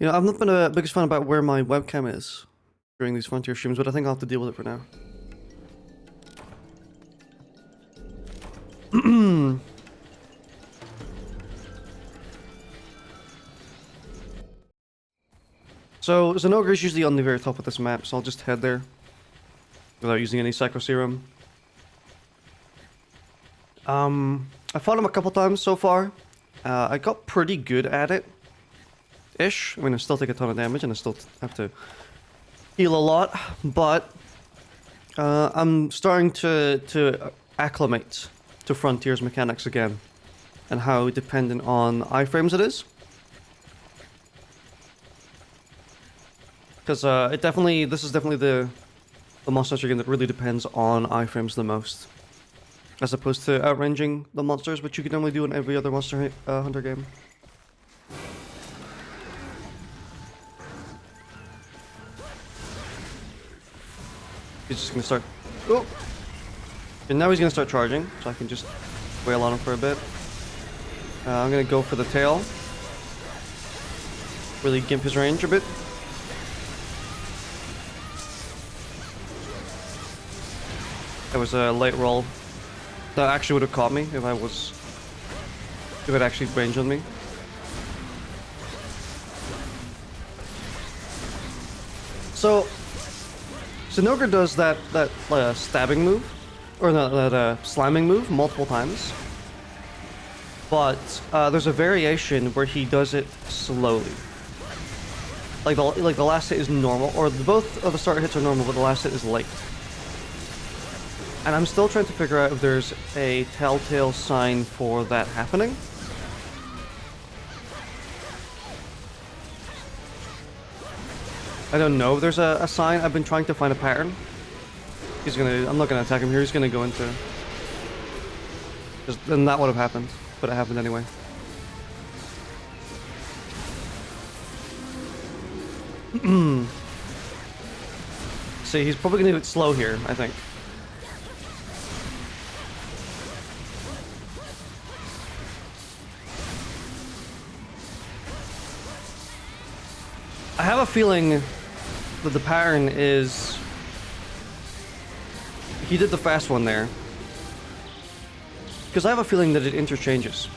You know, I've not been a biggest fan about where my webcam is during these Frontier streams, but I think I'll have to deal with it for now. So, Zenogre is usually on the very top of this map, so I'll just head there without using any Psycho Serum. I fought him a couple times so far. I got pretty good at it. Ish. I mean, I still take a ton of damage and I still have to heal a lot, but I'm starting to acclimate to Frontier's mechanics again and how dependent on iframes it is. Because this is definitely the monster game that really depends on iframes the most, as opposed to outranging the monsters, which you can normally do in every other Monster Hunter game. He's just gonna start. Oh! And now he's gonna start charging, so I can just wail on him for a bit. I'm gonna go for the tail. Really gimp his range a bit. That was a late roll. That actually would have caught me if it actually ranged on me. So Zenogre does that stabbing move, or that slamming move multiple times. But there's a variation where he does it slowly. Like the last hit is normal, or both of the start hits are normal, but the last hit is late. And I'm still trying to figure out if there's a telltale sign for that happening. I don't know if there's a sign. I've been trying to find a pattern. I'm not gonna attack him here. He's gonna go into... Then that would have happened, but it happened anyway. See, he's probably gonna do it slow here, I think. I have a feeling that the pattern is... He did the fast one there. Because I have a feeling that it interchanges.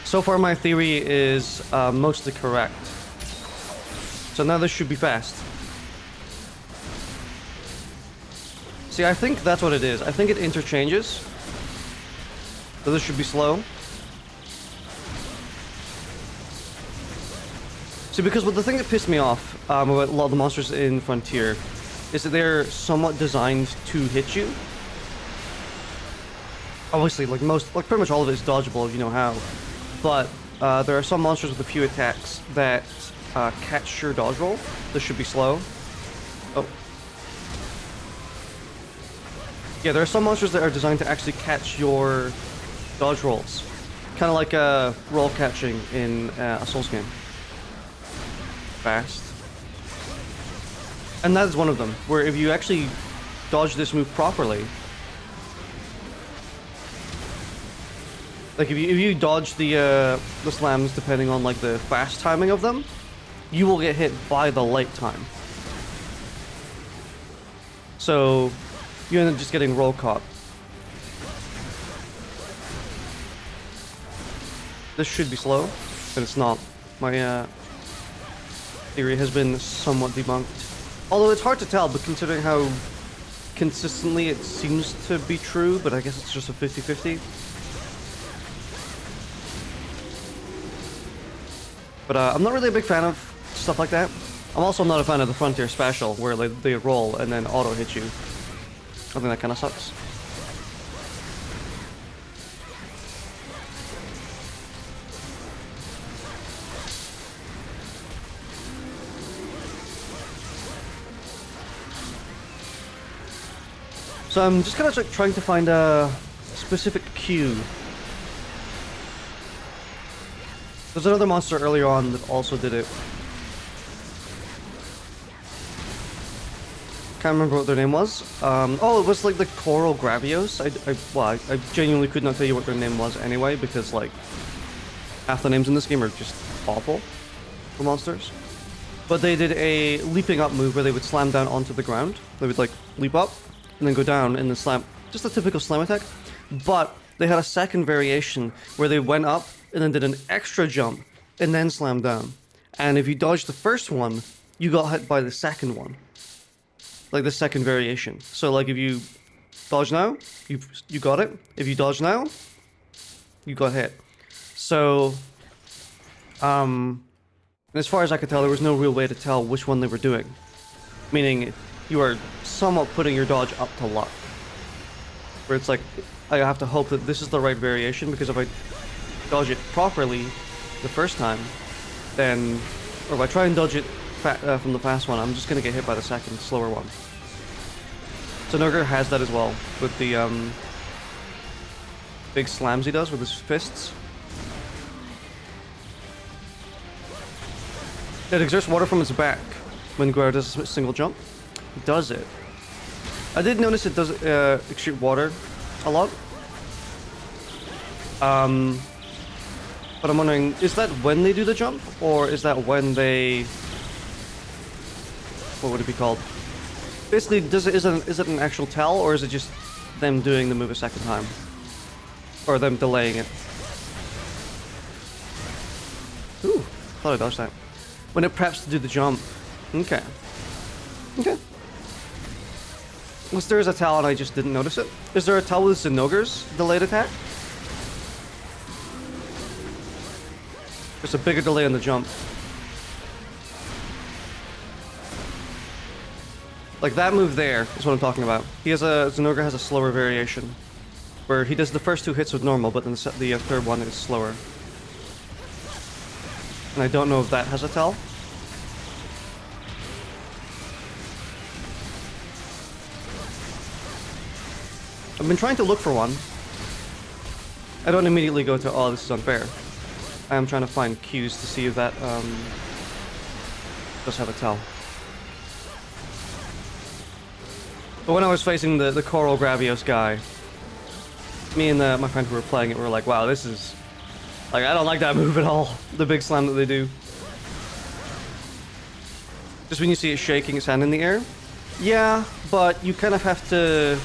So far my theory is mostly correct. So now this should be fast. See, I think that's what it is. I think it interchanges. So this should be slow. See, because the thing that pissed me off about a lot of the monsters in Frontier is that they're somewhat designed to hit you. Obviously, pretty much all of it is dodgeable if you know how. But there are some monsters with a few attacks that catch your dodge roll. This should be slow. Oh. Yeah, there are some monsters that are designed to actually catch your dodge rolls. Kind of like roll catching in a Souls game. Fast. And that is one of them, where if you actually dodge this move properly, like if you dodge the slams depending on like the fast timing of them, you will get hit by the late time. So you end up just getting roll caught. This should be slow, but it's not. My theory has been somewhat debunked. Although it's hard to tell, but considering how consistently it seems to be true, but I guess it's just a 50-50. But I'm not really a big fan of stuff like that. I'm also not a fan of the Frontier special, where they roll and then auto hit you. I think that kind of sucks. So I'm just kind of trying to find a specific cue. There's another monster earlier on that also did it. Can't remember what their name was. Oh, it was like the Coral Gravios. I genuinely could not tell you what their name was anyway, because like half the names in this game are just awful for monsters. But they did a leaping up move where they would slam down onto the ground. They would like leap up and then go down and then slam. Just a typical slam attack. But they had a second variation where they went up and then did an extra jump and then slammed down. And if you dodged the first one, you got hit by the second one. Like the second variation. So like if you dodge now, you got it. If you dodge now, you got hit. So, as far as I could tell, there was no real way to tell which one they were doing. Meaning, you are somewhat putting your dodge up to luck. Where it's like, I have to hope that this is the right variation, because if I dodge it properly the first time, then, or if I try and dodge it from the fast one, I'm just gonna get hit by the second, slower one. So Nurgle has that as well, with the big slams he does with his fists. It exerts water from its back when Guerrero does a single jump. It does it. I did notice it does extrude water a lot. But I'm wondering, is that when they do the jump, or is that when they... What would it be called? Basically, is it an actual tell, or is it just them doing the move a second time? Or them delaying it? Ooh, thought I dodged that. When it preps to do the jump. Okay. Okay. Unless there is a tell and I just didn't notice it. Is there a tell with Zinogre's delayed attack? There's a bigger delay on the jump. Like that move there is what I'm talking about. Zinogre has a slower variation. Where he does the first two hits with normal, but then the third one is slower. And I don't know if that has a tell. I've been trying to look for one. I don't immediately go to, oh, this is unfair. I am trying to find cues to see if that does have a tell. But when I was facing the Coral Gravios guy, me and my friend who were playing it were like, wow, this is... Like, I don't like that move at all. The big slam that they do. Just when you see it shaking its hand in the air. Yeah, but you kind of have to...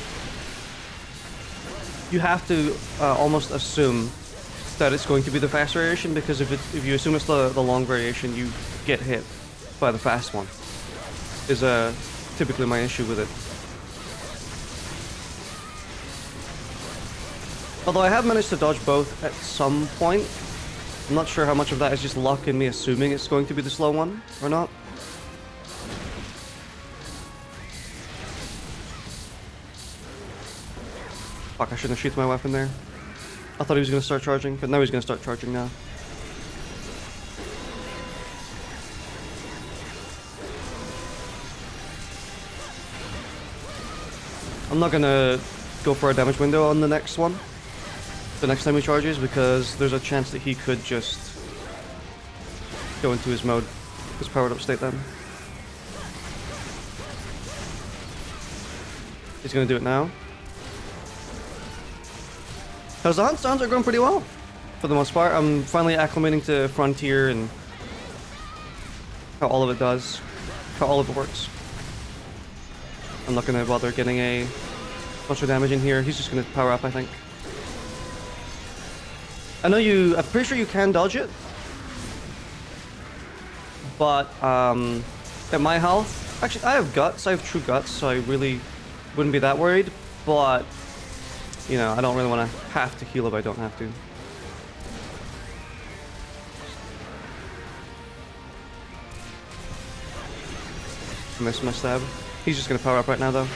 You have to almost assume that it's going to be the fast variation, because if you assume it's the long variation, you get hit by the fast one. Is typically my issue with it. Although I have managed to dodge both at some point. I'm not sure how much of that is just luck and me assuming it's going to be the slow one or not. Fuck, I shouldn't have shot my weapon there. I thought he was going to start charging, but now he's going to start charging now. I'm not going to go for a damage window on the next one. The next time he charges, because there's a chance that he could just go into his mode, his powered up state then. He's going to do it now. How's the hunt? Sounds are going pretty well, for the most part. I'm finally acclimating to Frontier and how all of it does, how all of it works. I'm not going to bother getting a bunch of damage in here. He's just going to power up, I think. I'm pretty sure you can dodge it. But, at my health, actually, I have guts. I have true guts, so I really wouldn't be that worried. But, you know, I don't really want to have to heal if I don't have to. Missed my stab. He's just going to power up right now, though.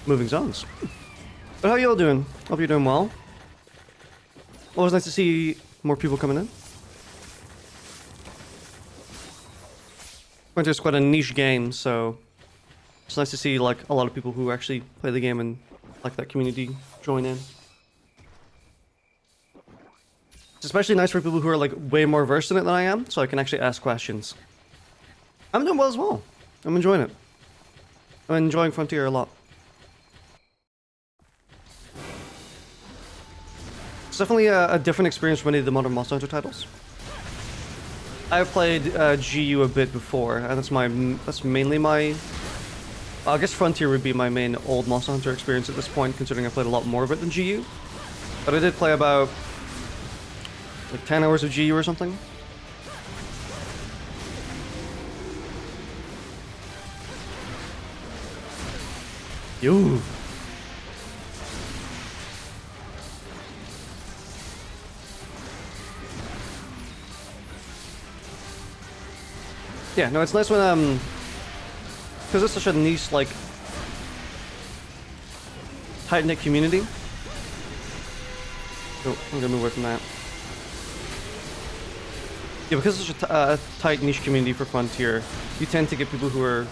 Moving zones. But how you all doing? Hope you're doing well. Always nice to see more people coming in. Winter is quite a niche game, so it's nice to see like a lot of people who actually play the game and like that community join in. It's especially nice for people who are like way more versed in it than I am, so I can actually ask questions. I'm doing well as well. I'm enjoying it. I'm enjoying Frontier a lot. It's definitely a different experience from any of the modern Monster Hunter titles. I've played GU a bit before, and that's mainly my... I guess Frontier would be my main old Monster Hunter experience at this point, considering I played a lot more of it than GU. But I did play about like 10 hours of GU or something. Yo. Yeah, no, it's nice when because it's such a niche, like, tight-knit community. Oh, I'm gonna move away from that. Yeah, because it's such a tight niche community for Frontier, you tend to get people who are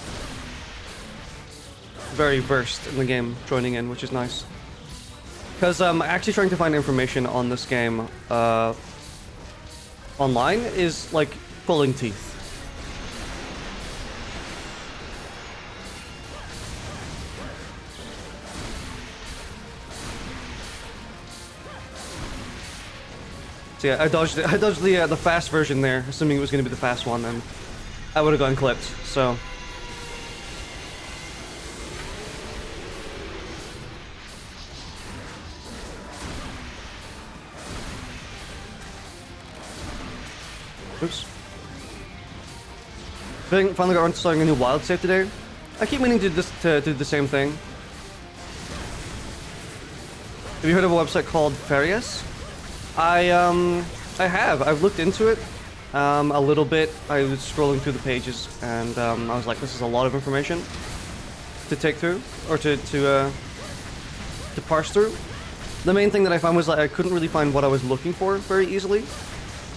very versed in the game joining in, which is nice. Because actually trying to find information on this game online is like pulling teeth. So yeah, I dodged the fast version there, assuming it was going to be the fast one, and I would have gone clipped. So. Oops. Finally got around to starting a new wild save today. I keep meaning to do the same thing. Have you heard of a website called Farias? I have. I've looked into it a little bit. I was scrolling through the pages, and I was like, this is a lot of information to take through, or to parse through. The main thing that I found was that I couldn't really find what I was looking for very easily.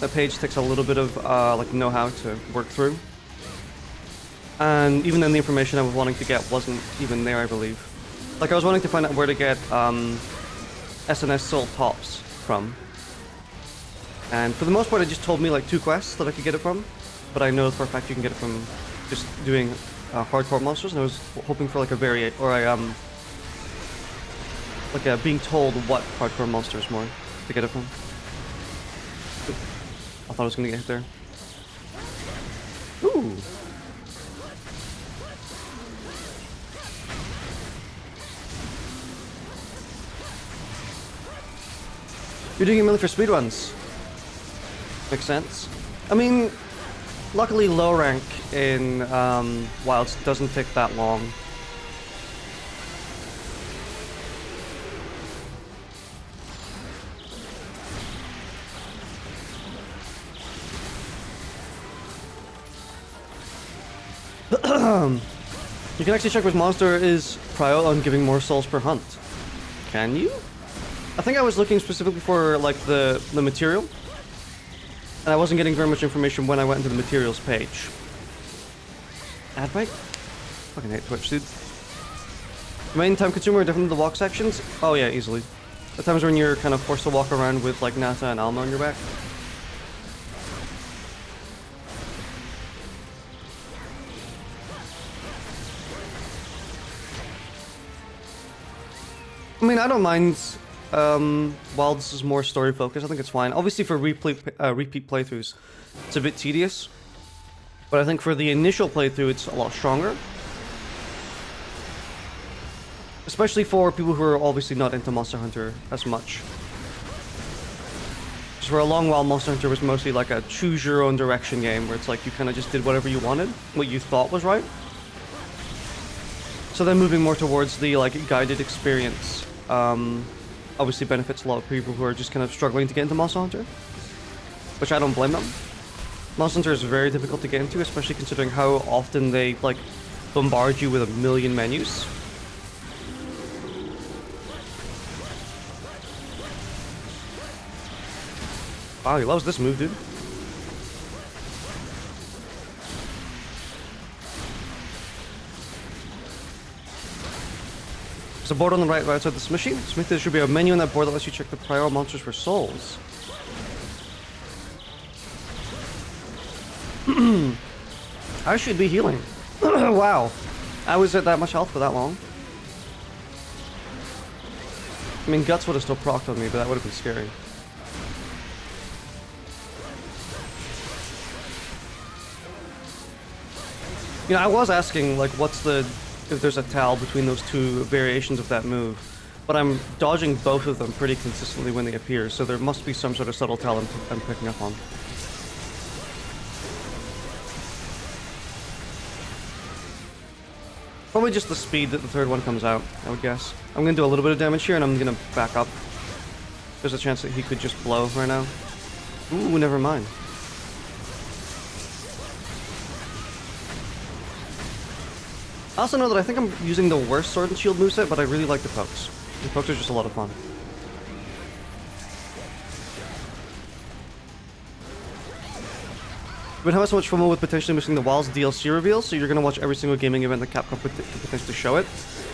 That page takes a little bit of like know-how to work through, and even then the information I was wanting to get wasn't even there, I believe. Like, I was wanting to find out where to get SNS Soul Tops from, and for the most part it just told me like 2 quests that I could get it from, but I know for a fact you can get it from just doing hardcore monsters, and I was hoping for like a variate, or being told what hardcore monsters more to get it from. I thought I was gonna get hit there. Ooh. You're doing it mainly for speedruns. Makes sense. I mean, luckily low rank in Wilds doesn't take that long. You can actually check which monster is prio on giving more souls per hunt. Can you? I think I was looking specifically for like the material, and I wasn't getting very much information when I went into the materials page. Ad break? Fucking hate Twitch, dude. Main time consumer are different than the walk sections? Oh yeah, easily. The times when you're kind of forced to walk around with like Nata and Alma on your back. I mean, I don't mind Wilds is more story focused. I think it's fine. Obviously for repeat playthroughs, it's a bit tedious. But I think for the initial playthrough, it's a lot stronger. Especially for people who are obviously not into Monster Hunter as much. Because for a long while, Monster Hunter was mostly like a choose your own direction game, where it's like you kind of just did whatever you wanted, what you thought was right. So then moving more towards the like guided experience, obviously benefits a lot of people who are just kind of struggling to get into Monster Hunter, which I don't blame them. Monster Hunter is very difficult to get into, especially considering how often they like bombard you with a million menus. Wow, he loves this move, dude. There's a board on the right outside the smithy. There should be a menu on that board that lets you check the prior monsters for souls. I should be healing. Wow. I was at that much health for that long. I mean, Guts would have still procced on me, but that would have been scary. You know, I was asking, like, if there's a tell between those two variations of that move, but I'm dodging both of them pretty consistently when they appear, so there must be some sort of subtle tell I'm picking up on. Probably just the speed that the third one comes out, I would guess. I'm gonna do a little bit of damage here and I'm gonna back up. There's a chance that he could just blow right now. Ooh, never mind. I also know that I think I'm using the worst Sword and Shield moveset, but I really like the pokes. The pokes are just a lot of fun. We've been having so much fun with potentially missing the Wilds DLC reveal, so you're gonna watch every single gaming event that Capcom could potentially show it.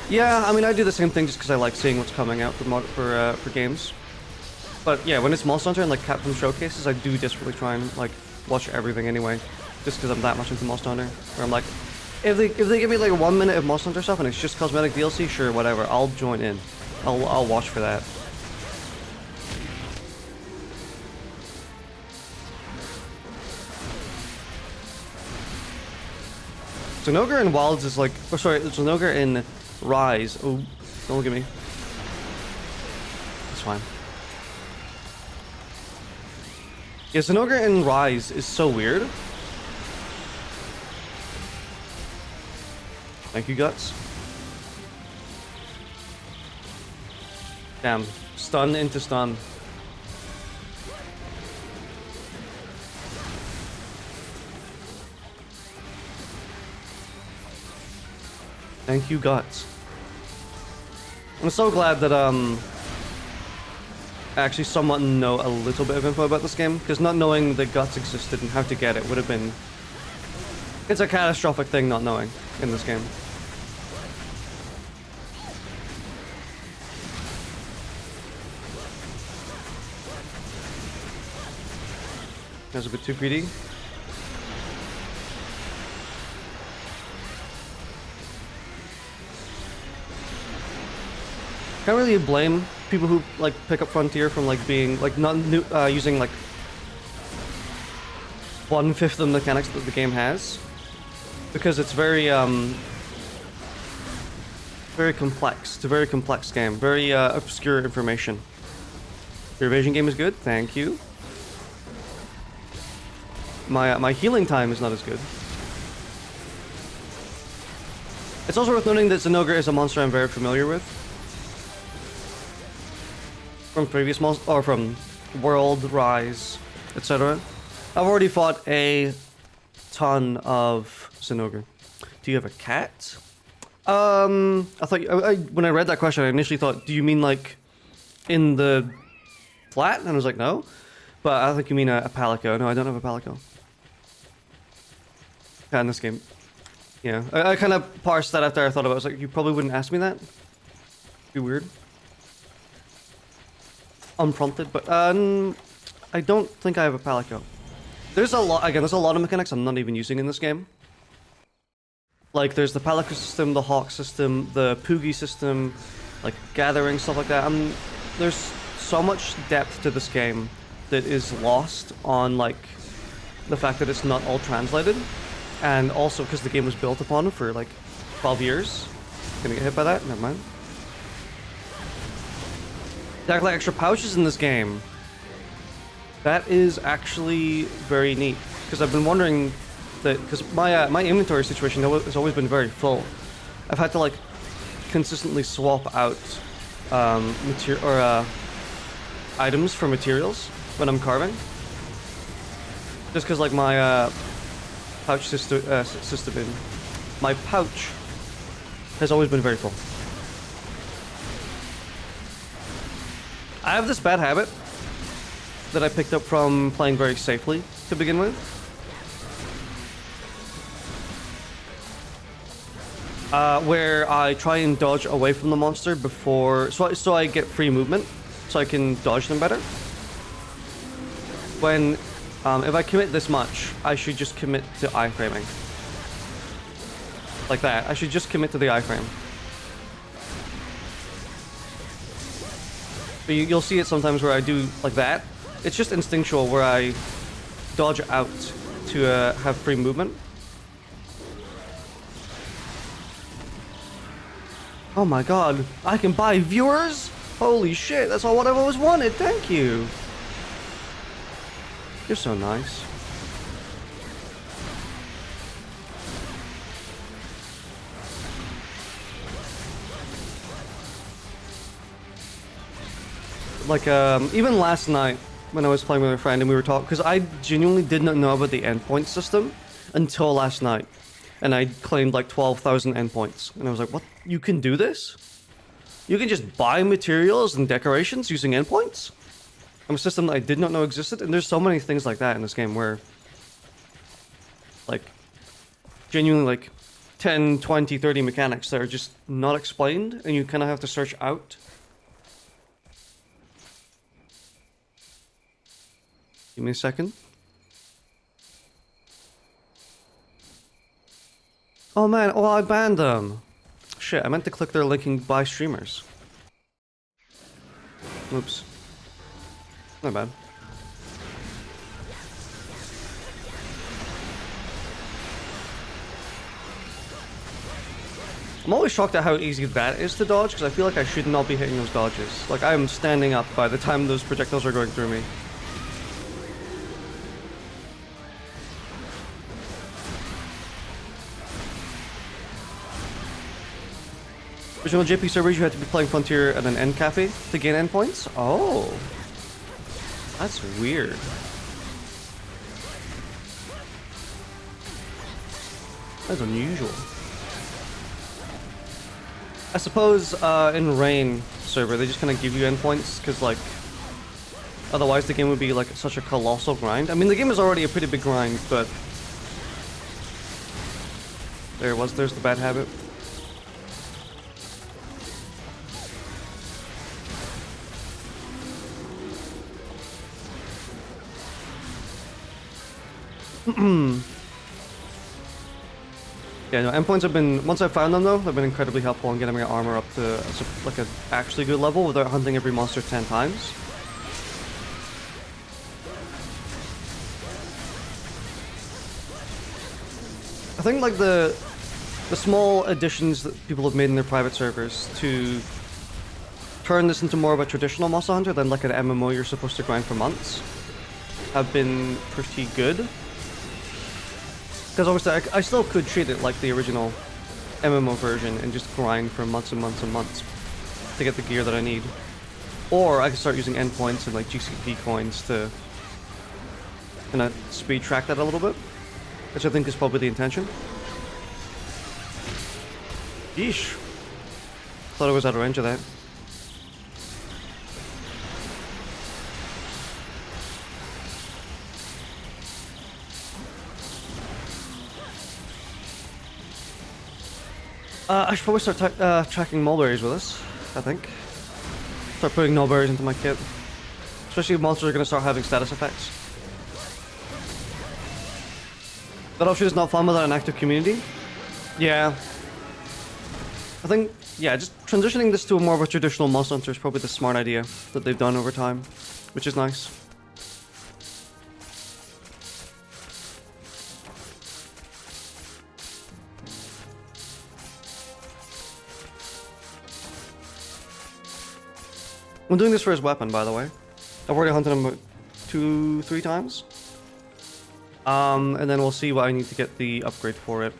Yeah, I mean, I do the same thing just because I like seeing what's coming out for games. But yeah, when it's Monster Hunter and like Capcom showcases, I do desperately try and like watch everything anyway, just because I'm that much into Monster Hunter. Where I'm like, if they give me like 1 minute of Monster Hunter stuff and it's just cosmetic DLC, sure, whatever, I'll join in. I'll watch for that. Zinogre in Wilds is like, oh sorry, Zinogre in Rise. Oh, don't look at me. It's fine. Yeah, Zinogre in Rise is so weird. Thank you, Guts. Damn. Stun into stun. Thank you, Guts. I'm so glad that, I actually somewhat know a little bit of info about this game, because not knowing that Guts existed and how to get it would have been... It's a catastrophic thing not knowing in this game. That's a bit too greedy. Can't really blame people who like pick up Frontier from like being like not new, using like 1/5 of the mechanics that the game has, because it's very very complex. It's a very complex game, very obscure information. Your evasion game is good, thank you. My healing time is not as good. It's also worth noting that Zinogre is a monster I'm very familiar with. From previous monsters, or from World, Rise, etc. I've already fought a ton of Zinogre. Do you have a cat? I thought, when I read that question, I initially thought, do you mean like in the flat? And I was like, no. But I think you mean a Palico. No, I don't have a Palico. Yeah, in this game. Yeah, I kind of parsed that after I thought about it. I was like, you probably wouldn't ask me that. Be weird. Unprompted, but I don't think I have a Palico. There's a lot, again, there's a lot of mechanics I'm not even using in this game. Like, there's the Palico system, the Hawk system, the Poogie system, like, gathering, stuff like that. There's so much depth to this game that is lost on, like, the fact that it's not all translated. And also because the game was built upon for, like, 12 years. Gonna get hit by that? Never mind. There's like extra pouches in this game. That is actually very neat, because I've been wondering that, because my inventory situation has always been very full. I've had to like consistently swap out items for materials when I'm carving, just because like my pouch system my pouch has always been very full. I have this bad habit that I picked up from playing very safely to begin with. Where I try and dodge away from the monster before, so I get free movement, so I can dodge them better. When If I commit this much, I should just commit to iframing. Like that. I should just commit to the iframe. But you'll see it sometimes where I do like that. It's just instinctual where I dodge out to have free movement. Oh my god, I can buy viewers? Holy shit, that's all what I've always wanted, thank you. You're so nice. Like, even last night, when I was playing with a friend and we were talking, because I genuinely did not know about the endpoint system until last night. And I claimed like 12,000 endpoints. And I was like, what? You can do this? You can just buy materials and decorations using endpoints? A system that I did not know existed, and there's so many things like that in this game where, like, genuinely, like, 10, 20, 30 mechanics that are just not explained, and you kind of have to search out. Give me a second. Oh man, oh I banned them. Shit, I meant to click their linking by streamers. Oops. Not bad. I'm always shocked at how easy that is to dodge, because I feel like I should not be hitting those dodges. Like, I'm standing up by the time those projectiles are going through me. Original JP servers, you had to be playing Frontier at an end cafe to gain endpoints? Oh. That's weird. That's unusual. I suppose in Rain server, they just kind of give you endpoints, because, like, otherwise the game would be, like, such a colossal grind. I mean, the game is already a pretty big grind, but... there's the bad habit. Yeah, no, endpoints have been, once I found them though, they've been incredibly helpful in getting my armor up to like an actually good level without hunting every monster 10 times. I think like the small additions that people have made in their private servers to turn this into more of a traditional monster hunter than like an MMO you're supposed to grind for months have been pretty good. Because obviously I still could treat it like the original MMO version and just grind for months and months and months to get the gear that I need. Or I could start using endpoints and like GCP coins to kind of speed track that a little bit, which I think is probably the intention. Yeesh. Thought I was out of range of that. I should probably start tracking mulberries with this, I think. Start putting mulberries into my kit. Especially if monsters are going to start having status effects. That option is not fun without an active community. Yeah. I think, yeah, just transitioning this to a more of a traditional monster hunter is probably the smart idea that they've done over time, which is nice. I'm doing this for his weapon, by the way. I've already hunted him 2-3 times. And then we'll see what I need to get the upgrade for it.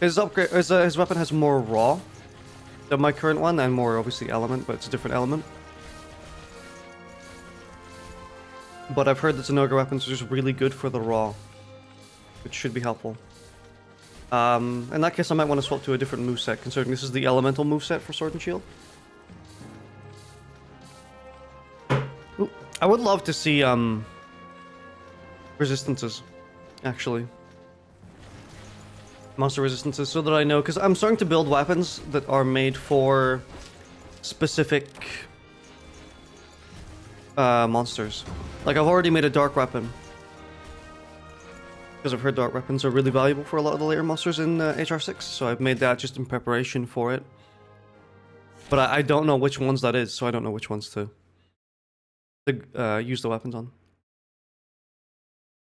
His weapon has more raw than my current one, and more obviously element, but it's a different element. But I've heard that Zenoga weapons are just really good for the raw, which should be helpful. In that case, I might want to swap to a different moveset, considering this is the elemental moveset for Sword and Shield. Ooh, I would love to see resistances, actually. Monster resistances, so that I know, because I'm starting to build weapons that are made for specific monsters. Like, I've already made a dark weapon Because I've heard dark weapons are really valuable for a lot of the later monsters in HR6, so I've made that just in preparation for it. But I don't know which ones that is, so I don't know which ones to use the weapons on.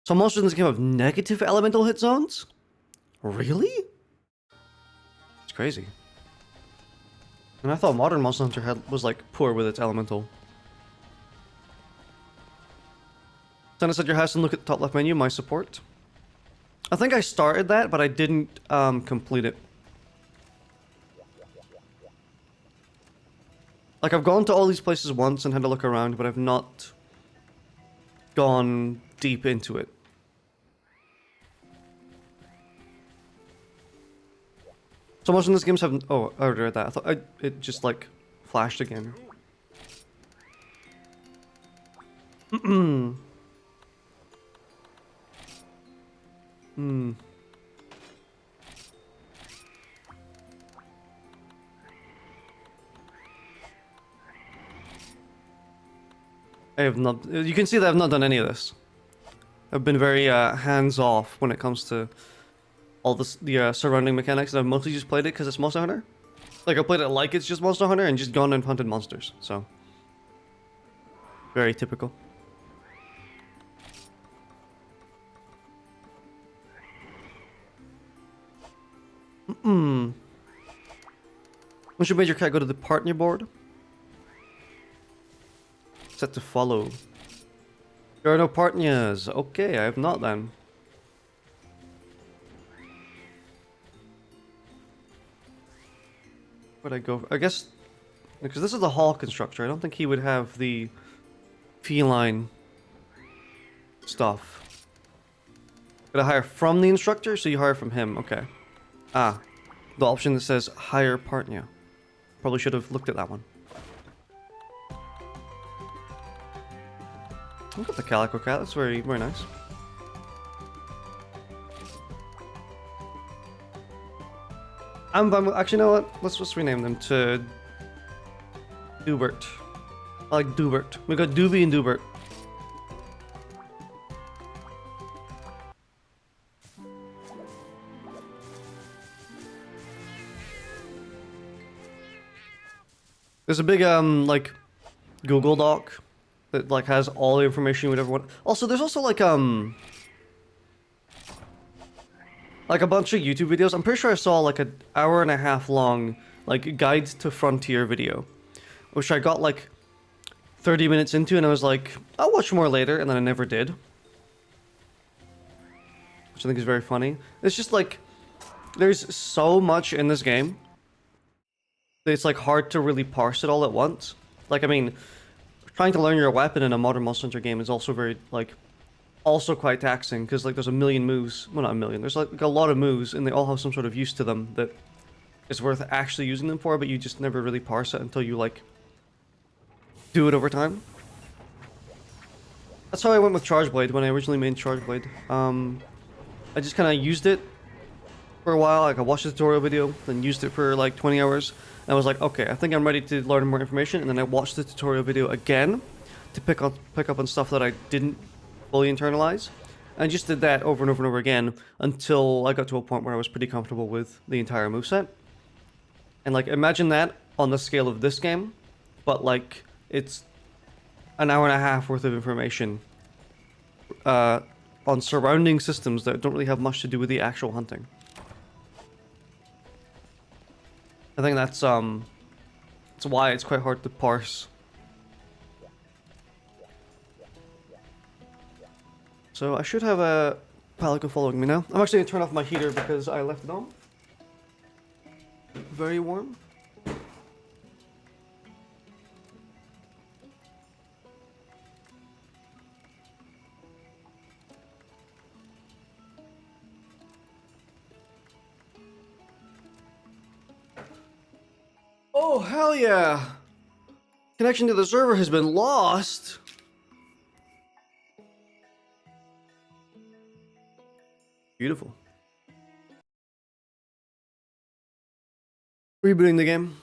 So monsters in this game have negative elemental hit zones? Really? It's crazy. And I thought Modern Monster Hunter was like poor with its elemental. Send us at your house and look at the top left menu, my support. I think I started that, but I didn't complete it. Like, I've gone to all these places once and had a look around, but I've not gone deep into it. So most of these games have... Oh, I already read that. I thought it just, like, flashed again. I have not... You can see that I've not done any of this. I've been very hands-off when it comes to all the surrounding mechanics, and I've mostly just played it because it's Monster Hunter. Like, I played it like it's just Monster Hunter and just gone and hunted monsters, so... Very typical. When should Major Cat go to the partner board? Set to follow. There are no partners. Okay, I have not then. Where'd I go? I guess... Because this is the hall constructor. I don't think he would have the feline stuff. Gotta hire from the instructor, so you hire from him. Okay. Ah. The option that says hire partner. Probably should have looked at that one. Look at the Calico Cat. That's very, very nice. Actually, you know what? Let's rename them to Dubert. I like Dubert. We got Doobie and Dubert. There's a big like Google Doc that like has all the information you would ever want. Also, there's also like a bunch of YouTube videos. I'm pretty sure I saw like an hour-and-a-half long like guide to Frontier video, which I got like 30 minutes into, and I was like, I'll watch more later, and then I never did. Which I think is very funny. It's just like there's so much in this game that it's like hard to really parse it all at once. Like, I mean, trying to learn your weapon in a modern Monster Hunter game is also very like also quite taxing, because like there's a million moves. Well, not a million. There's like a lot of moves, and they all have some sort of use to them that is worth actually using them for, but you just never really parse it until you like do it over time. That's how I went with Charge Blade when I originally made Charge Blade. I just kind of used it for a while. Like, I watched the tutorial video, then used it for like 20 hours, and I was like, okay, I think I'm ready to learn more information. And then I watched the tutorial video again to pick up on stuff that I didn't fully internalize, and just did that over and over and over again until I got to a point where I was pretty comfortable with the entire moveset. And like, imagine that on the scale of this game, but like it's an hour-and-a-half worth of information on surrounding systems that don't really have much to do with the actual hunting. I think that's why it's quite hard to parse. So I should have a Palico following me now. I'm actually gonna turn off my heater because I left it on. Very warm. Oh, hell yeah! Connection to the server has been lost! Beautiful. Rebooting the game.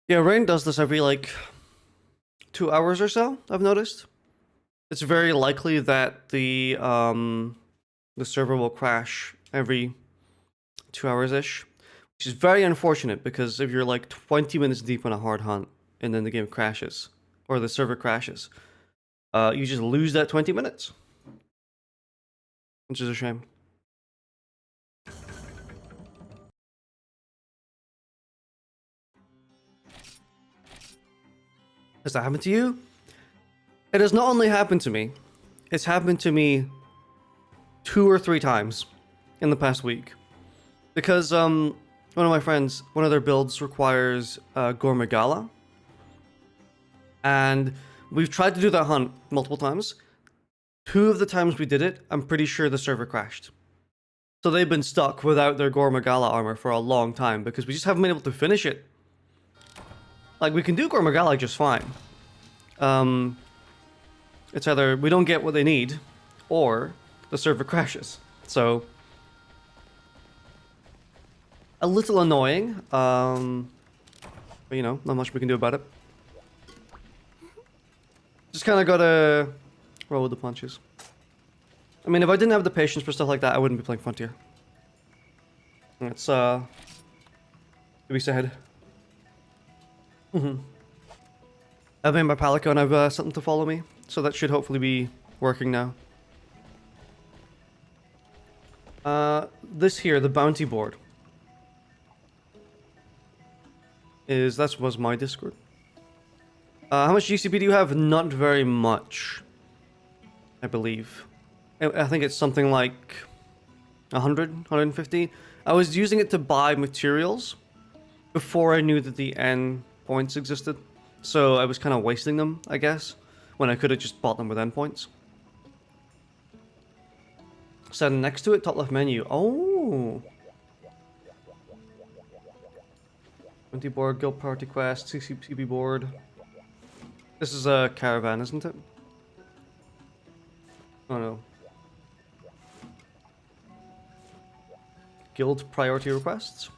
Yeah, rain does this every like 2 hours or so, I've noticed. It's very likely that the server will crash every 2 hours-ish. Which is very unfortunate because if you're like 20 minutes deep on a hard hunt and then the game crashes or the server crashes, you just lose that 20 minutes. Which is a shame. Has that happened to you? It has not only happened to me, it's happened to me 2 or 3 times in the past week. Because one of my friends, one of their builds requires Gormagala. And we've tried to do that hunt multiple times. 2 of the times we did it, I'm pretty sure the server crashed. So they've been stuck without their Gormagala armor for a long time because we just haven't been able to finish it. Like, we can do Gormagala just fine. It's either we don't get what they need, or the server crashes. So, a little annoying, but you know, not much we can do about it. Just kind of gotta roll with the punches. I mean, if I didn't have the patience for stuff like that, I wouldn't be playing Frontier. It's, to be said. I've made my Palico and I've something to follow me, so that should hopefully be working now. This here, the bounty board, was my Discord. How much GCP do you have? Not very much, I believe. I think it's something like 100, 150. I was using it to buy materials before I knew that the N points existed. So I was kind of wasting them, I guess, when I could have just bought them with N points. So next to it, top left menu. Oh! 20 board, guild party quest, CCP board. This is a caravan, isn't it? Oh no. Guild priority requests?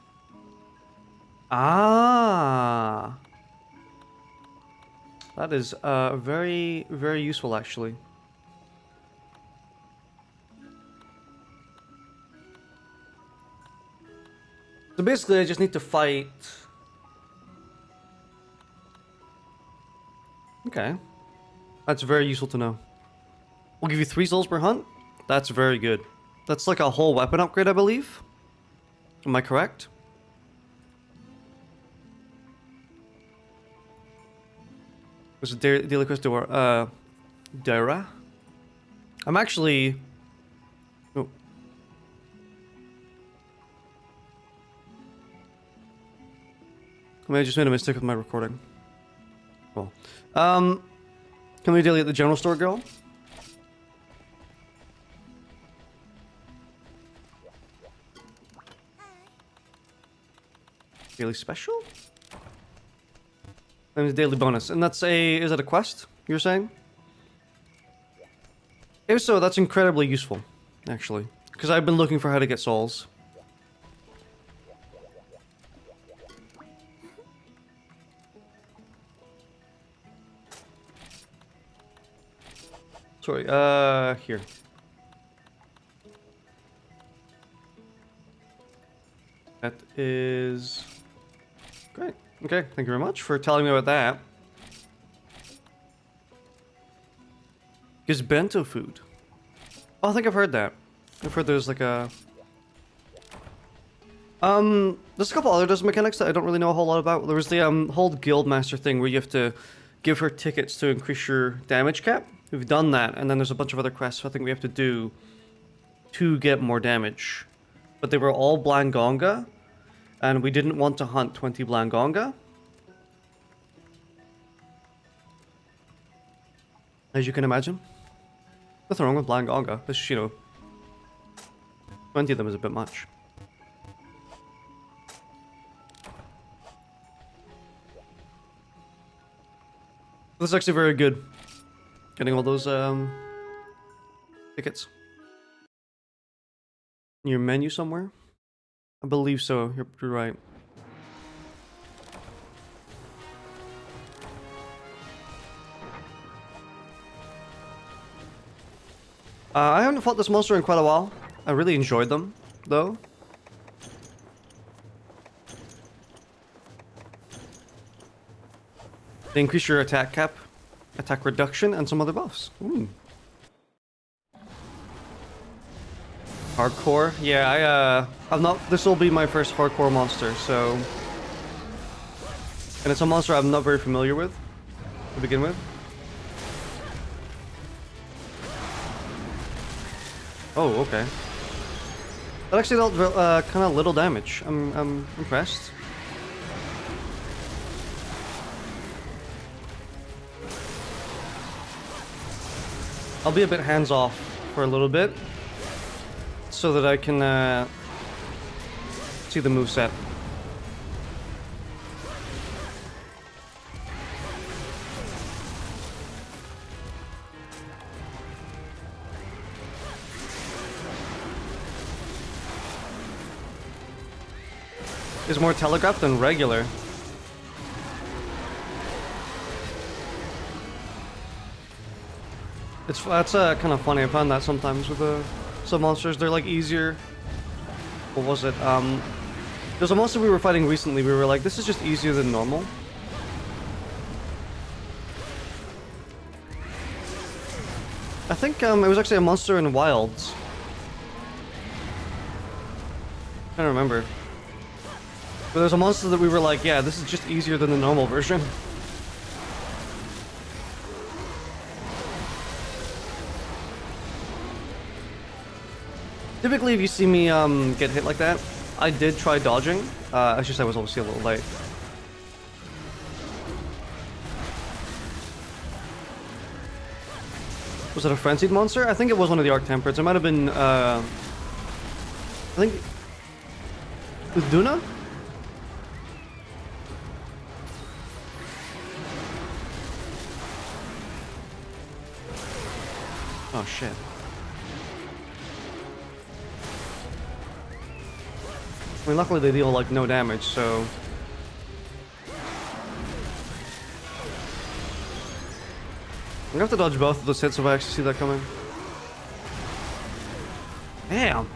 Ah! That is very, very useful, actually. So basically, I just need to fight... Okay. That's very useful to know. We'll give you 3 souls per hunt? That's very good. That's like a whole weapon upgrade, I believe? Am I correct? Was it daily quest door? Dara? I'm actually... Oh. I mean, I just made a mistake with my recording. Cool. Can we daily at the general store, girl? Daily special? And a daily bonus. And that's a... Is that a quest, you're saying? If so, that's incredibly useful, actually. Because I've been looking for how to get souls. Sorry, here. That is... Great. Okay, thank you very much for telling me about that. Is bento food? Oh, I think I've heard that. I've heard there's like a... There's a couple other dozen mechanics that I don't really know a whole lot about. There was the whole Guildmaster thing where you have to give her tickets to increase your damage cap. We've done that, and then there's a bunch of other quests I think we have to do to get more damage. But they were all Blangonga, and we didn't want to hunt 20 Blangonga. As you can imagine. Nothing wrong with Blangonga. It's just, you know, 20 of them is a bit much. This is actually very good. Getting all those tickets. In your menu somewhere? I believe so. You're right. I haven't fought this monster in quite a while. I really enjoyed them, though. They increase your attack cap, attack reduction, and some other buffs. Ooh. Hardcore? Yeah, I'm not. This will be my first hardcore monster, so. And it's a monster I'm not very familiar with to begin with. Oh, okay. That actually dealt kind of little damage. I'm impressed. I'll be a bit hands-off for a little bit, so that I can see the moveset. Is more telegraphed than regular. That's kind of funny. I find that sometimes with some monsters, they're like easier. What was it? There's a monster we were fighting recently. We were like, this is just easier than normal. I think it was actually a monster in Wilds. I don't remember. But there's a monster that we were like, yeah, this is just easier than the normal version. Typically, if you see me get hit like that, I did try dodging. It's just I was obviously a little late. Was it a frenzied monster? I think it was one of the Arc-Tempereds. It might have been, I think... Uduna? Oh, shit. I mean, luckily they deal, like, no damage, so... I'm gonna have to dodge both of those hits if I actually see that coming. Damn!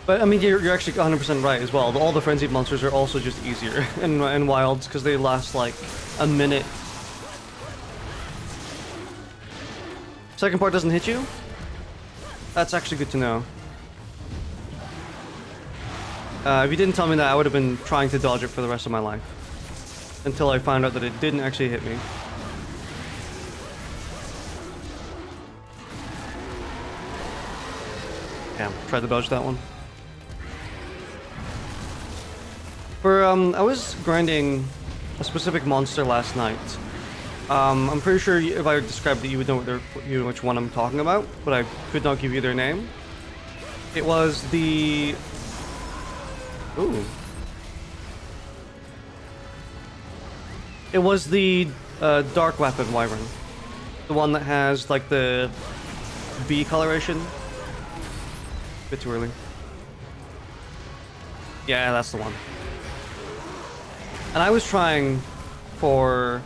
But, I mean, you're actually 100% right as well. All the frenzied monsters are also just easier in Wilds, because they last, like, a minute. Second part doesn't hit you? That's actually good to know. If you didn't tell me that, I would have been trying to dodge it for the rest of my life. Until I found out that it didn't actually hit me. Damn, tried to dodge that one. I was grinding a specific monster last night. I'm pretty sure if I described it, you would know which one I'm talking about, but I could not give you their name. It was the... Ooh. It was the Dark Weapon Wyvern. The one that has, like, the B coloration. A bit too early. Yeah, that's the one. And I was trying for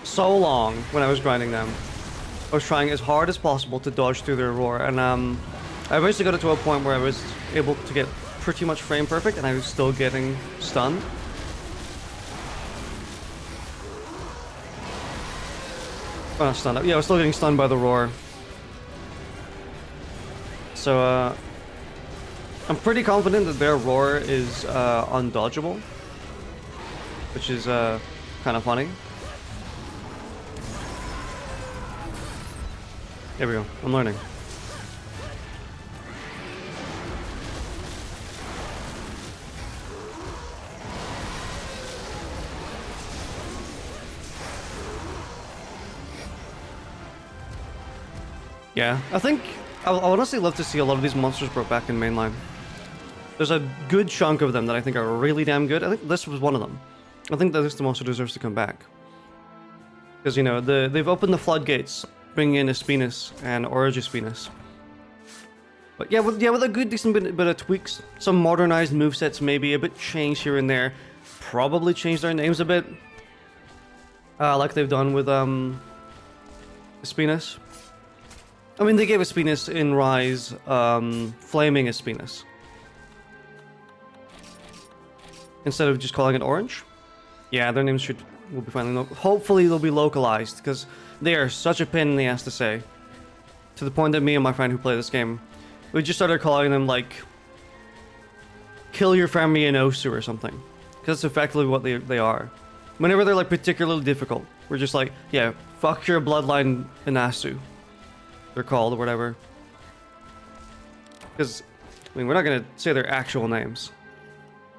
so long when I was grinding them. I was trying as hard as possible to dodge through their roar, and I eventually got it to a point where I was able to get pretty much frame perfect, and I was still getting stunned. Oh, not stunned. Yeah, I was still getting stunned by the roar. So, I'm pretty confident that their roar is undodgeable, which is kind of funny. There we go. I'm learning. Yeah, I think I honestly love to see a lot of these monsters brought back in mainline. There's a good chunk of them that I think are really damn good. I think this was one of them. I think that this monster deserves to come back. Because, you know, they've opened the floodgates, bringing in Espinus and Origispinus. But yeah, with a good decent bit of tweaks, some modernized movesets, maybe a bit changed here and there, probably change their names a bit. Like they've done with Espinus. I mean, they gave Espinus in Rise Flaming Espinus. Instead of just calling it Orange. Yeah, their names will be finally... Hopefully they'll be localized, because they are such a pain in the ass to say. To the point that me and my friend who play this game, we just started calling them, like... Kill your family in Osu or something. Because that's effectively what they are. Whenever they're, like, particularly difficult, we're just like, yeah, fuck your bloodline in Asu. They're called, or whatever. Because, I mean, we're not gonna say their actual names.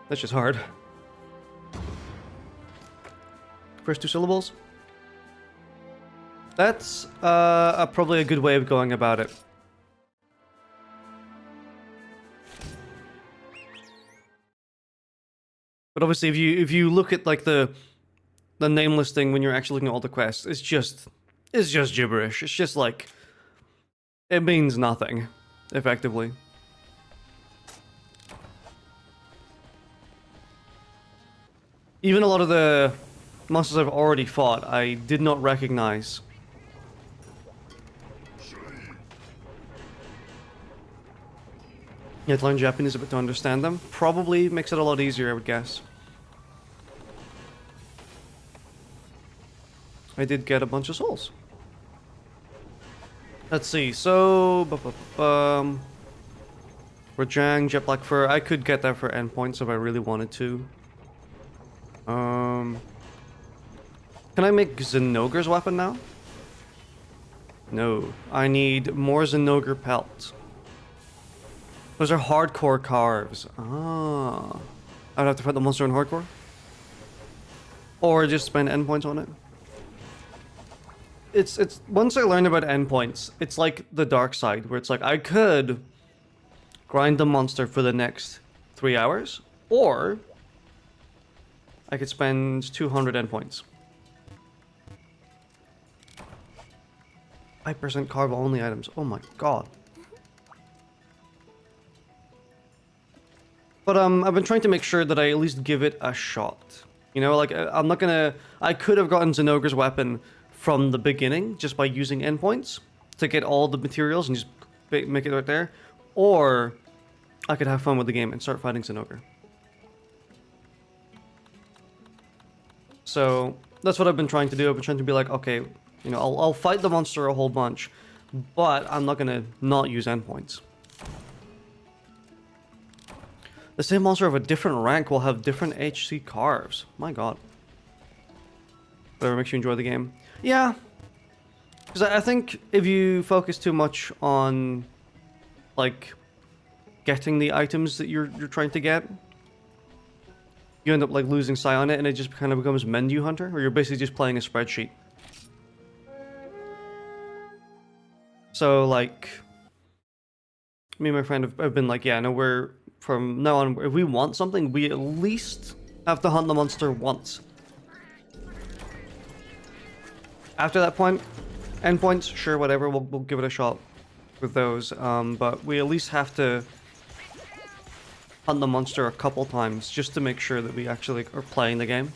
That's just hard. First two syllables? That's probably a good way of going about it. But obviously, if you look at like the name listing when you're actually looking at all the quests, it's just gibberish. It's just like it means nothing, effectively. Even a lot of the monsters I've already fought, I did not recognize. You have to learn Japanese a bit to understand them. Probably makes it a lot easier, I would guess. I did get a bunch of souls. Let's see, so... Rajang, Jet Black Fur, I could get that for endpoints if I really wanted to. Can I make Zinogre's weapon now? No. I need more Zinogre pelts. Those are hardcore carves. Ah. I'd have to fight the monster in hardcore? Or just spend endpoints on it? It's once I learned about endpoints, it's like the dark side, where it's like I could grind the monster for the next 3 hours, or I could spend 200 endpoints. 5% carve only items. Oh my god. But I've been trying to make sure that I at least give it a shot. You know, like I'm not gonna... I could have gotten Zinogre's weapon from the beginning just by using endpoints to get all the materials and just make it right there. Or I could have fun with the game and start fighting Zinogre. So that's what I've been trying to do. I've been trying to be like, okay, you know, I'll fight the monster a whole bunch, but I'm not gonna not use endpoints. The same monster of a different rank will have different HC carves. My god. Whatever makes you enjoy the game. Yeah. Because I think if you focus too much on, like, getting the items that you're trying to get, you end up, like, losing sight on it, and it just kind of becomes menu hunter, where you're basically just playing a spreadsheet. So, like, me and my friend have been like, yeah, no, we're... From now on, if we want something, we at least have to hunt the monster once. After that point, endpoints, sure, whatever, we'll give it a shot with those. But we at least have to hunt the monster a couple times just to make sure that we actually are playing the game.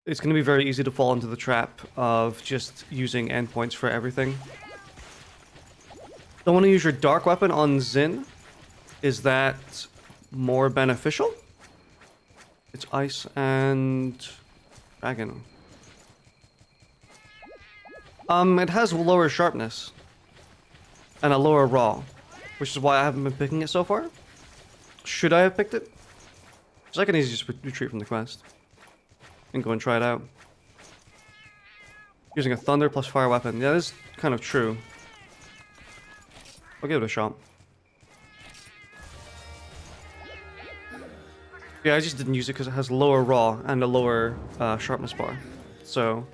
It's going to be very easy to fall into the trap of just using endpoints for everything. Don't want to use your dark weapon on Zin. Is that more beneficial? It's ice and dragon. It has lower sharpness and a lower raw, which is why I haven't been picking it so far. Should I have picked it? Because I can easily just retreat from the quest and go and try it out. Using a thunder plus fire weapon. Yeah, that is kind of true. I'll give it a shot. Yeah, I just didn't use it because it has lower raw and a lower sharpness bar. So...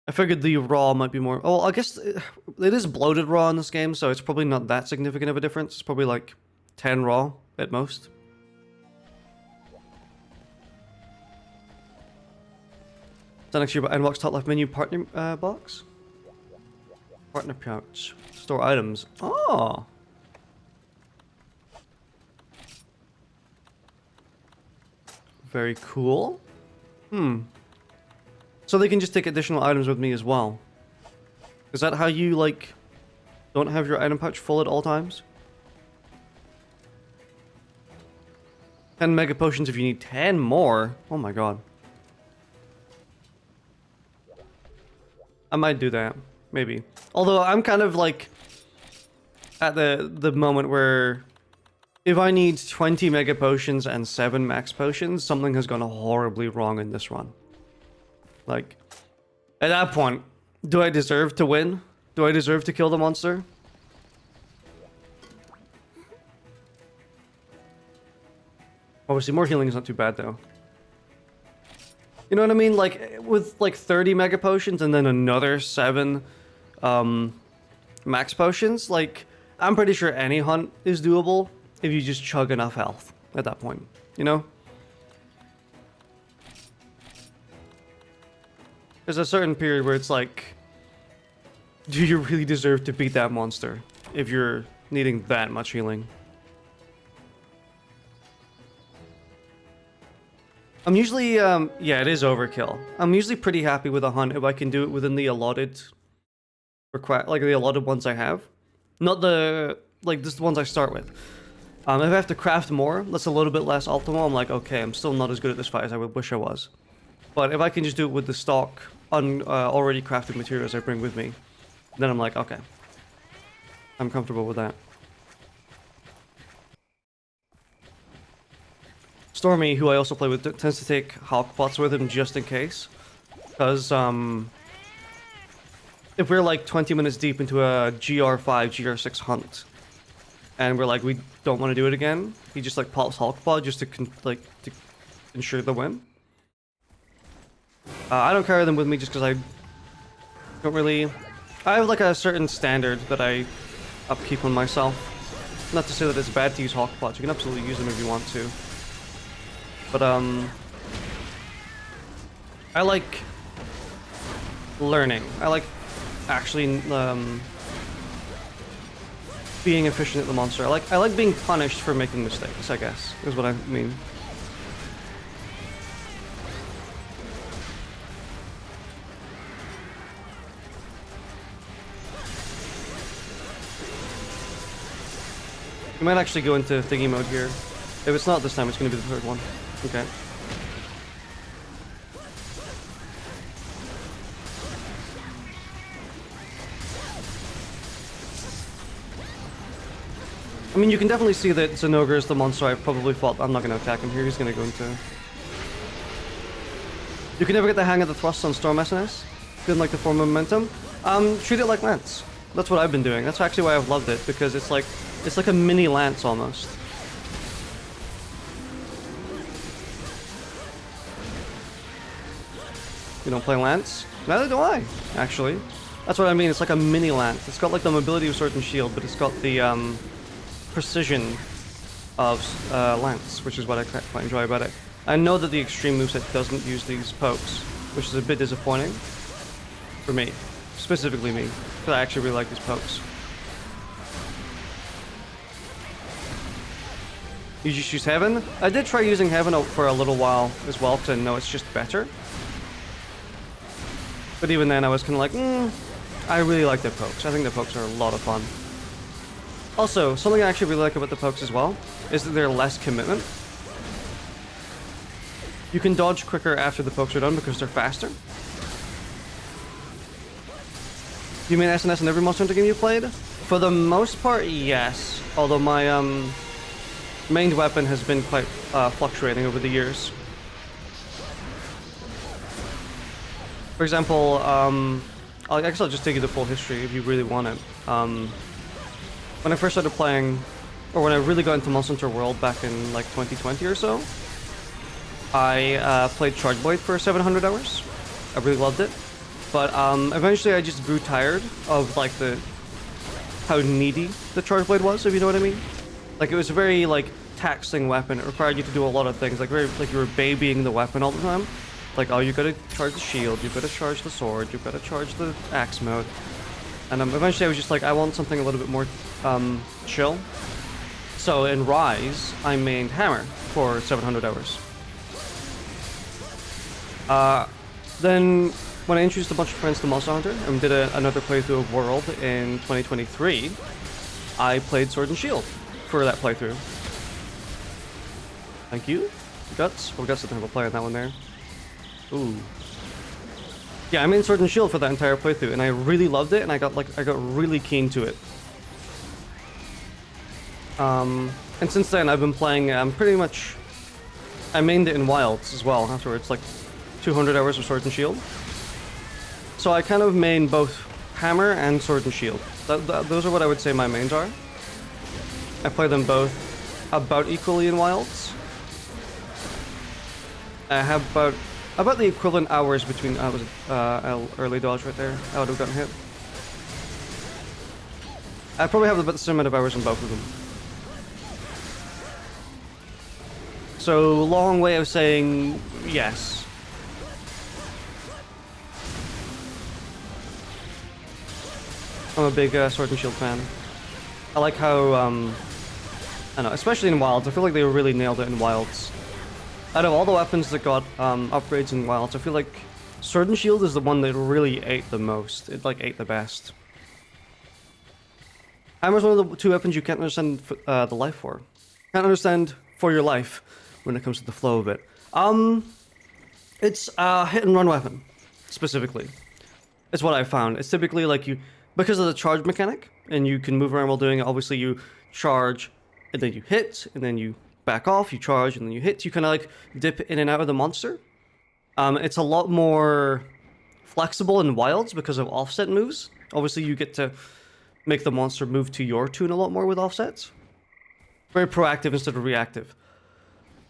I figured the raw might be more... Oh, I guess it is bloated raw in this game, so it's probably not that significant of a difference. It's probably like 10 raw at most. Is that next year, Unbox top left menu partner box? Partner pouch. Store items. Oh, Very cool. So they can just take additional items with me as well. Is that how you, like, don't have your item pouch full at all times? 10 mega potions if you need 10 more. Oh my god. I might do that. Maybe. Although I'm kind of like at the moment where if I need 20 mega potions and 7 max potions, something has gone horribly wrong in this run. Like, at that point, do I deserve to win? Do I deserve to kill the monster? Obviously, more healing is not too bad, though. You know what I mean? Like, with, like, 30 mega potions and then another 7, max potions, like, I'm pretty sure any hunt is doable if you just chug enough health at that point, you know? There's a certain period where it's like, do you really deserve to beat that monster if you're needing that much healing? I'm usually, yeah, it is overkill. I'm usually pretty happy with a hunt if I can do it within the allotted like the allotted ones I have. Not the, like, just the ones I start with. If I have to craft more, that's a little bit less optimal. I'm like, okay, I'm still not as good at this fight as I would wish I was. But if I can just do it with the stock, already crafted materials I bring with me, then I'm like, okay. I'm comfortable with that. Stormy, who I also play with, tends to take Hulk pots with him just in case. Because, if we're like 20 minutes deep into a GR5, GR6 hunt, and we're like, we don't want to do it again, he just like pops Hulk pot just to ensure the win. I don't carry them with me just because I don't really... I have like a certain standard that I upkeep on myself. Not to say that it's bad to use Hulk pots, you can absolutely use them if you want to. But I like learning. I like actually being efficient at the monster. I like being punished for making mistakes, I guess, is what I mean. We might actually go into thingy mode here. If it's not this time, it's going to be the third one. Okay. I mean, you can definitely see that Zinogre is the monster I've probably fought. I'm not going to attack him here. He's going to go into... You can never get the hang of the thrust on Storm SNS. Didn't like the form of momentum. Treat it like Lance. That's what I've been doing. That's actually why I've loved it, because it's like a mini Lance almost. You don't play Lance? Neither do I, actually. That's what I mean, it's like a mini Lance. It's got like the mobility of Sword and Shield, but it's got the precision of Lance, which is what I quite enjoy about it. I know that the extreme moveset doesn't use these pokes, which is a bit disappointing. For me. Specifically me. Because I actually really like these pokes. You just use Heaven? I did try using Heaven for a little while as well, because I know it's just better. But even then I was kind of like, I really like their pokes. I think their pokes are a lot of fun. Also, something I actually really like about the pokes as well, is that they're less commitment. You can dodge quicker after the pokes are done because they're faster. You mean SNS in every Monster Hunter game you played? For the most part, yes. Although my main weapon has been quite fluctuating over the years. For example, I guess I'll just take you the full history if you really want it. When I first started playing, or when I really got into Monster Hunter World back in like 2020 or so, I played Charge Blade for 700 hours. I really loved it. But eventually I just grew tired of like how needy the Charge Blade was, if you know what I mean. Like it was a very like taxing weapon. It required you to do a lot of things, like you were babying the weapon all the time. Like, oh, you gotta charge the shield, you gotta charge the sword, you gotta charge the axe mode. And eventually I was just like, I want something a little bit more chill. So in Rise, I mained Hammer for 700 hours. Then when I introduced a bunch of friends to Monster Hunter and did another playthrough of World in 2023, I played Sword and Shield for that playthrough. Thank you, Guts. Well, Guts didn't have a play on that one there. Ooh. Yeah, I made Sword and Shield for that entire playthrough, and I really loved it, and I got really keen to it. And since then I've been playing pretty much. I mained it in Wilds as well afterwards, like 200 hours of Sword and Shield. So I kind of main both Hammer and Sword and Shield. Those are what I would say my mains are. I play them both about equally in Wilds. I have about the equivalent hours between. Was it early dodge right there? I would have gotten hit. I probably have about the same amount of hours in both of them. So, long way of saying yes. I'm a big Sword and Shield fan. I like how, I don't know, especially in Wilds, I feel like they really nailed it in Wilds. Out of all the weapons that got upgrades in Wilds, I feel like Sword and Shield is the one that really ate the most. It, like, ate the best. Hammer's one of the two weapons you can't understand the life for. Can't understand for your life when it comes to the flow of it. It's a hit and run weapon, specifically. It's what I found. It's typically like because of the charge mechanic, and you can move around while doing it, obviously you charge, and then you hit, and then you back off, you charge, and then you hit. You kind of like dip in and out of the monster. It's a lot more flexible in Wilds because of offset moves. Obviously you get to make the monster move to your tune a lot more with offsets. Very proactive instead of reactive.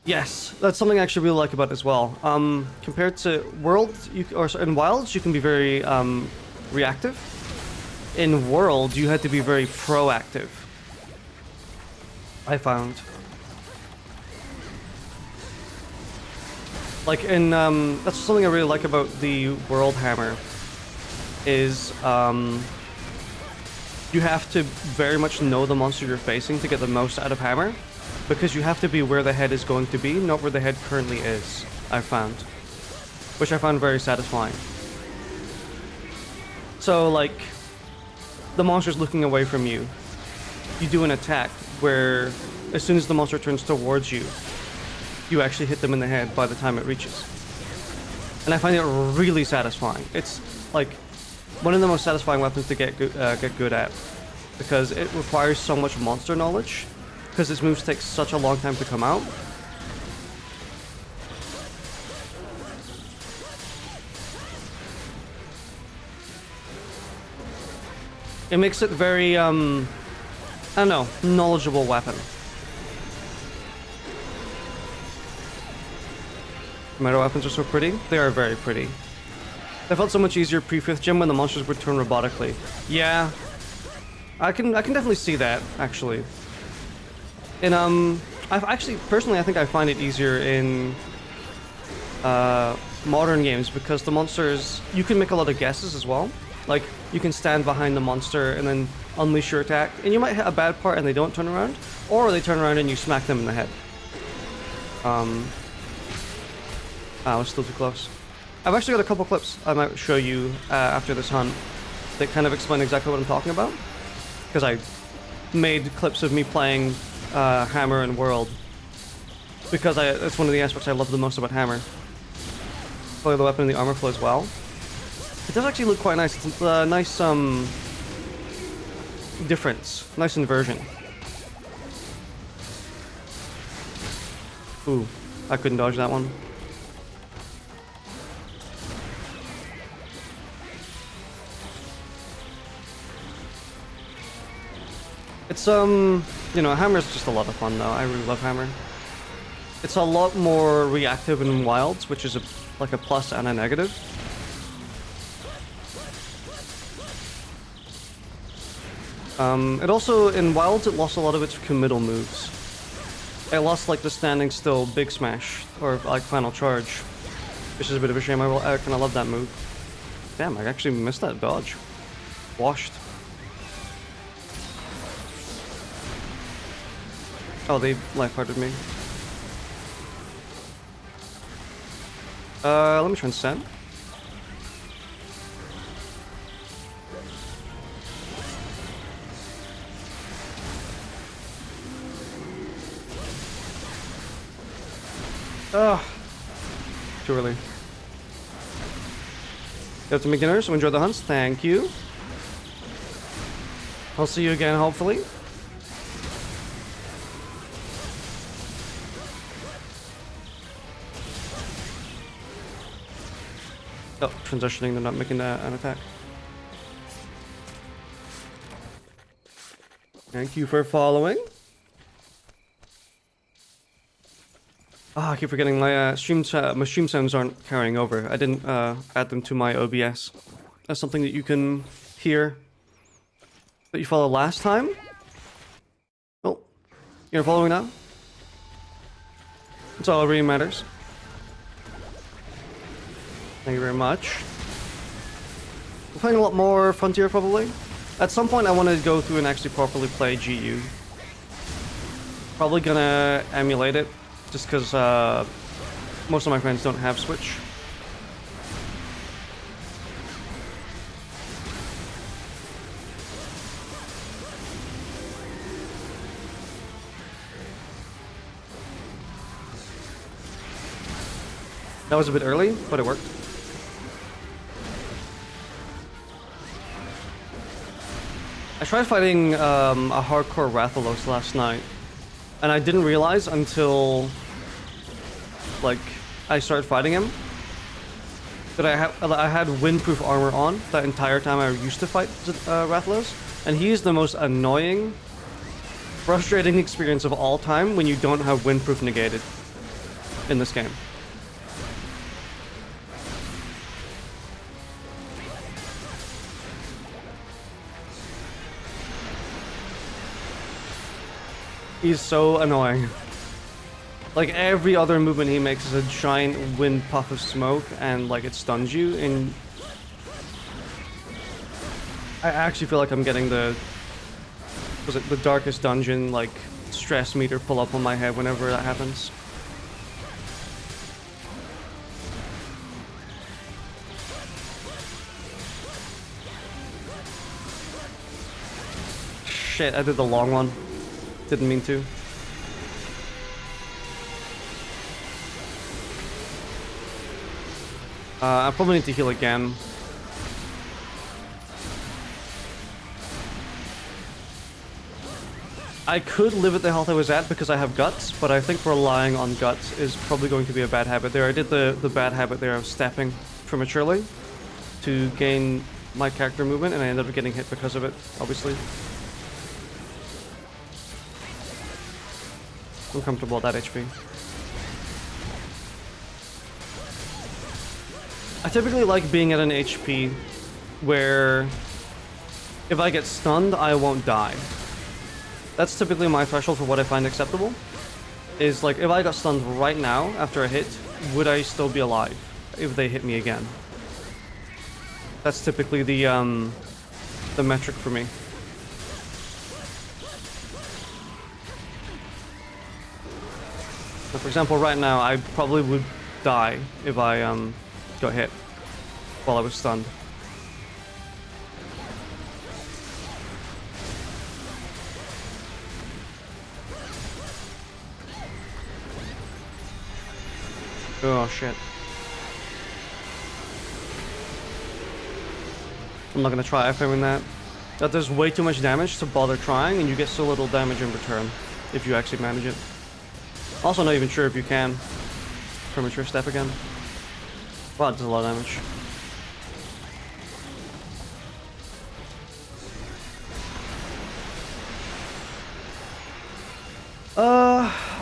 Yes, that's something I actually really like about it as well. Compared to World, in Wilds, you can be very reactive. In World, you had to be very proactive. I found. Like in, that's something I really like about the World Hammer, is you have to very much know the monster you're facing to get the most out of Hammer. Because you have to be where the head is going to be, not where the head currently is, I've found. Which I found very satisfying. So, like, the monster's looking away from you. You do an attack where, as soon as the monster turns towards you, you actually hit them in the head by the time it reaches. And I find it really satisfying. It's, like, one of the most satisfying weapons to get good at. Because it requires so much monster knowledge. Because its moves take such a long time to come out. It makes it very, I don't know, knowledgeable weapon. Metal weapons are so pretty. They are very pretty. They felt so much easier pre-5th gem when the monsters would turn robotically. Yeah, I can definitely see that, actually. And I've actually, personally, I think I find it easier in modern games because the monsters, you can make a lot of guesses as well. Like, you can stand behind the monster and then unleash your attack, and you might hit a bad part and they don't turn around, or they turn around and you smack them in the head. I was still too close. I've actually got a couple clips I might show you after this hunt that kind of explain exactly what I'm talking about. Because I made clips of me playing Hammer and World. Because that's one of the aspects I love the most about Hammer. Play the weapon in the armor flow as well. It does actually look quite nice. It's a nice difference. Nice inversion. Ooh, I couldn't dodge that one. It's, you know, Hammer's just a lot of fun though. I really love Hammer. It's a lot more reactive in Wilds, which is like a plus and a negative. It also, in Wilds, it lost a lot of its committal moves. It lost like the standing still big smash, or like final charge, which is a bit of a shame. I kind of love that move. Damn, I actually missed that dodge. Washed. Oh, they life-hearted me. Let me transcend. Ugh. Too early. Go to beginners, so enjoy the hunts. Thank you. I'll see you again, hopefully. Oh, transitioning, they're not making an attack. Thank you for following. I keep forgetting my stream sounds aren't carrying over. I didn't add them to my OBS. That's something that you can hear that you followed last time. Oh, you're following now? That's all that really matters. Thank you very much. I'm playing a lot more Frontier probably. At some point I want to go through and actually properly play GU. Probably gonna emulate it. Just because most of my friends don't have Switch. That was a bit early, but it worked. I tried fighting a hardcore Rathalos last night, and I didn't realize until like I started fighting him that I had windproof armor on that entire time I used to fight Rathalos, and he's the most annoying, frustrating experience of all time when you don't have windproof negated in this game. He's so annoying. Like, every other movement he makes is a giant wind puff of smoke, and, like, it stuns you, and... I actually feel like I'm getting the... Was it the Darkest Dungeon, like, stress meter pull up on my head whenever that happens. Shit, I did the long one. Didn't mean to. I probably need to heal again. I could live at the health I was at because I have guts, but I think relying on guts is probably going to be a bad habit there. I did the bad habit there of stepping prematurely to gain my character movement, and I ended up getting hit because of it, obviously. I'm comfortable at that HP. I typically like being at an HP where if I get stunned, I won't die. That's typically my threshold for what I find acceptable. Is like, if I got stunned right now after a hit, would I still be alive if they hit me again? That's typically the metric for me. So for example, right now, I probably would die if I got hit while I was stunned. Oh shit. I'm not gonna try iframing that. That does way too much damage to bother trying, and you get so little damage in return if you actually manage it. Also not even sure if you can. Premature step again. Wow, that does a lot of damage.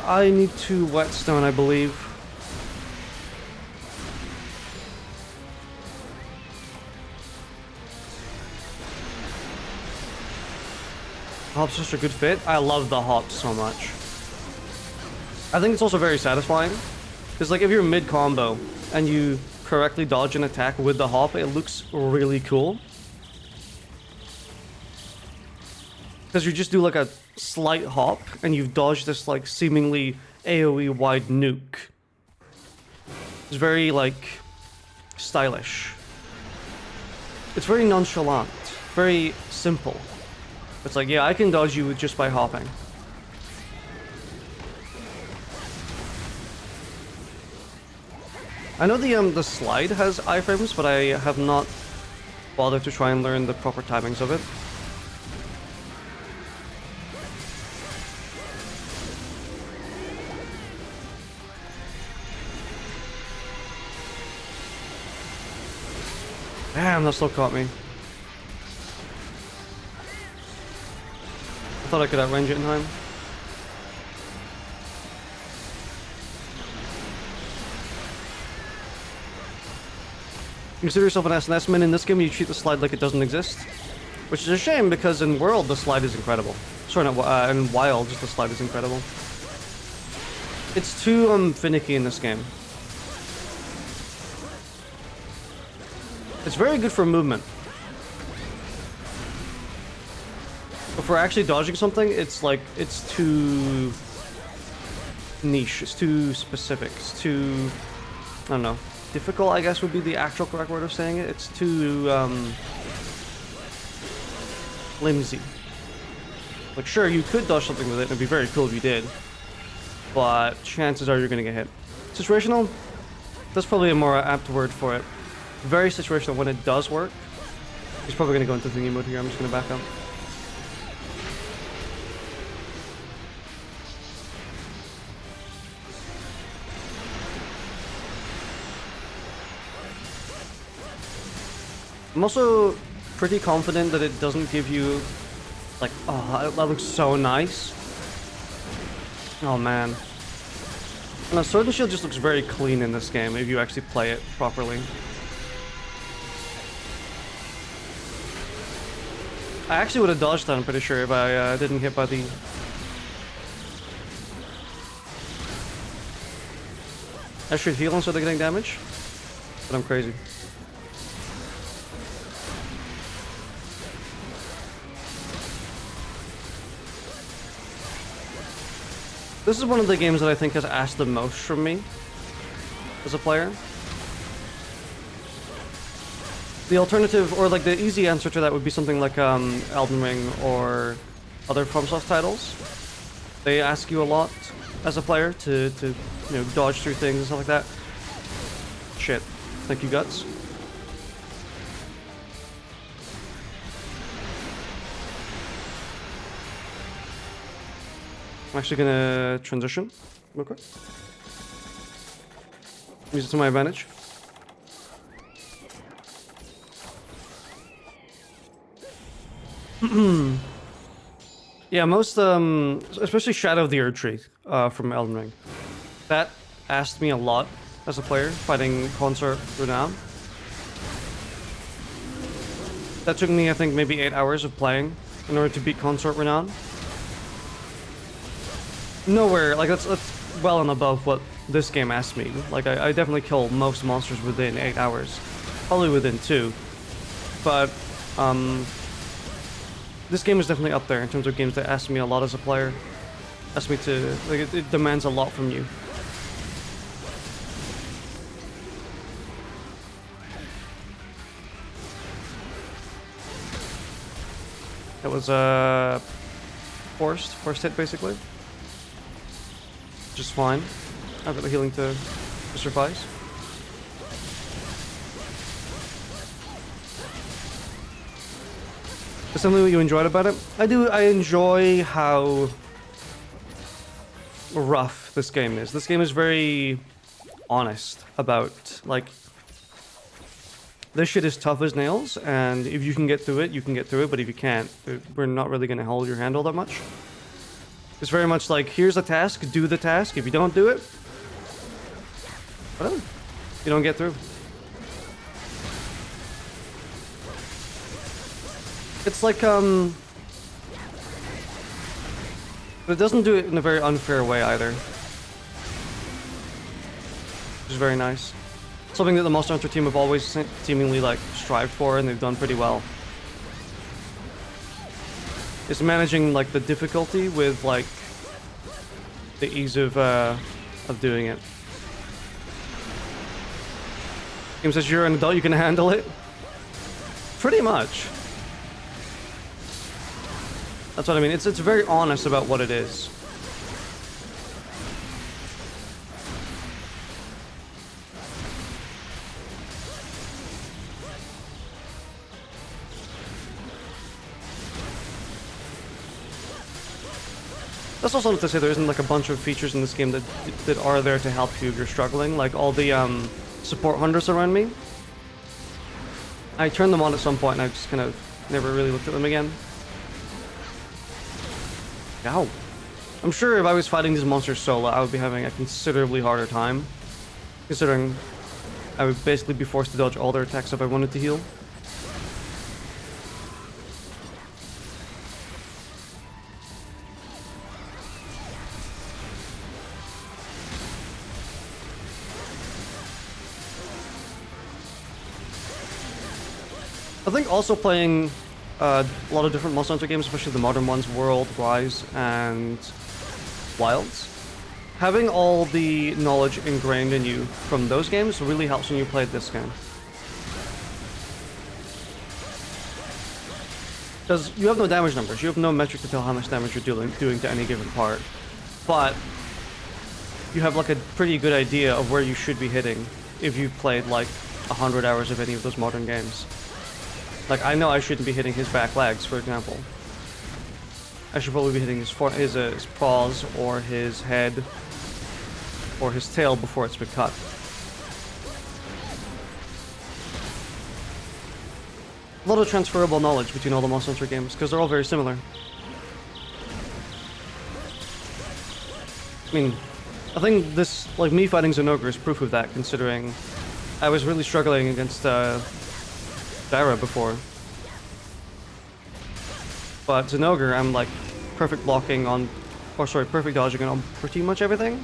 I need to whetstone, I believe. Hop's just a good fit. I love the hop so much. I think it's also very satisfying. Because like if you're mid-combo and you correctly dodge an attack with the hop, it looks really cool. Because you just do like a slight hop and you've dodged this like seemingly AoE wide nuke. It's very, like, stylish. It's very nonchalant. Very simple. It's like, yeah, I can dodge you just by hopping. I know the slide has iframes, but I have not bothered to try and learn the proper timings of it. Damn, that still caught me. I thought I could outrange it in time. Consider yourself an SNS man. In this game, you treat the slide like it doesn't exist. Which is a shame, because in World, the slide is incredible. Sorry, not in Wild, just the slide is incredible. It's too finicky in this game. It's very good for movement. But for actually dodging something, it's like, it's too niche, it's too specific, it's too, I don't know, difficult, I guess would be the actual correct word of saying it. It's too, flimsy. Like, sure, you could dodge something with it, and it'd be very cool if you did, but chances are you're gonna get hit. Situational? That's probably a more apt word for it. Very situational when it does work. He's probably gonna go into thingy mode here, I'm just gonna back up. I'm also pretty confident that it doesn't give you, like, oh, that looks so nice. Oh man. No, Sword and Shield just looks very clean in this game if you actually play it properly. I actually would have dodged that, I'm pretty sure, if I didn't hit by the... I should heal instead of getting damage, but I'm crazy. This is one of the games that I think has asked the most from me as a player. The alternative, or like the easy answer to that would be something like Elden Ring or other FromSoft titles. They ask you a lot as a player to you know, dodge through things and stuff like that. Shit. Thank you, Guts. I'm actually gonna transition real quick. Use it to my advantage. Yeah, most, especially Shadow of the Erdtree from Elden Ring. That asked me a lot as a player, fighting Consort Renown. That took me, I think, maybe 8 hours of playing in order to beat Consort Renown. Nowhere, like, that's well and above what this game asked me. Like, I definitely kill most monsters within 8 hours. Probably within 2. But, this game is definitely up there in terms of games that ask me a lot as a player. Ask me to, like, it demands a lot from you. It was, forced hit, basically. Just fine. I've got the healing to suffice. Is something that you enjoyed about it? I enjoy how rough this game is. This game is very honest about, like, this shit is tough as nails, and if you can get through it, you can get through it, but if you can't, we're not really gonna hold your hand all that much. It's very much like, here's a task, do the task. If you don't do it, whatever. You don't get through. It's like, but it doesn't do it in a very unfair way either. Which is very nice. Something that the Monster Hunter team have always seemingly, like, strived for, and they've done pretty well. It's managing, like, the difficulty with, like, the ease of doing it. Game says you're an adult, you can handle it. Pretty much. That's what I mean. It's very honest about what it is. That's also not to say there isn't like a bunch of features in this game that are there to help you if you're struggling. Like all the support hunters around me. I turned them on at some point and I just kind of never really looked at them again. Ow. I'm sure if I was fighting these monsters solo, I would be having a considerably harder time. Considering I would basically be forced to dodge all their attacks if I wanted to heal. I think also playing a lot of different Monster Hunter games, especially the modern ones, World, Rise, and Wilds. Having all the knowledge ingrained in you from those games really helps when you play this game. Because you have no damage numbers, you have no metric to tell how much damage you're doing to any given part. But you have like a pretty good idea of where you should be hitting if you've played like 100 hours of any of those modern games. Like, I know I shouldn't be hitting his back legs, for example. I should probably be hitting his paws, or his head, or his tail before it's been cut. A lot of transferable knowledge between all the Monster Hunter games, because they're all very similar. I mean, I think this, like, me fighting Zinogre is proof of that, considering I was really struggling against, Dara before. But Zinogre, I'm like perfect blocking on, or sorry, perfect dodging on pretty much everything.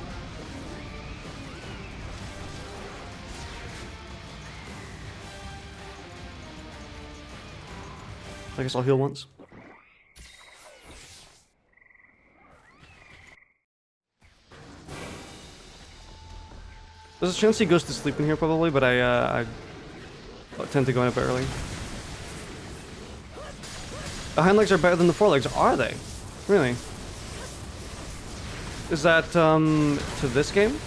I guess I'll heal once. There's a chance he goes to sleep in here probably, but I tend to go in a bit early. The hind legs are better than the forelegs, are they? Really? Is that, to this game?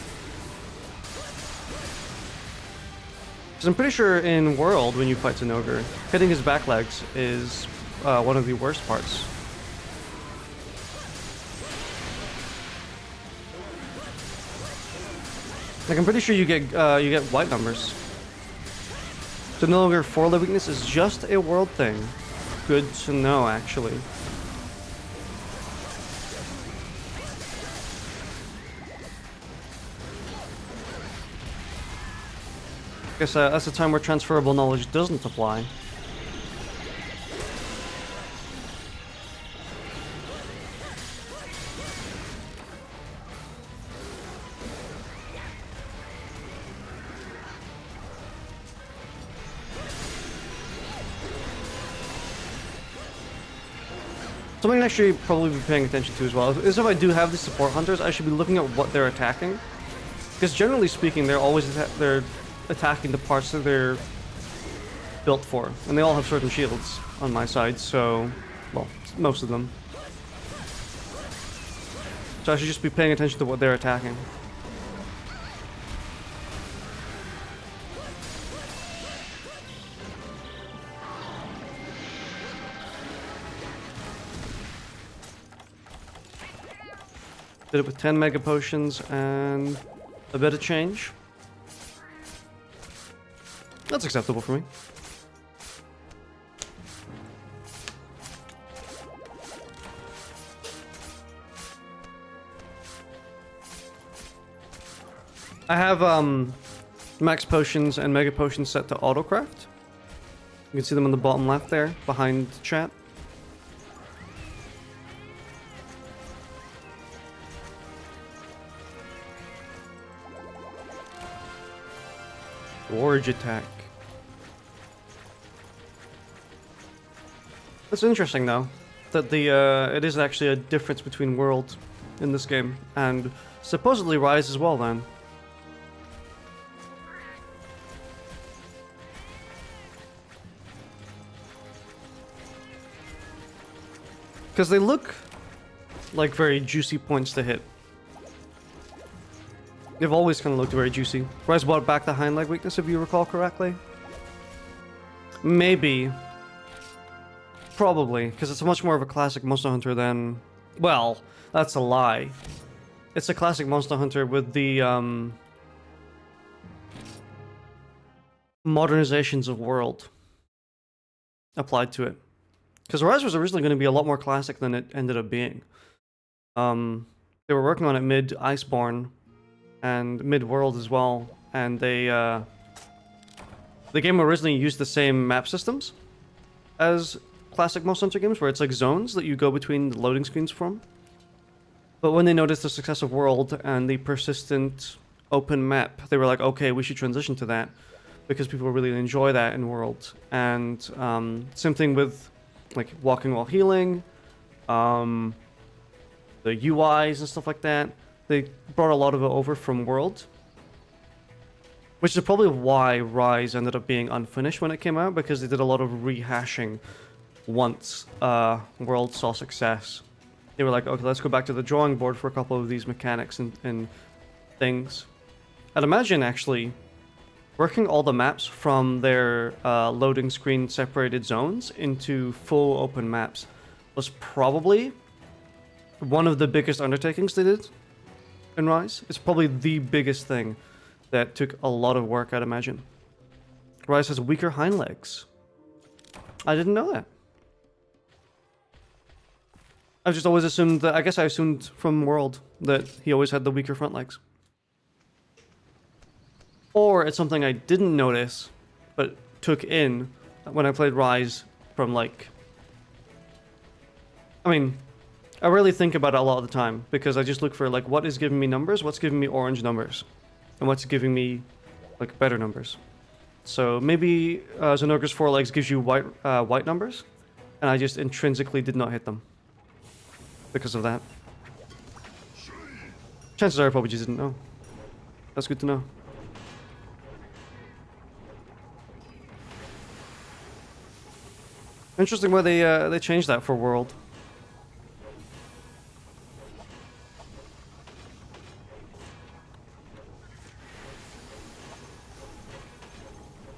Because I'm pretty sure in World, when you fight Zinogre, hitting his back legs is one of the worst parts. Like, I'm pretty sure you get white numbers. Zinogre foreleg weakness is just a World thing. Good to know, actually. I guess that's a time where transferable knowledge doesn't apply. Something I should probably be paying attention to as well is if I do have the support hunters, I should be looking at what they're attacking. Because generally speaking, they're always they're attacking the parts that they're built for, and they all have certain shields on my side. So, well, most of them. So I should just be paying attention to what they're attacking. Did it with 10 mega potions and a bit of change. That's acceptable for me. I have max potions and mega potions set to autocraft. You can see them on the bottom left there, behind the chat. Gorge attack. That's interesting though, that it is actually a difference between World in this game, and supposedly Rise as well then. Because they look like very juicy points to hit. They've always kind of looked very juicy. Rise brought back the hind leg weakness, if you recall correctly. Maybe. Probably, because it's much more of a classic Monster Hunter than... Well, that's a lie. It's a classic Monster Hunter with the, modernizations of world applied to it. Because Rise was originally going to be a lot more classic than it ended up being. They were working on it mid-Iceborne and mid-world as well, and they, the game originally used the same map systems as classic Monster Hunter games, where it's like zones that you go between the loading screens from. But when they noticed the success of World and the persistent open map, they were like, okay, we should transition to that, because people really enjoy that in World. And same thing with like walking while healing, the UIs and stuff like that. They brought a lot of it over from World, which is probably why Rise ended up being unfinished when it came out, because they did a lot of rehashing once World saw success. They were like, okay, let's go back to the drawing board for a couple of these mechanics and things. I'd imagine, actually, working all the maps from their loading screen separated zones into full open maps was probably one of the biggest undertakings they did in Rise. It's probably the biggest thing that took a lot of work, I'd imagine. Rise has weaker hind legs. I didn't know that. I've just always assumed that, I guess I assumed from World that he always had the weaker front legs. Or it's something I didn't notice, but took in when I played Rise from like... I mean, I really think about it a lot of the time, because I just look for like, what is giving me numbers, what's giving me orange numbers, and what's giving me like better numbers. So maybe Zenogre's four legs gives you white numbers, and I just intrinsically did not hit them because of that. Chances are I probably just didn't know. That's good to know. Interesting why they changed that for World.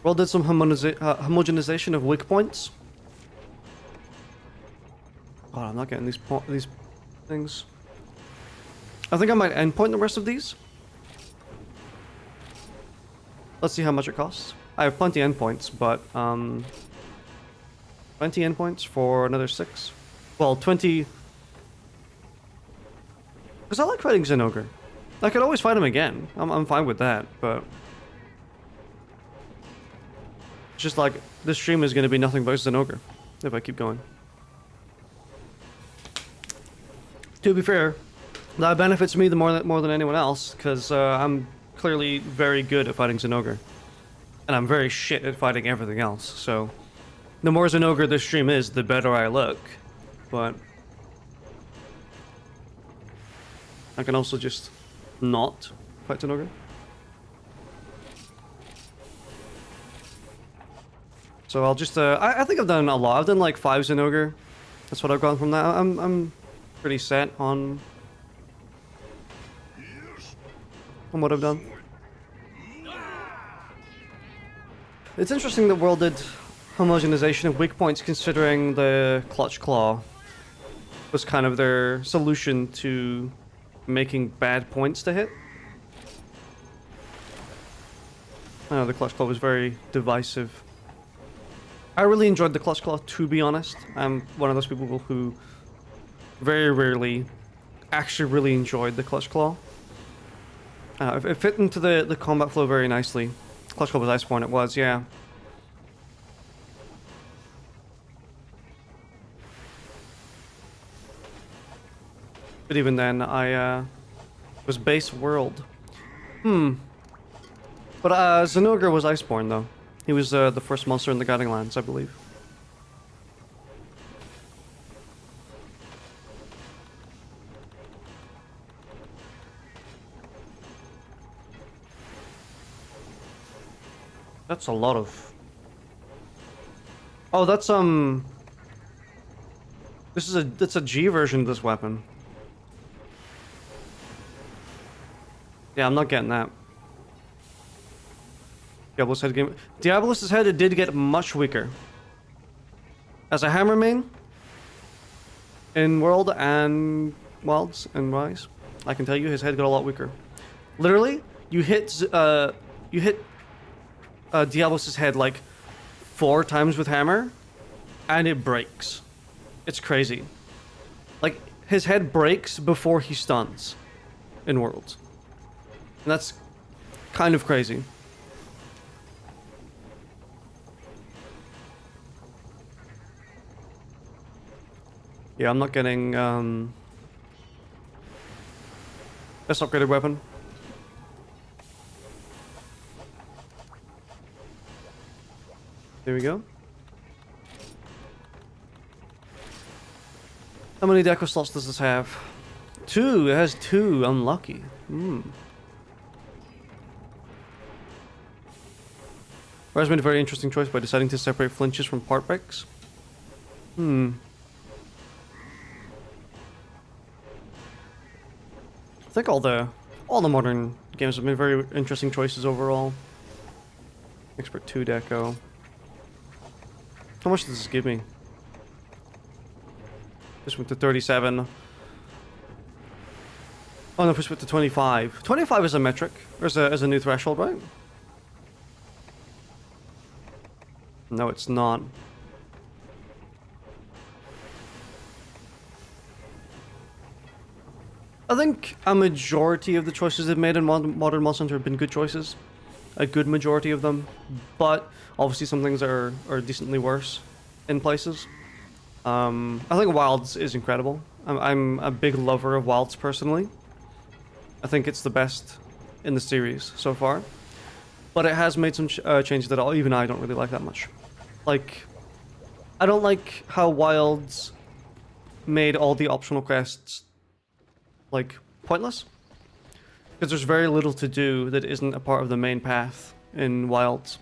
World did some homogenization of weak points. Oh, I'm not getting these things. I think I might endpoint the rest of these. Let's see how much it costs. I have plenty endpoints, but 20 endpoints for another 6. Well, 20... Because I like fighting Zenogre. I could always fight him again. I'm fine with that, but... It's just like, this stream is going to be nothing but Zenogre, if I keep going. To be fair, that benefits me more than anyone else, because I'm clearly very good at fighting Zenogre. And I'm very shit at fighting everything else, so... The more Zenogre this stream is, the better I look. But... I can also just not fight Zenogre. So I'll just, I think I've done a lot. I've done like 5 Zenogre. That's what I've gotten from that. I'm pretty set on what I've done. It's interesting that World did homogenization of weak points, considering the Clutch Claw was kind of their solution to making bad points to hit. I know the Clutch Claw was very divisive. I really enjoyed the Clutch Claw, to be honest. I'm one of those people who very rarely actually really enjoyed the Clutch Claw. It fit into the combat flow very nicely. Clutch Claw was Iceborne, it was, yeah. But even then, I was base World. But Zenogre was Iceborne, though. He was the first monster in the Guiding Lands, I believe. That's a lot of... Oh, that's, It's a G version of this weapon. Yeah, I'm not getting that. Diablo's head game. Diablo's head, it did get much weaker. As a hammer main, in World and Wilds and Rise, I can tell you his head got a lot weaker. Literally, you hit Diablos' head like 4 times with hammer, and it breaks. It's crazy. Like, his head breaks before he stuns in Worlds. And that's kind of crazy. Yeah, I'm not getting, this upgraded weapon. There we go. How many deco slots does this have? 2! It has 2. Unlucky. Raz made a very interesting choice by deciding to separate flinches from part breaks. I think all the modern games have made very interesting choices overall. Expert 2 deco. How much does this give me? This went to 37. Oh no, this went to 25. 25 is a metric. Or is a new threshold, right? No, it's not. I think a majority of the choices they've made in Modern Monster Hunter have been good choices. A good majority of them. But obviously some things are decently worse in places. I think Wilds is incredible. I'm a big lover of Wilds personally. I think it's the best in the series so far. But it has made some changes that even I don't really like that much. Like, I don't like how Wilds made all the optional quests, like, pointless. Because there's very little to do that isn't a part of the main path in Wilds.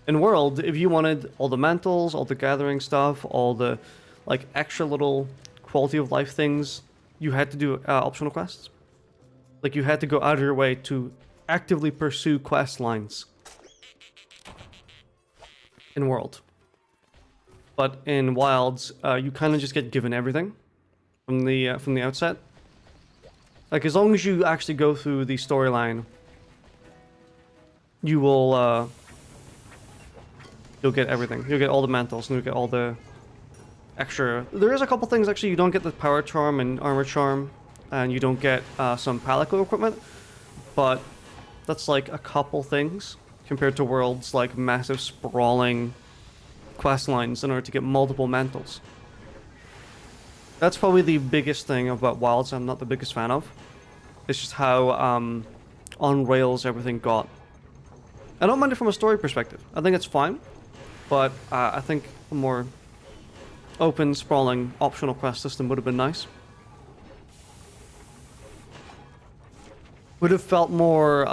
In World, if you wanted all the mantles, all the gathering stuff, all the, like, extra little quality of life things, you had to do optional quests. Like, you had to go out of your way to actively pursue quest lines in World. But in Wilds, you kind of just get given everything from the outset. Like, as long as you actually go through the storyline, you will you'll get everything. You'll get all the mantles, and you'll get all the extra. There is a couple things actually. You don't get the power charm and armor charm, and you don't get some palico equipment, but that's like a couple things compared to World's like massive sprawling quest lines in order to get multiple mantles. That's probably the biggest thing about Wilds I'm not the biggest fan of. It's just how on rails everything got. I don't mind it from a story perspective. I think it's fine, but I think a more open, sprawling, optional quest system would have been nice. Would have felt more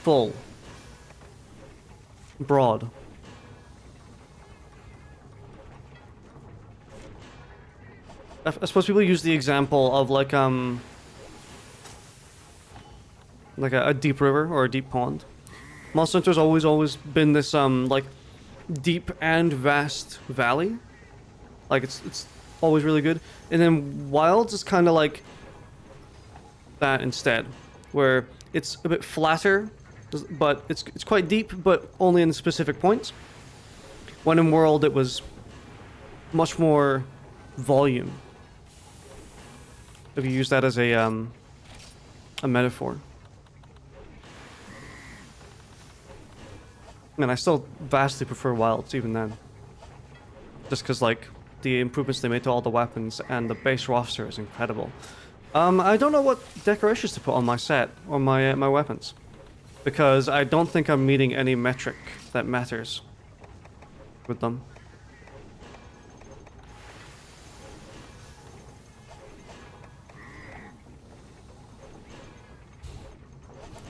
full, broad. I suppose people use the example of like a deep river or a deep pond. Monster Hunter's always been this like deep and vast valley. Like it's always really good. And then Wilds is kind of like that instead, where it's a bit flatter, but it's quite deep, but only in specific points. When in World it was much more volume. If you use that as a metaphor. And I still vastly prefer Wilds even then. Just because like the improvements they made to all the weapons and the base roster is incredible. I don't know what decorations to put on my set or my weapons, because I don't think I'm meeting any metric that matters with them.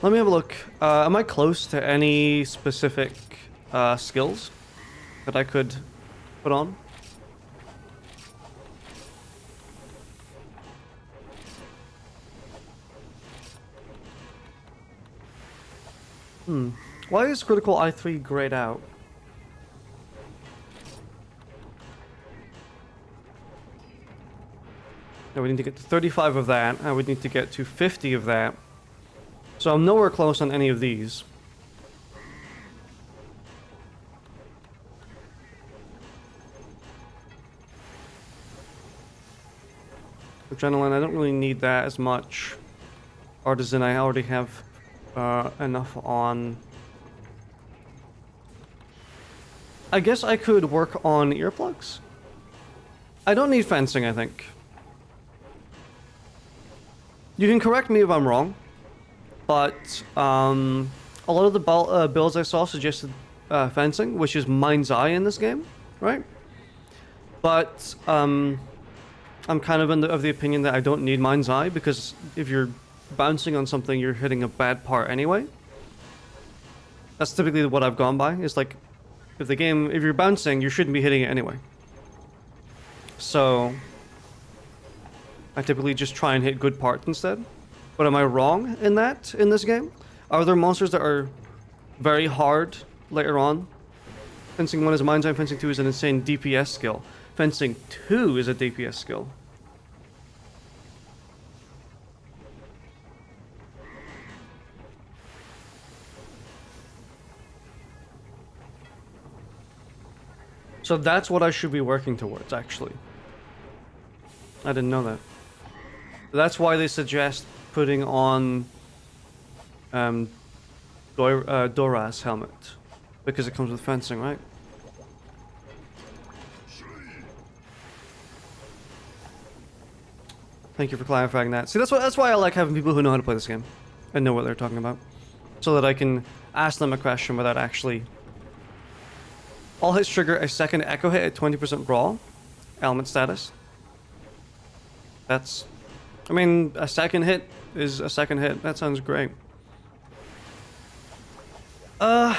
Let me have a look. Am I close to any specific skills that I could put on? Why is critical I3 grayed out? Now we need to get to 35 of that, and we need to get to 50 of that. So I'm nowhere close on any of these. Adrenaline, I don't really need that as much. Artisan, I already have enough on. I guess I could work on earplugs. I don't need fencing, I think. You can correct me if I'm wrong, but a lot of the builds I saw suggested fencing, which is mind's eye in this game, right? But I'm kind of of the opinion that I don't need mind's eye, because if you're bouncing on something, you're hitting a bad part anyway. That's typically what I've gone by. It's like, if you're bouncing, you shouldn't be hitting it anyway. So I typically just try and hit good parts instead. But am I wrong in that, in this game? Are there monsters that are very hard later on? Fencing 1 is a mind's eye, fencing 2 is an insane DPS skill. Fencing 2 is a DPS skill. So that's what I should be working towards, actually. I didn't know that. That's why they suggest putting on Dora's helmet. Because it comes with fencing, right? Thank you for clarifying that. See, that's why I like having people who know how to play this game and know what they're talking about, so that I can ask them a question without actually. All hits trigger a second echo hit at 20% raw. Element status. That's, I mean, a second hit is a second hit. That sounds great. Yeah,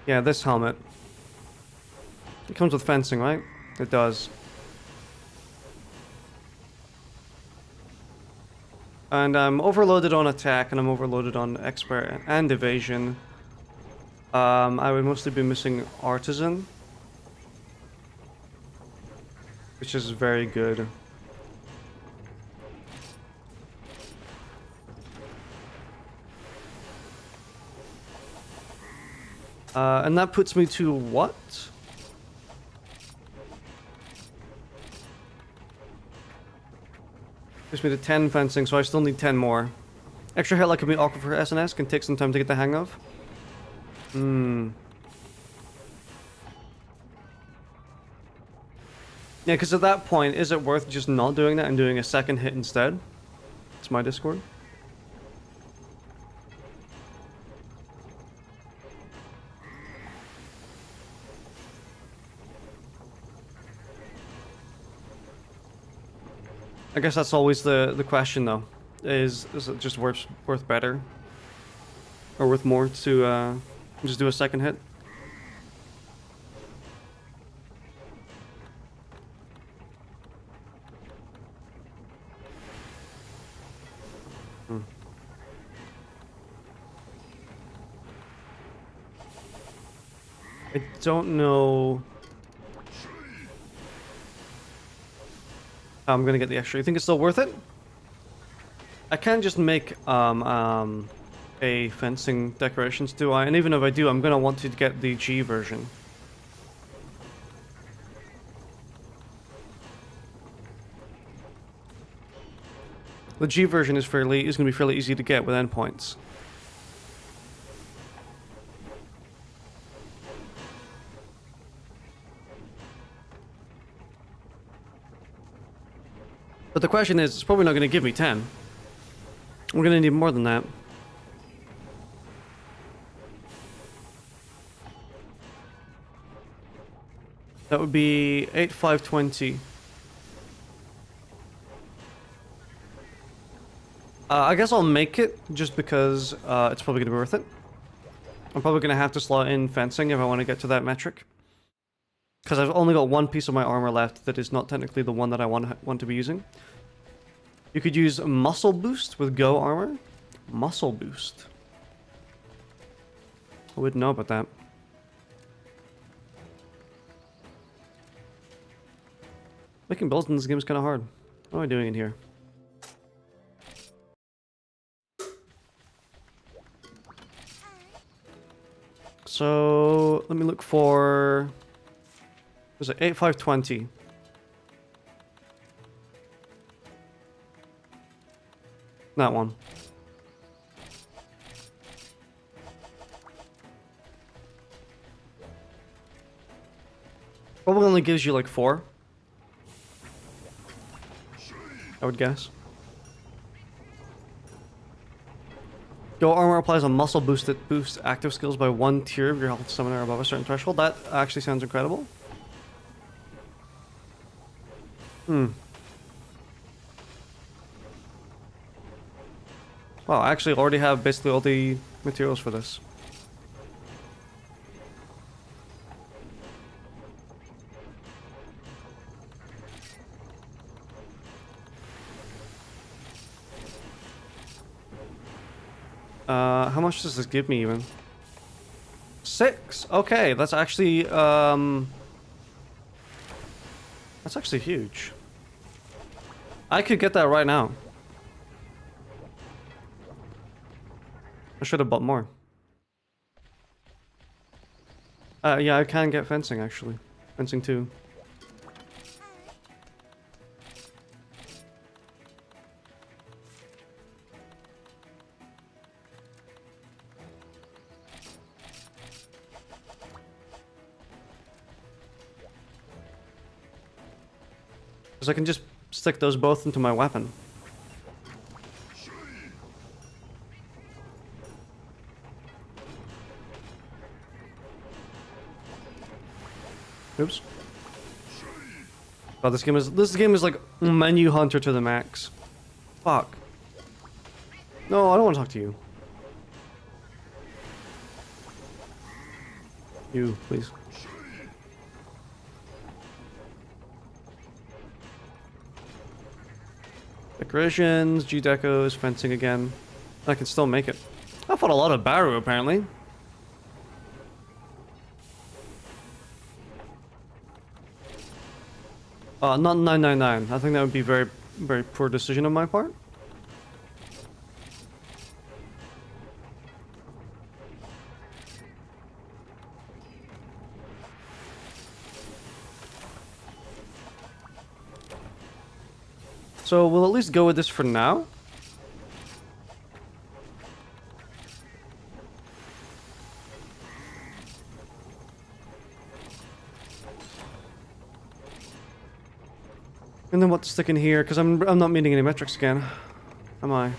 this helmet. It comes with fencing, right? It does. And I'm overloaded on attack, and I'm overloaded on expert and evasion. I would mostly be missing artisan, which is very good. And that puts me to what? Puts me to 10 fencing, so I still need 10 more. Extra hit like can be awkward for SNS, can take some time to get the hang of. Yeah, because at that point, is it worth just not doing that and doing a second hit instead? It's my Discord. I guess that's always the question, though. Is it just worth better? Or worth more to just do a second hit? I don't know. I'm gonna get the extra. You think it's still worth it? I can't just make a fencing decorations, do I? And even if I do, I'm gonna want to get the G version. The G version is gonna be fairly easy to get with endpoints. But the question is, it's probably not going to give me 10. We're going to need more than that. That would be 8, 5, 20. I guess I'll make it just because it's probably going to be worth it. I'm probably going to have to slot in fencing if I want to get to that metric. Because I've only got one piece of my armor left that is not technically the one that I want to be using. You could use muscle boost with go armor. Muscle boost. I wouldn't know about that. Making builds in this game is kind of hard. What am I doing in here? So let me look for. Was it 8520? That one. Probably only gives you like 4. I would guess. Go armor applies a muscle boost that boosts active skills by 1 tier of your health, stamina above a certain threshold. That actually sounds incredible. Well, I actually already have basically all the materials for this. How much does this give me even? 6! Okay, that's actually huge. I could get that right now. I should have bought more. Yeah, I can get fencing actually. Fencing 2. Because I can just stick those both into my weapon. Oops. Oh, this game is like menu hunter to the max. Fuck. No, I don't want to talk to you. You, please. Decorations, G-decos, fencing again. I can still make it. I fought a lot of Baru apparently. Not 999. I think that would be very, very poor decision on my part. So we'll at least go with this for now. And then what to stick in here, because I'm not meeting any metrics again. Am I?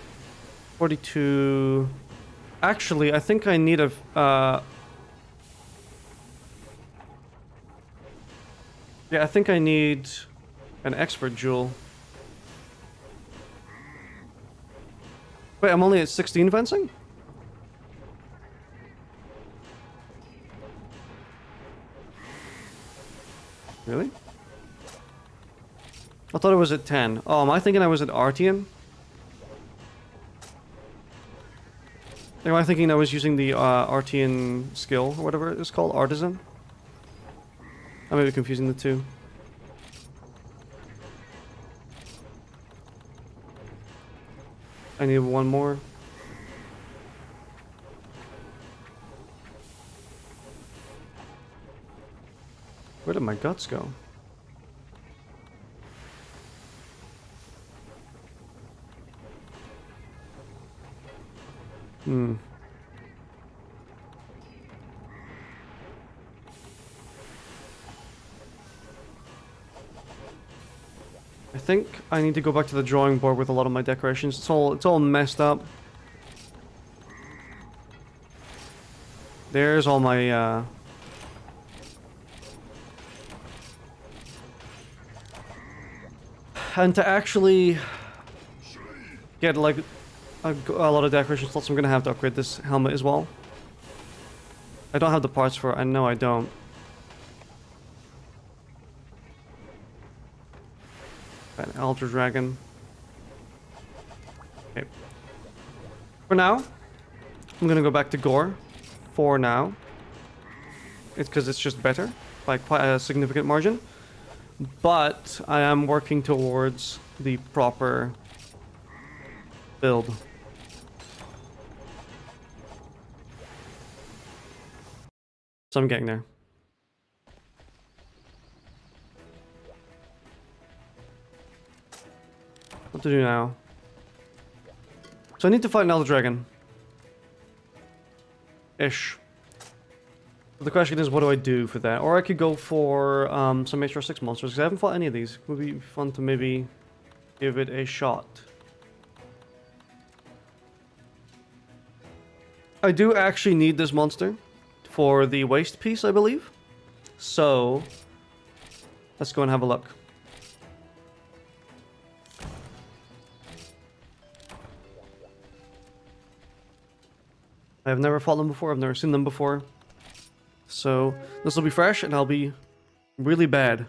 42. Actually, I think I need a yeah, I think I need an expert jewel. Wait, I'm only at 16 fencing? Really? I thought it was at 10. Oh, am I thinking I was at Artian? Am I thinking I was using the Artian skill, or whatever it's called? Artisan? I may be confusing the two. I need one more. Where did my guts go? I think I need to go back to the drawing board with a lot of my decorations. It's all messed up. There's all my and to actually get like a lot of decoration slots, I'm gonna have to upgrade this helmet as well. I don't have the parts for it. I know I don't. An Elder Dragon. Okay. For now, I'm gonna go back to Gore. For now. It's because it's just better by quite a significant margin. But I am working towards the proper build. So I'm getting there. What to do now? So I need to fight an Elder Dragon. Ish. But the question is, what do I do for that? Or I could go for some HR6 monsters, because I haven't fought any of these. It would be fun to maybe give it a shot. I do actually need this monster for the waste piece, I believe. So, let's go and have a look. I've never fought them before, I've never seen them before. So, this will be fresh and I'll be really bad.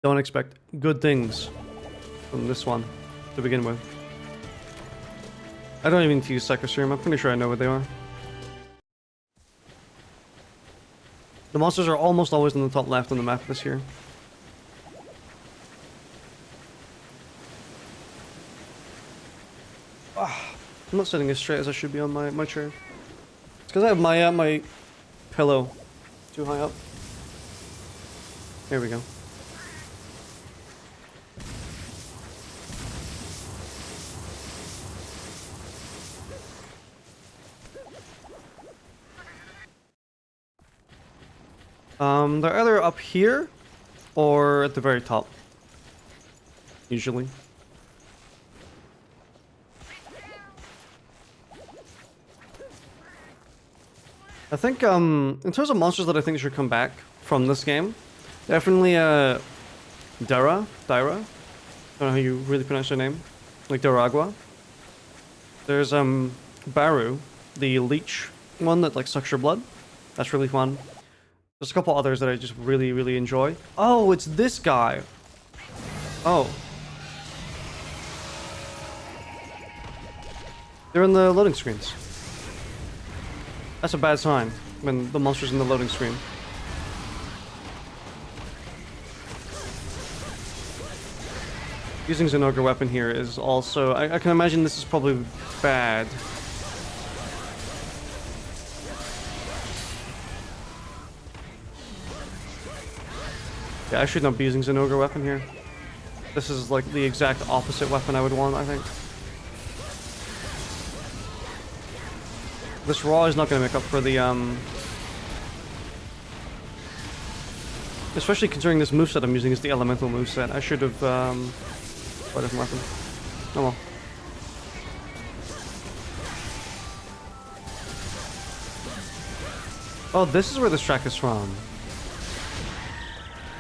Don't expect good things from this one to begin with. I don't even need to use Psychoserum, I'm pretty sure I know what they are. The monsters are almost always in the top left on the map this year. I'm not sitting as straight as I should be on my chair. It's because I have my pillow too high up. There we go. They're either up here or at the very top. Usually. I think, in terms of monsters that I think should come back from this game, definitely, Dara? I don't know how you really pronounce her name. Like Daragua. There's, Baru, the leech one that, like, sucks your blood. That's really fun. There's a couple others that I just really, really enjoy. Oh, it's this guy! Oh. They're in the loading screens. That's a bad sign when the monster's in the loading screen. Using Zinogre weapon here is also... I can imagine this is probably bad. Yeah, I should not be using Zinogre weapon here. This is like the exact opposite weapon I would want, I think. This raw is not going to make up for the, especially considering this moveset I'm using is the elemental moveset. I should have, got a different weapon. Oh well. Oh, this is where this track is from.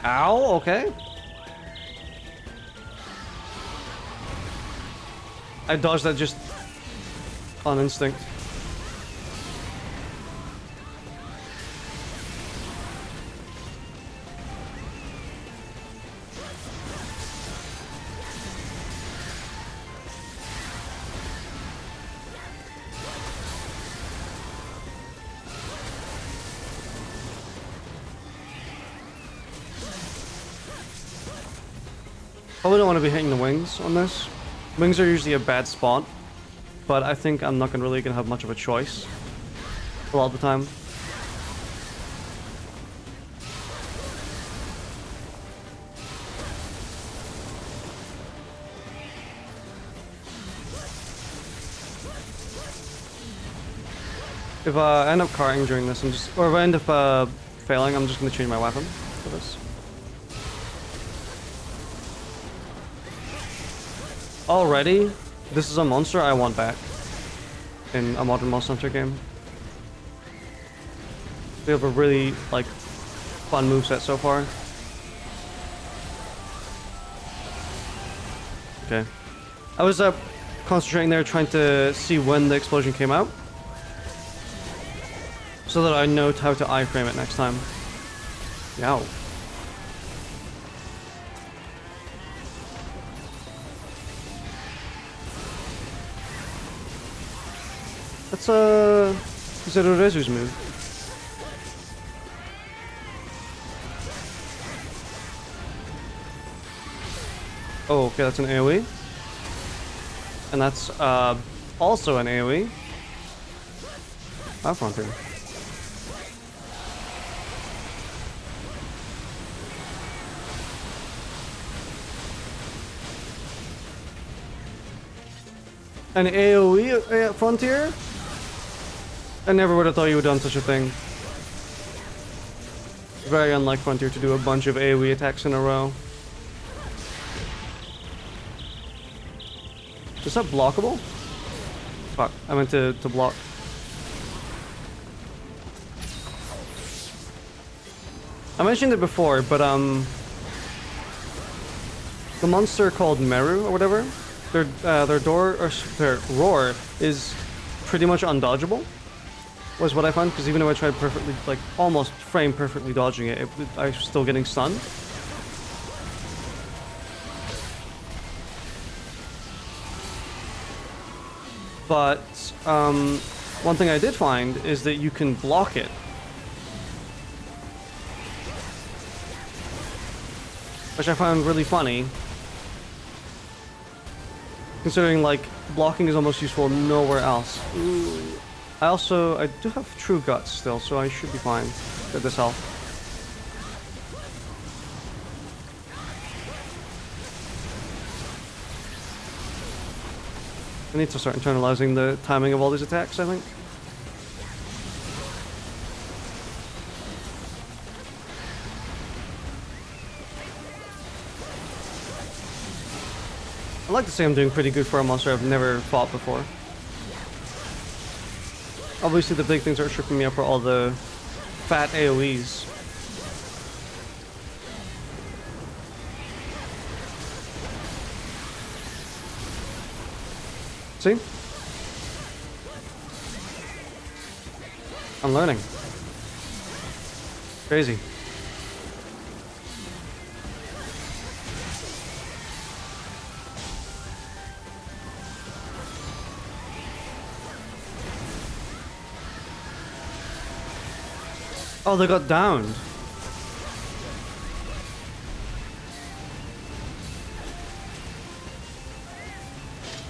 Ow, okay. I dodged that just on instinct. Probably don't want to be hitting the wings on this. Wings are usually a bad spot, but I think I'm not really gonna have much of a choice a lot of the time. If I end up carting during this, or if I end up failing, I'm just gonna change my weapon for this. Already, this is a monster I want back in a modern Monster Hunter game. We have a really, like, fun moveset so far. Okay. I was concentrating there trying to see when the explosion came out, so that I know how to iframe it next time. Yow. That's Zerurezu's move. Oh, okay, that's an AoE. And that's also an AoE. Our Frontier. An AoE Frontier? I never would have thought you would have done such a thing. Very unlike Frontier to do a bunch of AoE attacks in a row. Is that blockable? Fuck, I meant to block. I mentioned it before, but the monster called Meru or whatever, their roar is pretty much undodgeable. Was what I found, because even though I tried perfectly, like almost frame perfectly dodging it, I was still getting stunned. But one thing I did find is that you can block it. Which I found really funny. Considering, like, blocking is almost useful nowhere else. Ooh. I do have True Guts still, so I should be fine with this health. I need to start internalizing the timing of all these attacks, I think. I like to say I'm doing pretty good for a monster I've never fought before. Obviously the big things that are tripping me up are all the fat AoEs. See? I'm learning. Crazy. Oh, they got downed.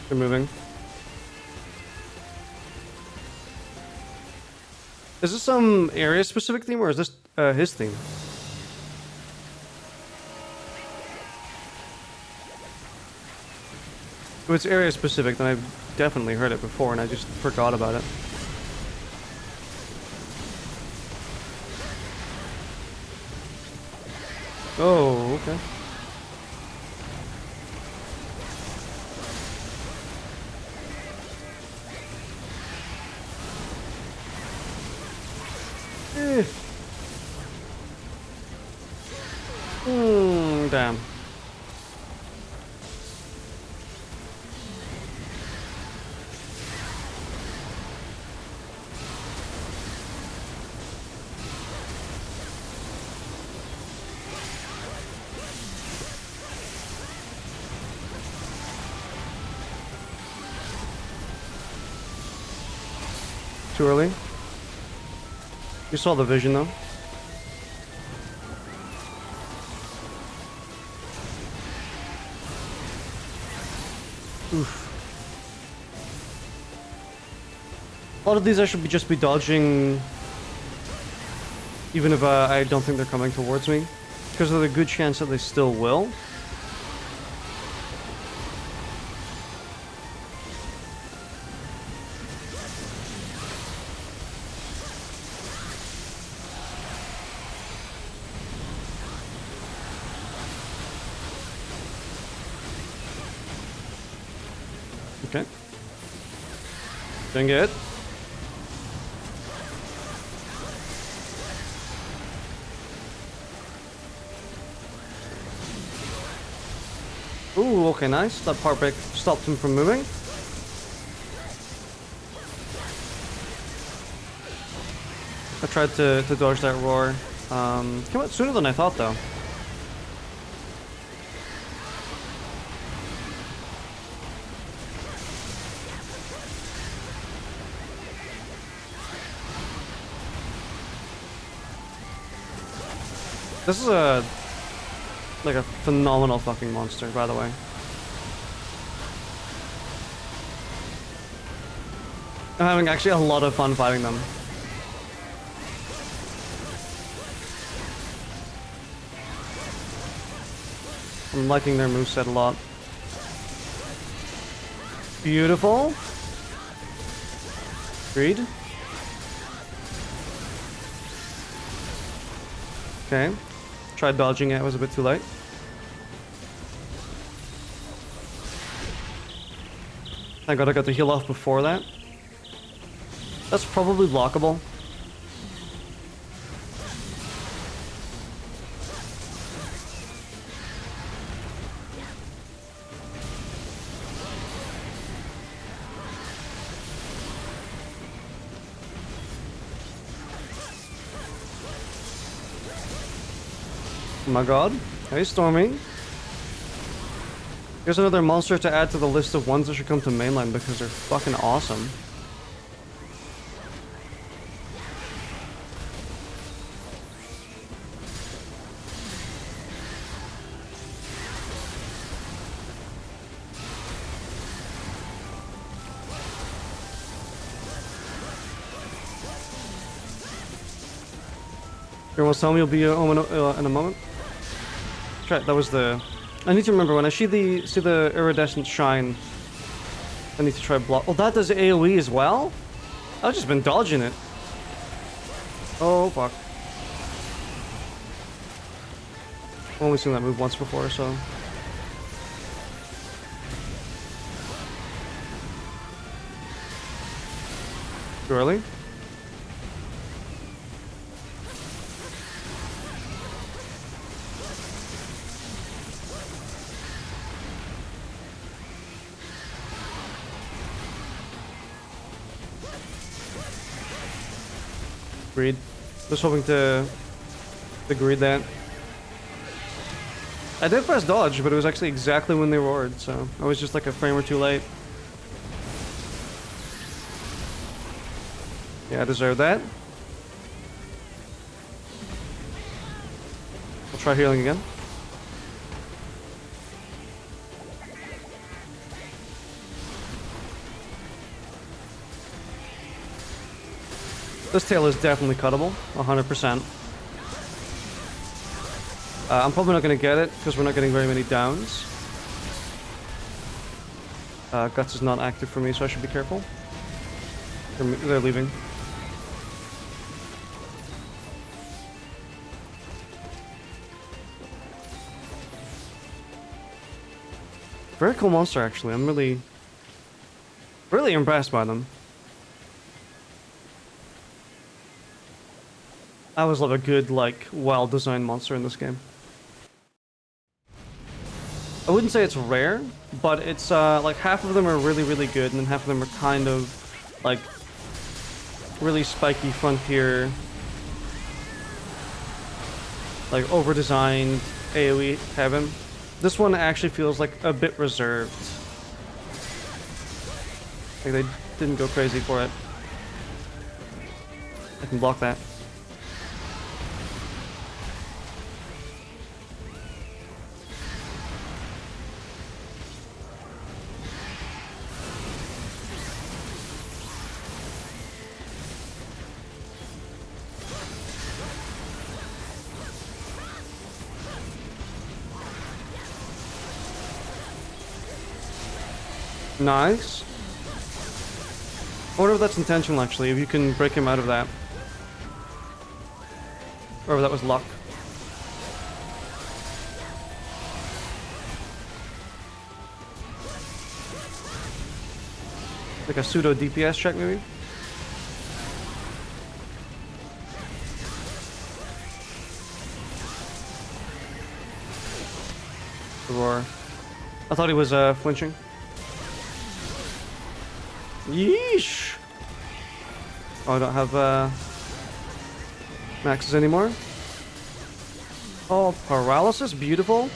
They're moving. Is this some area specific theme or is this his theme? If it's area specific, then I've definitely heard it before and I just forgot about it. Oh, okay. Damn. Too early? You saw the vision though. Oof. A lot of these I should just be dodging, even if I don't think they're coming towards me, because there's a good chance that they still will. Okay. Doing good. Ooh, okay, nice. That part break stopped him from moving. I tried to dodge that roar. Came out sooner than I thought, though. This is a like a phenomenal fucking monster, by the way. I'm having actually a lot of fun fighting them. I'm liking their moveset a lot. Beautiful. Agreed. Okay. Tried dodging it, was a bit too late. Thank God I got the heal off before that. That's probably blockable. Oh my God. Hey, Stormy. Here's another monster to add to the list of ones that should come to mainline because they're fucking awesome. Everyone's telling me you'll be in a moment. That's right, that was the... I need to remember, when I see the iridescent shine, I need to try block... Oh, that does AoE as well? I've just been dodging it. Oh, fuck. I've only seen that move once before, so... Too early? Greed. Just hoping to greed that. I did press dodge, but it was actually exactly when they roared, so I was just like a frame or two late. Yeah, I deserve that. I'll try healing again. This tail is definitely cuttable, 100%. I'm probably not going to get it, because we're not getting very many downs. Guts is not active for me, so I should be careful. They're leaving. Very cool monster, actually. I'm really impressed by them. I always love a good, like, well-designed monster in this game. I wouldn't say it's rare, but it's, like, half of them are really, really good, and then half of them are kind of, like, really spiky frontier, like, over-designed AoE heaven. This one actually feels, like, a bit reserved. Like, they didn't go crazy for it. I can block that. Nice. I wonder if that's intentional, actually, if you can break him out of that. Or if that was luck. Like a pseudo DPS check, maybe? Or... I thought he was, flinching. Yeesh! Oh, I don't have, maxes anymore. Oh, paralysis, beautiful.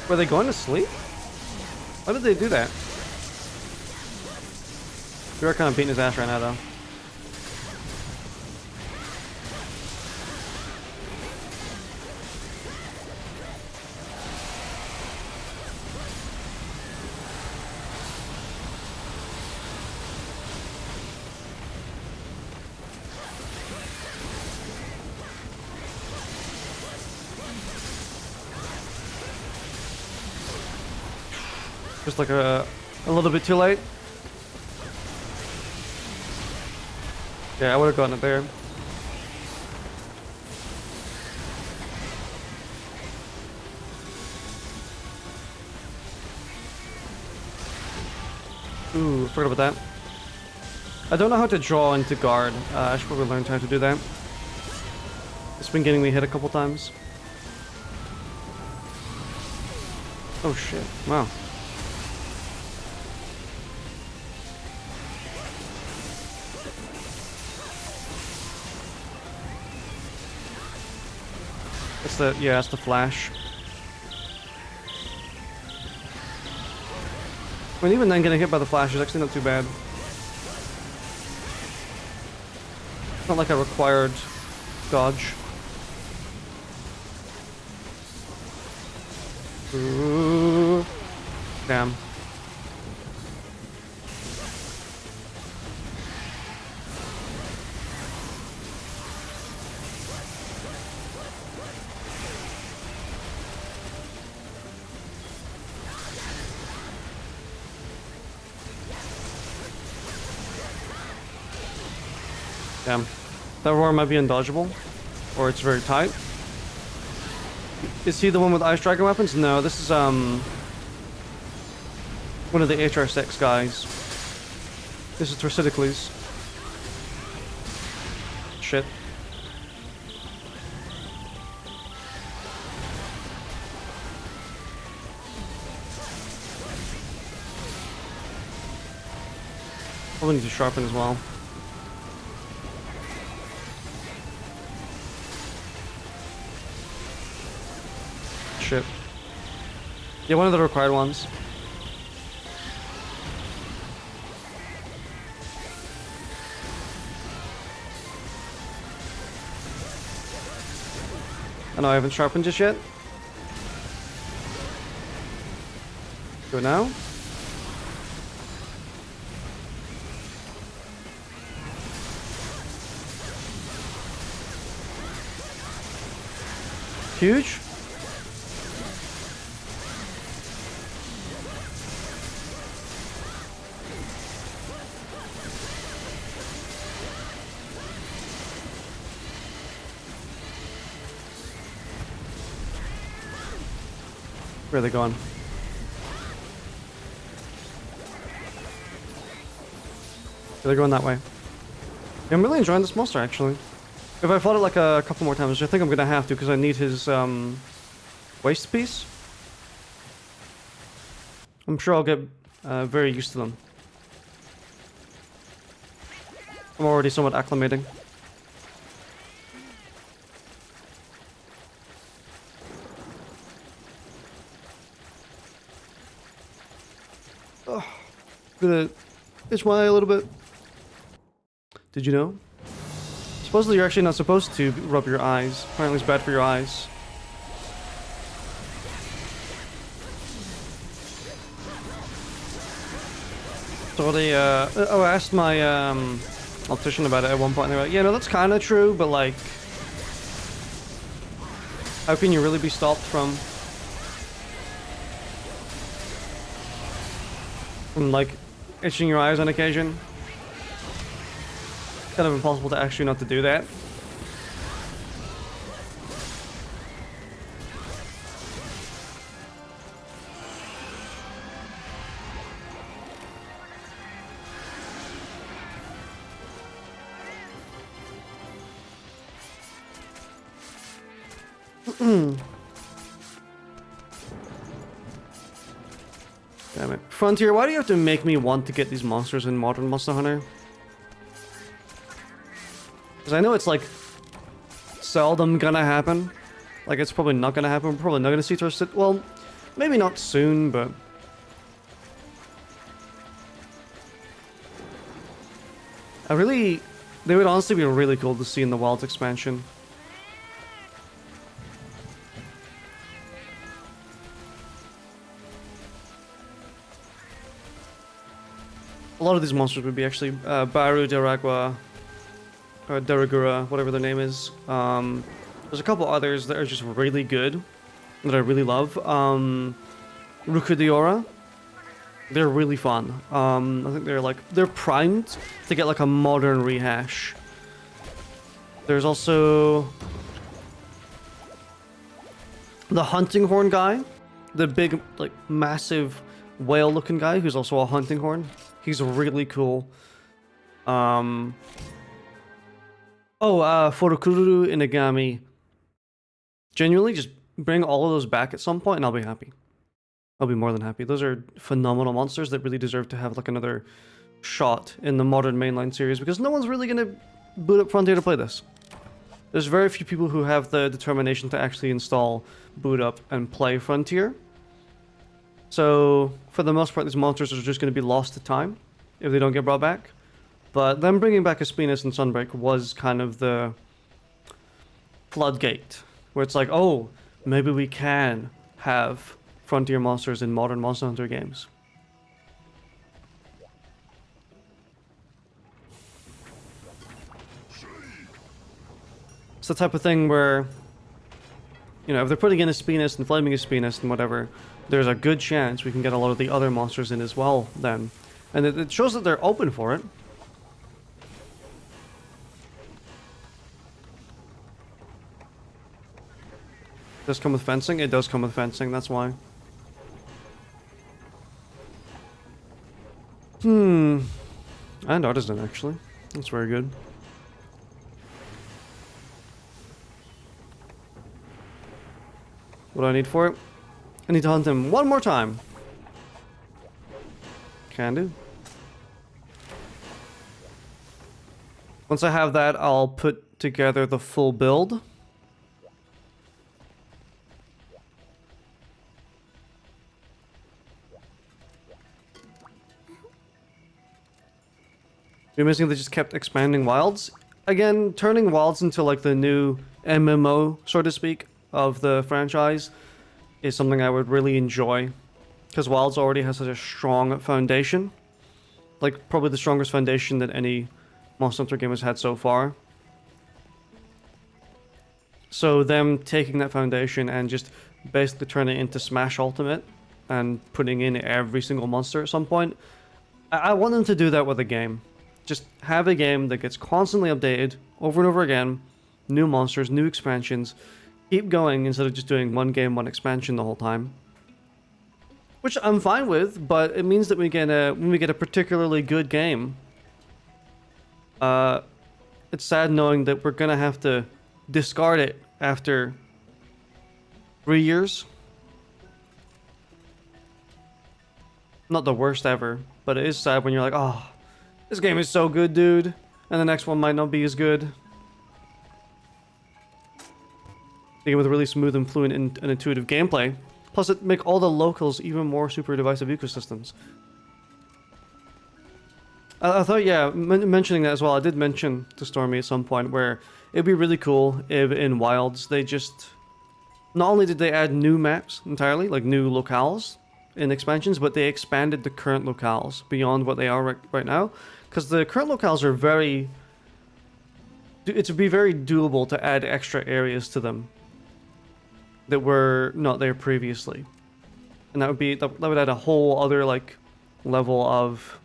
Were they going to sleep? Why did they do that? We are kind of beating his ass right now, though. Just like a little bit too late. Yeah, I would have gotten it there. Ooh, forgot about that. I don't know how to draw into guard. I should probably learn how to do that. It's been getting me hit a couple times. Oh shit, wow. That's the flash. I mean, even then getting hit by the flash is actually not too bad. It's not like a required dodge. Ooh. Damn. Damn. That roar might be undodgeable. Or it's very tight. Is he the one with Ice Dragon weapons? No, this is, one of the HR6 guys. This is Thrasydicles. Shit. Probably need to sharpen as well. Shit. Yeah, one of the required ones. I know I haven't sharpened just yet. Go now. Huge. Where are they going? They're going that way. Yeah, I'm really enjoying this monster, actually. If I fought it like a couple more times, which I think I'm gonna have to because I need his waist piece. I'm sure I'll get very used to them. I'm already somewhat acclimating. Oh, I'm gonna itch my eye a little bit. Did you know? Supposedly you're actually not supposed to rub your eyes. Apparently it's bad for your eyes. So I asked my optician about it at one point and they were like, yeah, no, that's kind of true, but like, how can you really be stopped from like itching your eyes on occasion? It's kind of impossible to actually not to do that. Damn it. Frontier, why do you have to make me want to get these monsters in Modern Monster Hunter? Because I know it's like seldom gonna happen. Like it's probably not gonna happen. We're probably not gonna see Thrasydicles. Well, Maybe not soon, but... They would honestly be really cool to see in the Wilds expansion. A lot of these monsters would be actually Baru, Deragua, or Deragura, whatever their name is. There's a couple others that are just really good, that I really love. Rukudiora, they're really fun. I think they're primed to get like a modern rehash. There's also the hunting horn guy, the big, like, massive whale-looking guy who's also a hunting horn. He's really cool. Furukuru Inagami. Genuinely, just bring all of those back at some point and I'll be happy. I'll be more than happy. Those are phenomenal monsters that really deserve to have like another shot in the modern mainline series because no one's really gonna boot up Frontier to play this. There's very few people who have the determination to actually install, boot up, and play Frontier. So, for the most part, these monsters are just going to be lost to time if they don't get brought back. But them bringing back Espinus and Sunbreak was kind of the floodgate, where it's like, oh, maybe we can have Frontier monsters in modern Monster Hunter games. It's the type of thing where, you know, if they're putting in Espinus and Flaming Espinus and whatever, there's a good chance we can get a lot of the other monsters in as well then. And it shows that they're open for it. Does come with fencing? It does come with fencing, that's why. And Artisan, actually. That's very good. What do I need for it? I need to hunt him one more time. Can do. Once I have that, I'll put together the full build. Be amazing if they just kept expanding Wilds. Again, turning Wilds into like the new MMO, so to speak, of the franchise is something I would really enjoy. Because Wilds already has such a strong foundation. Like, probably the strongest foundation that any Monster Hunter game has had so far. So them taking that foundation and just basically turning it into Smash Ultimate and putting in every single monster at some point. I want them to do that with a game. Just have a game that gets constantly updated over and over again. New monsters, new expansions. Keep going instead of just doing one game, one expansion the whole time. Which I'm fine with, but it means that when we get a particularly good game, it's sad knowing that we're gonna have to discard it after 3 years. Not the worst ever, but it is sad when you're like, oh, this game is so good, dude, and the next one might not be as good. The game with really smooth and fluent and intuitive gameplay. Plus, it make all the locals even more super divisive ecosystems. I thought, yeah, mentioning that as well, I did mention to Stormy at some point where it'd be really cool if in Wilds they just... Not only did they add new maps entirely, like new locales in expansions, but they expanded the current locales beyond what they are right now. Because the current locales are very... It would be very doable to add extra areas to them that were not there previously. And that would add a whole other, like, level of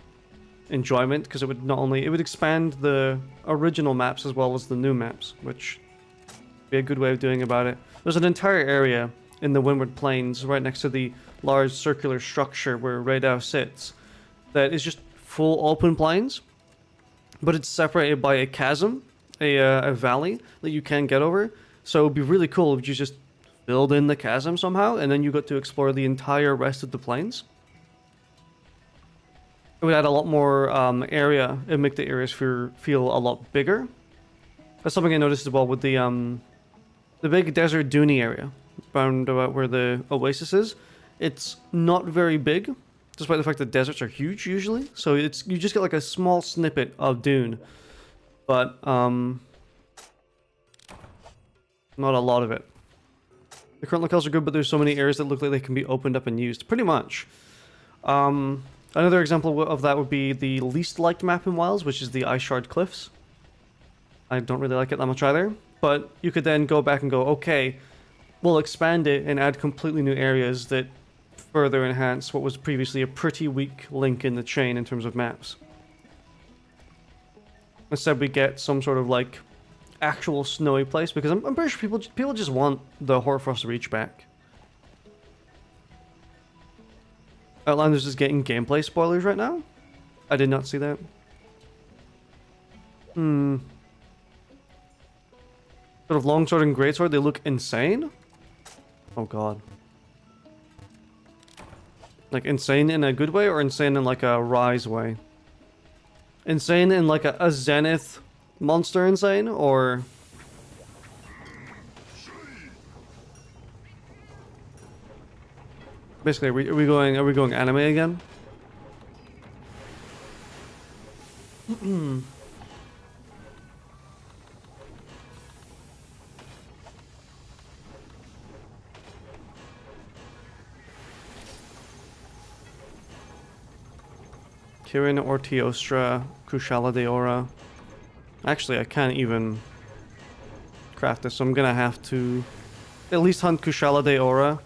enjoyment, because it would not only... It would expand the original maps as well as the new maps, which would be a good way of doing about it. There's an entire area in the Windward Plains right next to the large circular structure where Radau sits that is just full open plains, but it's separated by a chasm, a valley that you can get over. So it would be really cool if you just build in the chasm somehow, and then you got to explore the entire rest of the plains. It would add a lot more area and make the areas feel a lot bigger. That's something I noticed as well with the big desert duny area around about where the oasis is. it's not very big, despite the fact that deserts are huge usually. So it's you just get like a small snippet of dune, but not a lot of it. The current locales are good, but there's so many areas that look like they can be opened up and used. Pretty much. Another example of that would be the least liked map in Wilds, which is the Ice Shard Cliffs. I don't really like it that much either, but you could then go back and go, okay, we'll expand it and add completely new areas that further enhance what was previously a pretty weak link in the chain in terms of maps. Instead, we get some sort of like actual snowy place, because I'm pretty sure people just want the Hoarfrost Reach back. Outlanders is getting gameplay spoilers right now? I did not see that. Sort of longsword and greatsword, they look insane? Oh god. Like insane in a good way or insane in like a rise way? Insane in like a zenith monster insane, or basically are we going anime again? Kirin Ortiostra, Kushala Deora. Actually, I can't even craft this, so I'm gonna have to at least hunt Kushala Deora.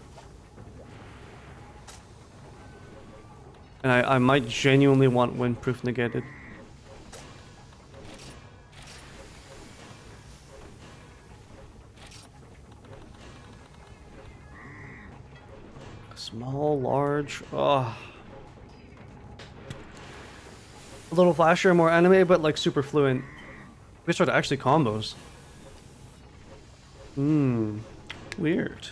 And I might genuinely want Windproof negated. Small, large, oh. A little flashier, more anime, but like super fluent. We start actually combos. Weird.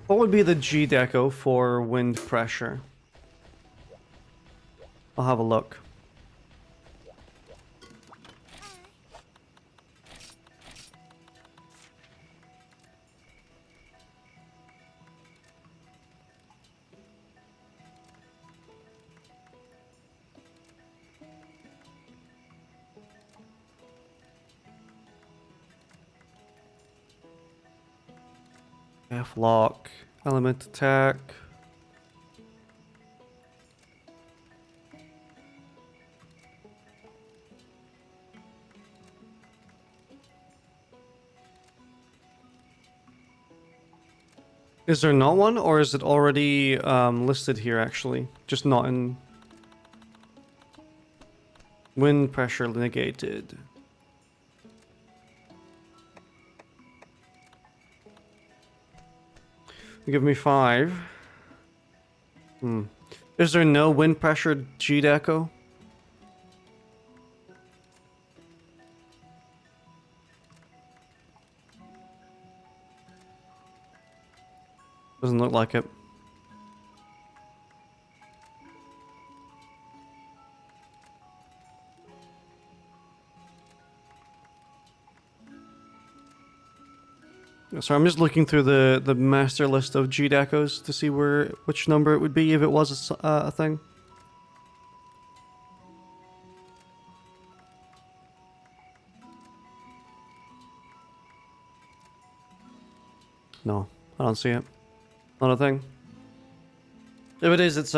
What would be the G deco for wind pressure? I'll have a look. F-lock, element attack. Is there not one, or is it already listed here actually? Just not in... Wind pressure negated. Give me 5. Is there no wind pressure G deco? Doesn't look like it. So I'm just looking through the master list of G decos to see which number it would be if it was a thing. No, I don't see it. Not a thing. If it is, it's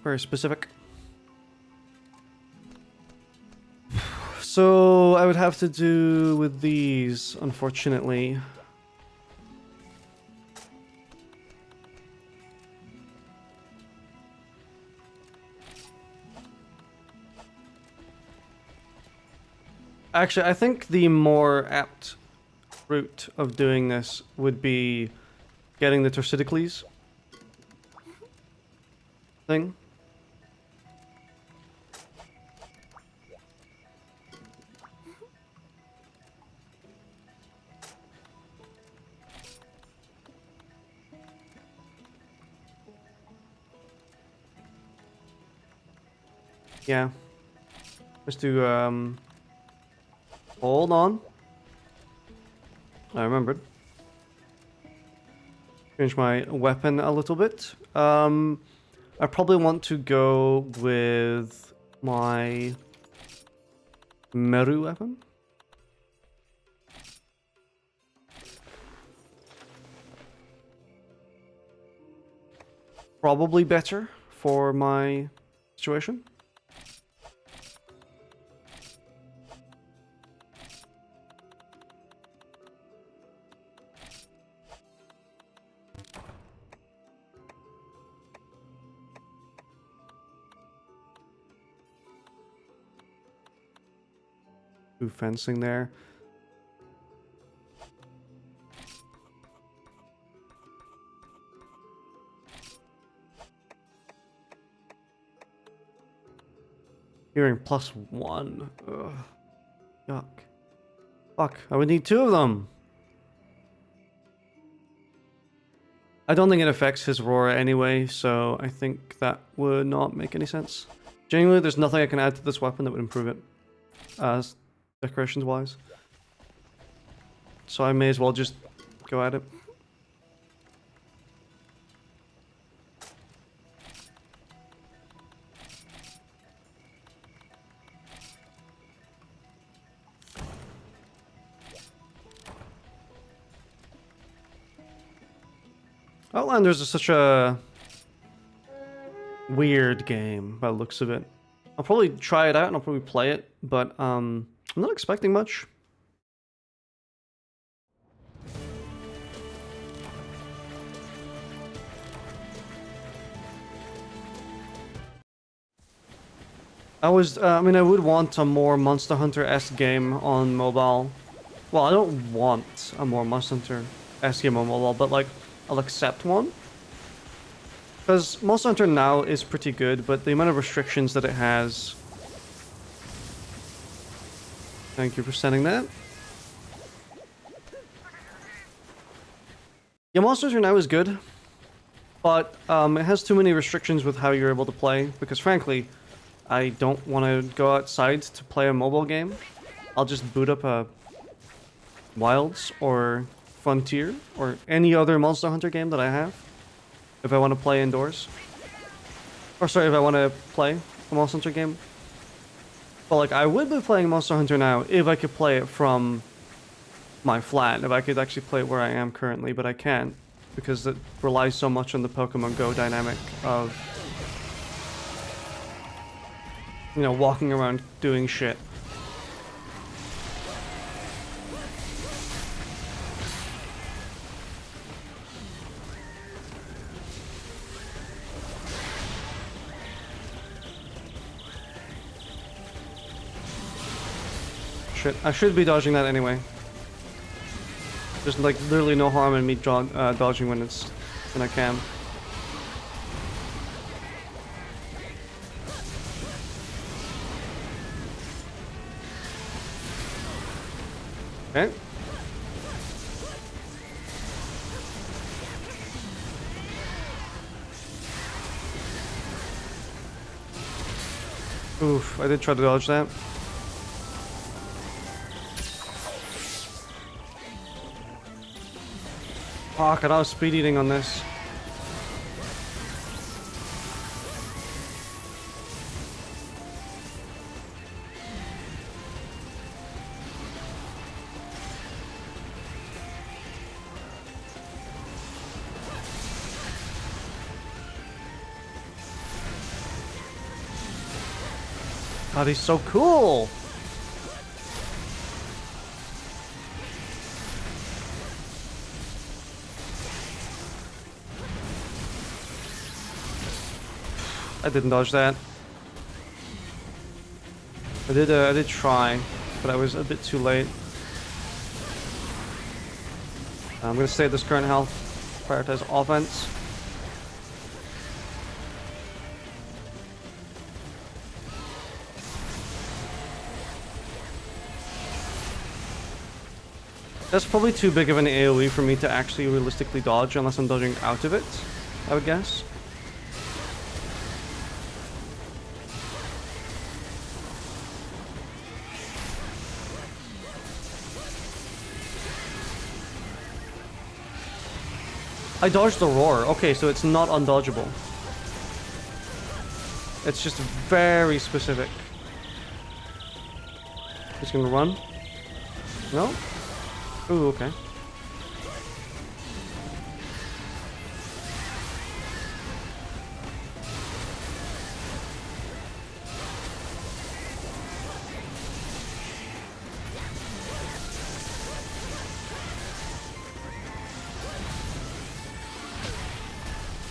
very specific. So I would have to do with these, unfortunately. Actually, I think the more apt route of doing this would be getting the Tercidicles thing. Yeah. Just to, hold on. I remembered. Change my weapon a little bit. I probably want to go with my Meru weapon. Probably better for my situation. Do fencing there. Hearing +1. Ugh. Yuck. Fuck, I would need 2 of them. I don't think it affects his roar anyway, so I think that would not make any sense. Genuinely, there's nothing I can add to this weapon that would improve it, decorations-wise. So I may as well just go at it. Outlanders is such a weird game by the looks of it. I'll probably try it out and I'll probably play it, but I'm not expecting much. I mean, I would want a more Monster Hunter-esque game on mobile. Well, I don't want a more Monster Hunter-esque game on mobile, but like, I'll accept one. Because Monster Hunter now is pretty good, but the amount of restrictions that it has... Thank you for sending that. Yeah, Monster Hunter now is good, but it has too many restrictions with how you're able to play, because frankly, I don't want to go outside to play a mobile game. I'll just boot up a Wilds or Frontier or any other Monster Hunter game that I have if I want to play indoors. Or sorry, if I want to play a Monster Hunter game. But like, I would be playing Monster Hunter now if I could play it from my flat, if I could actually play it where I am currently, but I can't because it relies so much on the Pokemon Go dynamic of, you know, walking around doing shit. Shit, I should be dodging that anyway. There's like literally no harm in me dodging when I can. Okay. Oof, I did try to dodge that. Fuck, I was speed eating on this. God, he's so cool! I didn't dodge that. I did try, but I was a bit too late. I'm gonna stay at this current health, prioritize offense. That's probably too big of an AoE for me to actually realistically dodge unless I'm dodging out of it, I would guess. I dodged the roar. Okay, so it's not undodgeable. It's just very specific. He's gonna run. No? Ooh, okay.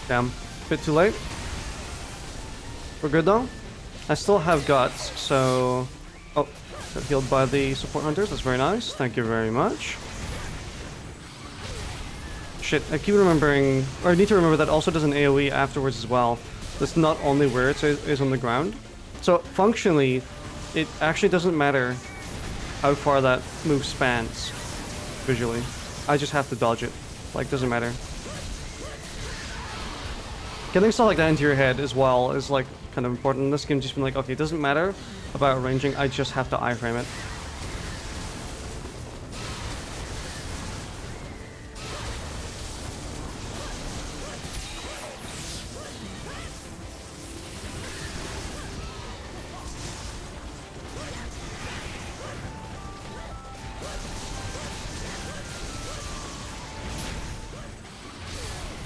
Damn. Bit too late. We're good though. I still have guts, so... Oh, got healed by the support hunters. That's very nice. Thank you very much. Shit, I keep remembering... Or I need to remember that also does an AoE afterwards as well. That's not only where it is on the ground. So, functionally, it actually doesn't matter how far that move spans visually. I just have to dodge it. Like, doesn't matter. Getting stuff like that into your head as well is like kind of important in this game. Just being like, okay, it doesn't matter about ranging, I just have to iframe it.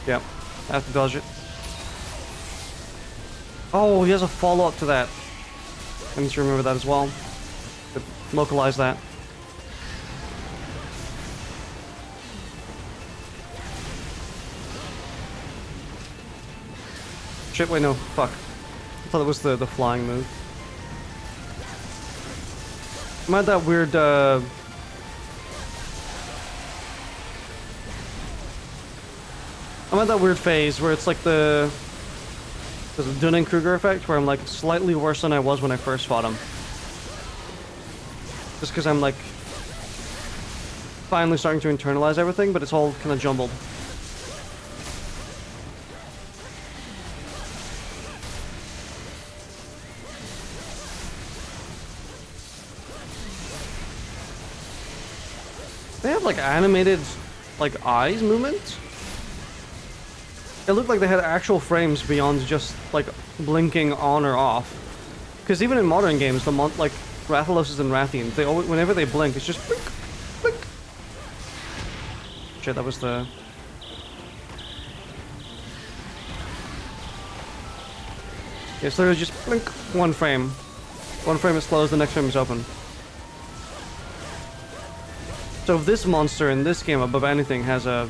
Yep, I have to dodge it. Oh, he has a follow-up to that. I need to remember that as well. But localize that. Shit, wait, no. Fuck. I thought it was the flying move. I'm at that weird, I'm at that weird phase where it's like the Dunning-Kruger effect, where I'm like slightly worse than I was when I first fought him. Just because I'm like finally starting to internalize everything, but it's all kind of jumbled. They have like animated like eyes movement. It looked like they had actual frames beyond just like blinking on or off. Because even in modern games, the like Rathaloses and Rathians, they always, whenever they blink, it's just blink, blink. Shit, that was the... Yeah, so there's just blink, one frame. One frame is closed, the next frame is open. So if this monster in this game, above anything, has a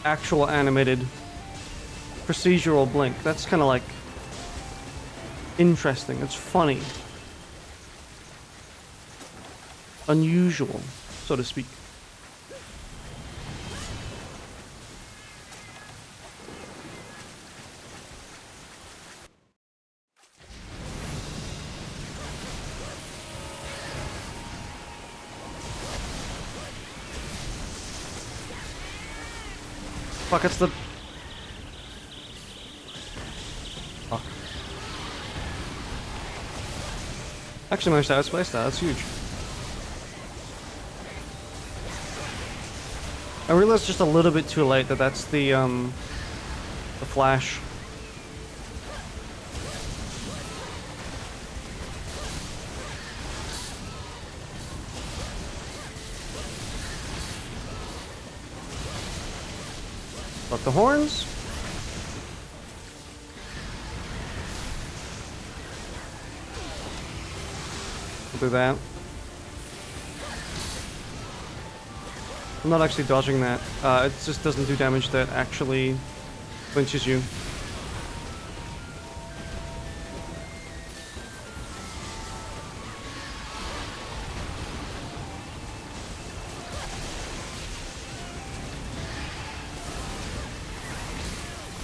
actual animated procedural blink, that's kind of like interesting. It's funny, unusual, so to speak. Fuck, it's the... Fuck. Actually managed to outspace that, that's huge. I realized just a little bit too late that that's the flash. Fuck the horns. We'll do that. I'm not actually dodging that. It just doesn't do damage that actually flinches you.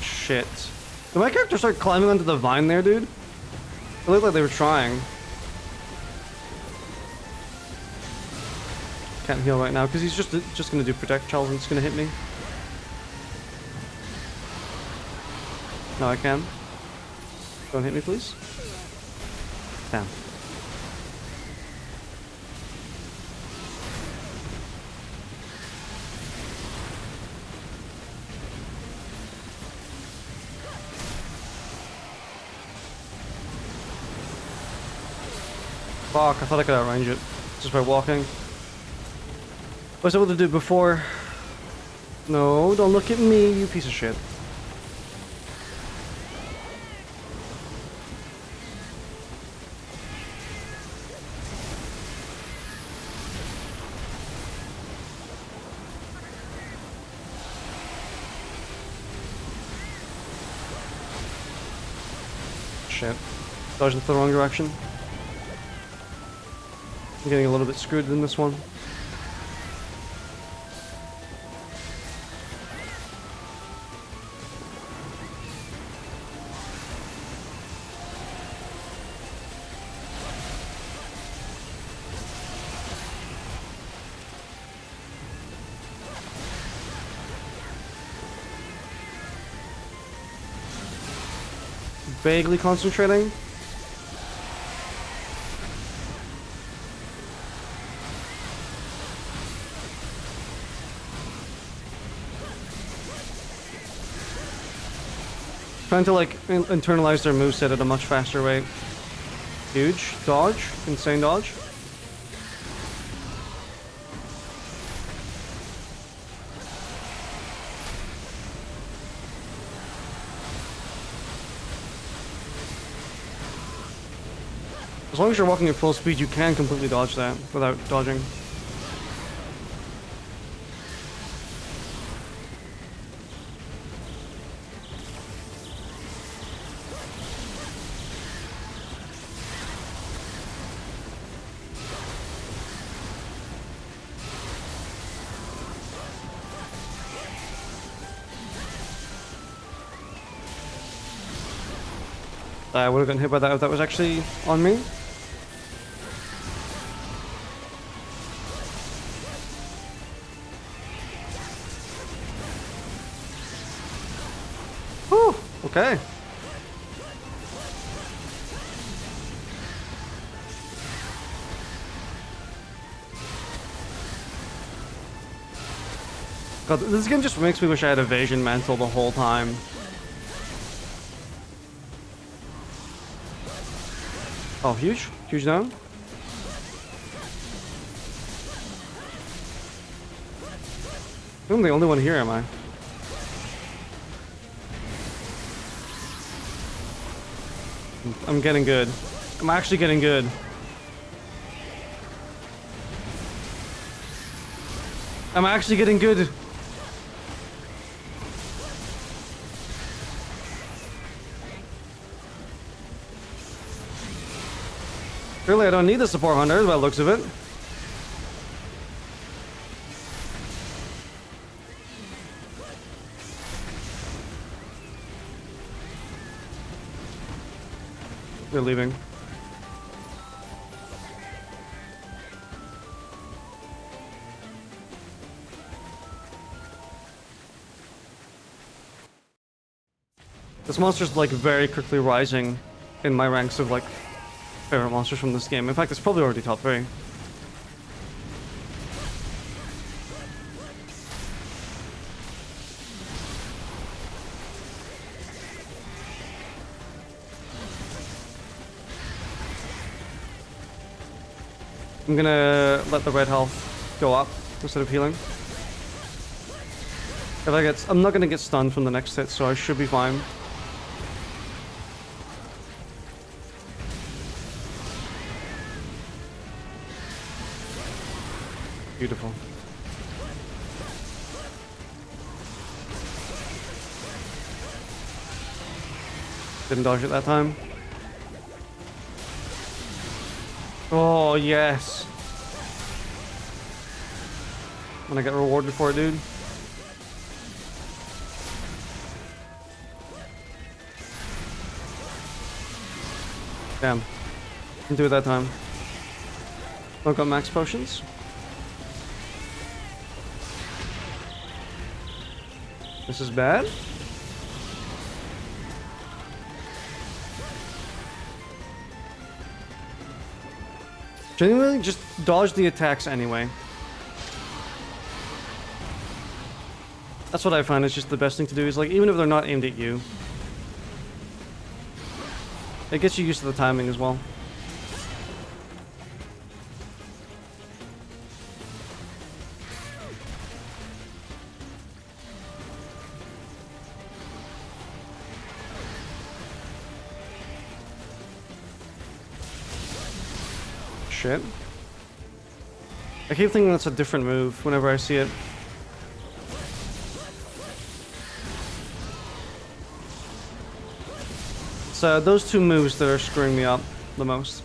Shit. Did my character start climbing onto the vine there, dude? It looked like they were trying. Can't heal right now because he's just gonna do projectiles and it's gonna hit me. No, I can. Don't hit me, please. Damn. Fuck, I thought I could outrange it just by walking. I was able to do it before. No, don't look at me, you piece of shit. Shit. Dodged into the wrong direction. I'm getting a little bit screwed in this one. Vaguely concentrating. Trying to like internalize their moveset at a much faster rate. Huge dodge, insane dodge. As long as you're walking at full speed, you can completely dodge that without dodging. I would have gotten hit by that if that was actually on me. Whew, okay. God, this game just makes me wish I had evasion mantle the whole time. Oh, huge? Huge down? I'm the only one here, am I? I'm getting good. I'm actually getting good. I'm actually getting good. Really, I don't need the support hunter by the looks of it. They're leaving. This monster's like very quickly rising in my ranks of like favorite monsters from this game. In fact, it's probably already top 3. I'm gonna let the red health go up instead of healing. I'm not gonna get stunned from the next hit, so I should be fine. Beautiful. Didn't dodge it that time. Oh, yes. I'm gonna get rewarded for it, dude. Damn. Didn't do it that time. I've got max potions. This is bad. Genuinely, just dodge the attacks anyway. That's what I find is just the best thing to do, is like, even if they're not aimed at you. It gets you used to the timing as well. shit. I keep thinking that's a different move whenever I see it. So those two moves that are screwing me up the most.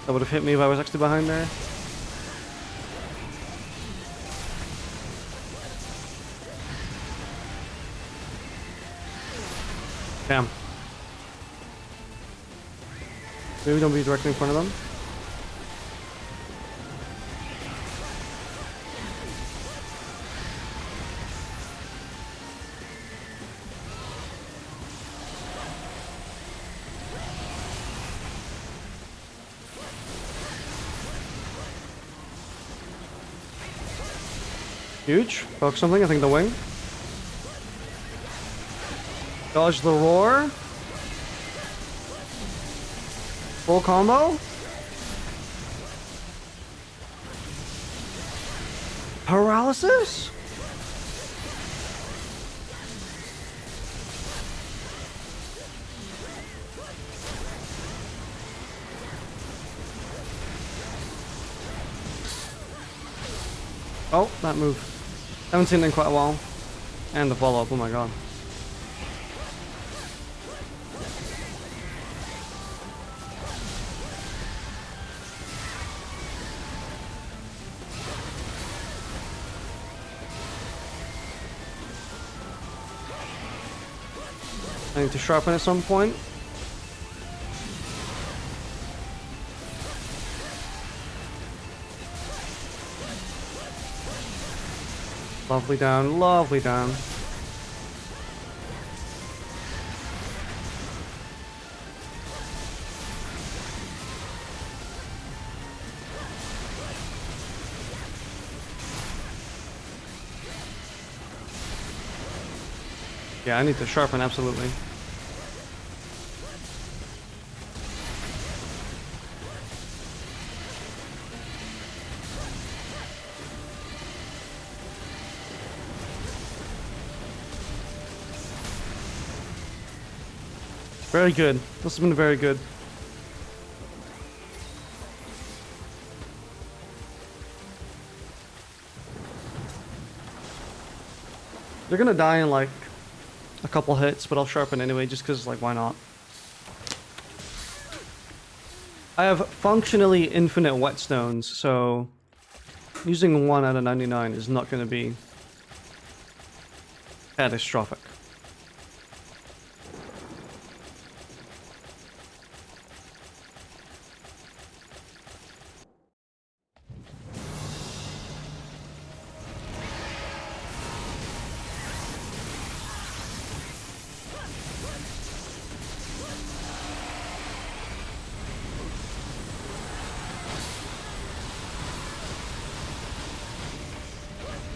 That would have hit me if I was actually behind there. Damn. Maybe don't be directly in front of them. Huge. Broke something, I think the wing. Dodge the roar. Full combo. Paralysis? Oh, that move. Haven't seen it in quite a while. And the follow-up, oh my god. I need to sharpen at some point. Lovely down, lovely down. Yeah, I need to sharpen, absolutely. Very good. This has been very good. They're gonna die in like a couple hits, but I'll sharpen anyway, just because, like, why not? I have functionally infinite whetstones, so using 1 out of 99 is not going to be catastrophic.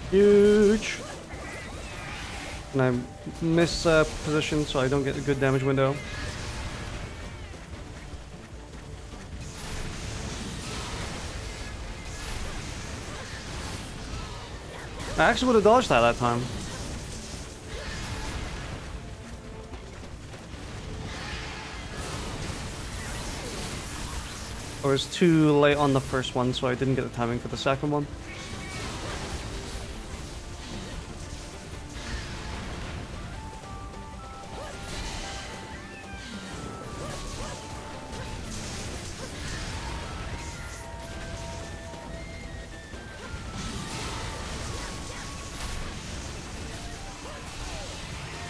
Huge. And I miss position so I don't get a good damage window. I actually would have dodged that time. I was too late on the first one, so I didn't get the timing for the second one.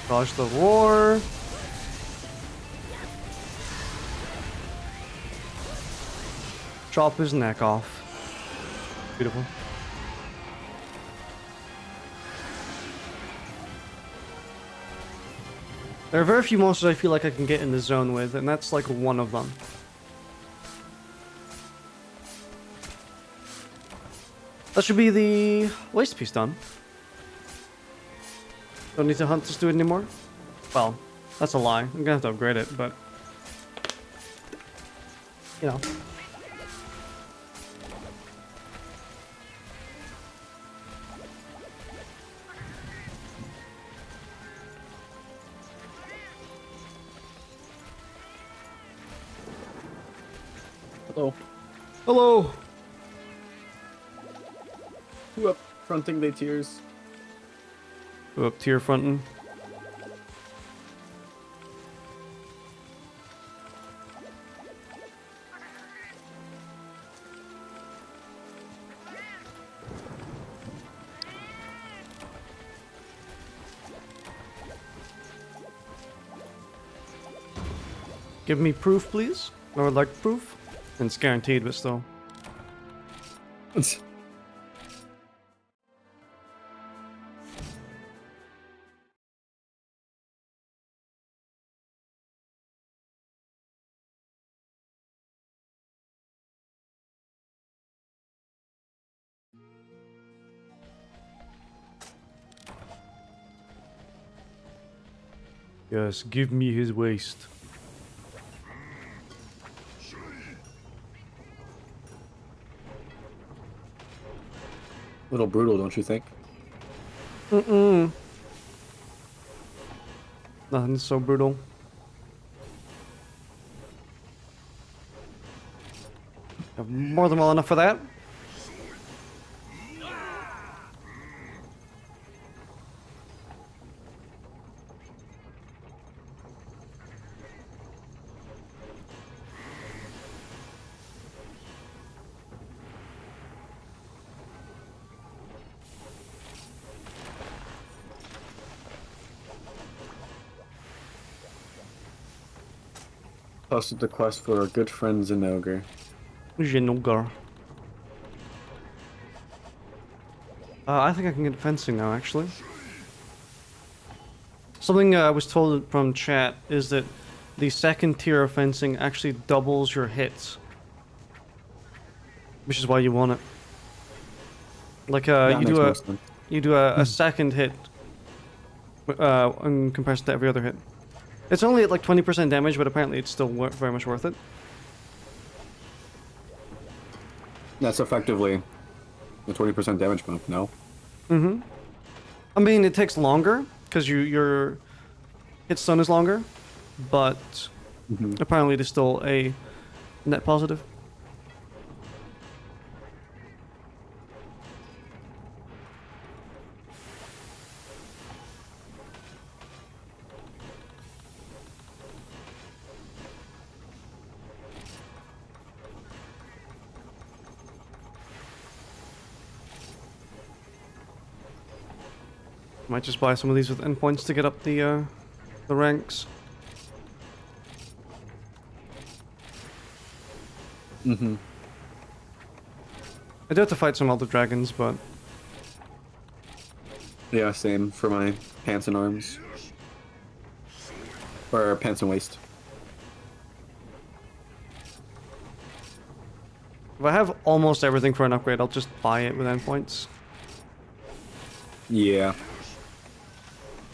Dodge the roar. Chop his neck off. Beautiful. There are very few monsters I feel like I can get in the zone with, and that's like one of them. That should be the waste piece done. Don't need to hunt this dude anymore. Well, That's a lie. I'm gonna have to upgrade it, but you know. Hello. Hello. Who up fronting the tiers? Go up tier fronting. Give me proof, please. I would like proof. And it's guaranteed, but still. Yes, give me his waist. A little brutal, don't you think? Mm-mm. Nothing's so brutal. Have more than well enough for that. Posted the quest for our good friend Zinogre. Genogar. I think I can get fencing now, actually. Something I was told from chat is that the second tier of fencing actually doubles your hits. Which is why you want it. Like, That you makes do more a sense. you do a second hit in comparison to every other hit. It's only at like 20% damage, but apparently it's still very much worth it. That's effectively the 20% damage bump, no? Mm-hmm. I mean, it takes longer, because your hit stun is longer, but apparently it is still a net positive. Might just buy some of these with endpoints to get up the ranks. Mm-hmm. I do have to fight some other dragons, but Yeah, same for my pants and arms. Or pants and waist. if I have almost everything for an upgrade, I'll just buy it with endpoints. Yeah.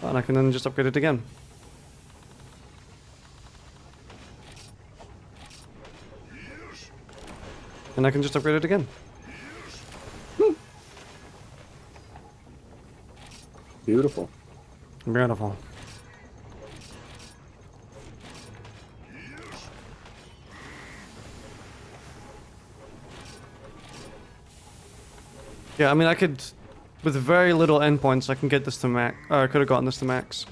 And I can then just upgrade it again. And I can just upgrade it again. Beautiful. Beautiful. Yeah, I mean, I could, with very little endpoints, I can get this to max. I could have gotten this to max.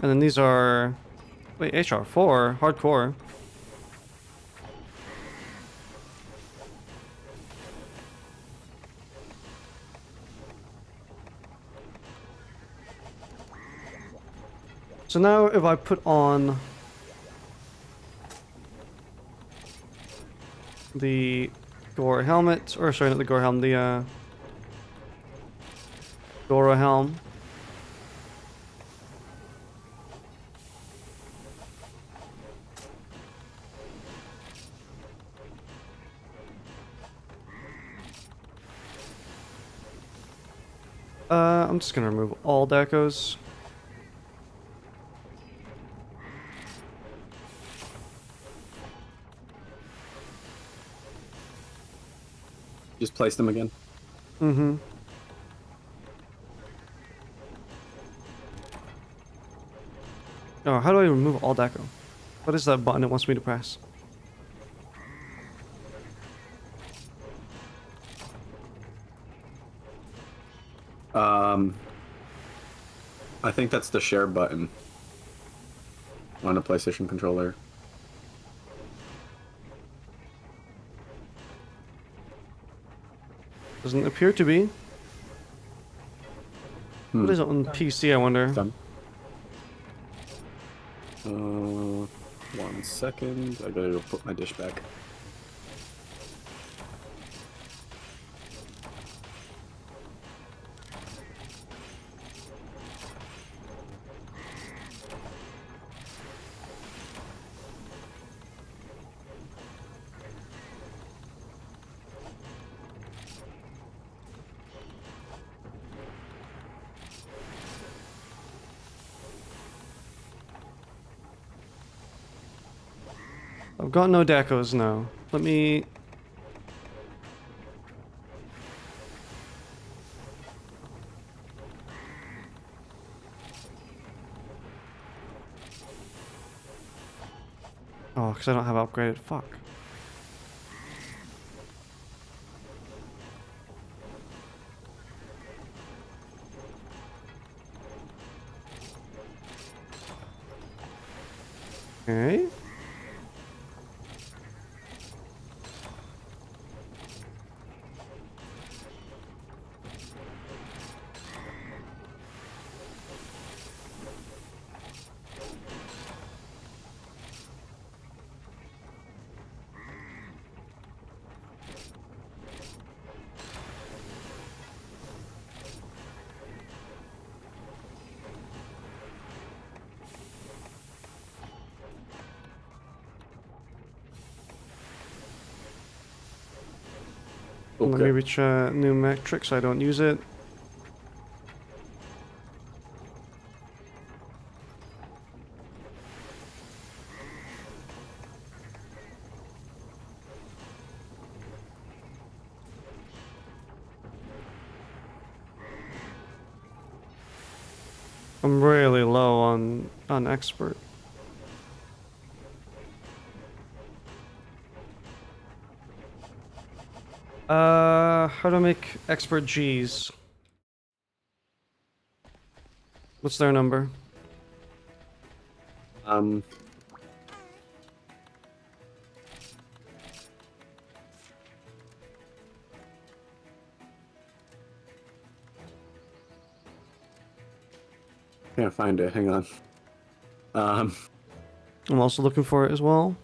And then these are, wait, HR4, hardcore. So now if I put on the Gora helmet, or sorry, not the Gora helm, the Gora helm. I'm just gonna remove all decos. Just place them again. Mm-hmm. Oh, how do I remove all deco? What is that button it wants me to press? I think that's the share button on a PlayStation controller. Doesn't appear to be. What is it on PC, I wonder? Done. 1 second. I gotta go put my dish back. I've got no decos now. Let me... Oh, because I don't have upgraded. Fuck. Okay. Let me reach a new metric so I don't use it. I'm really low on expert. How to make expert G's? What's their number? Can't find it. Hang on. I'm also looking for it as well.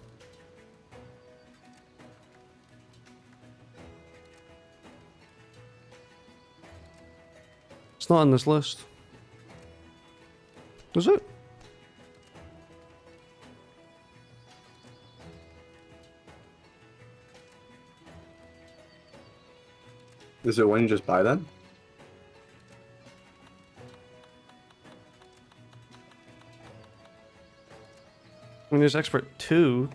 It's not on this list. Is it? Is it when you just buy that? I mean, there's expert 2.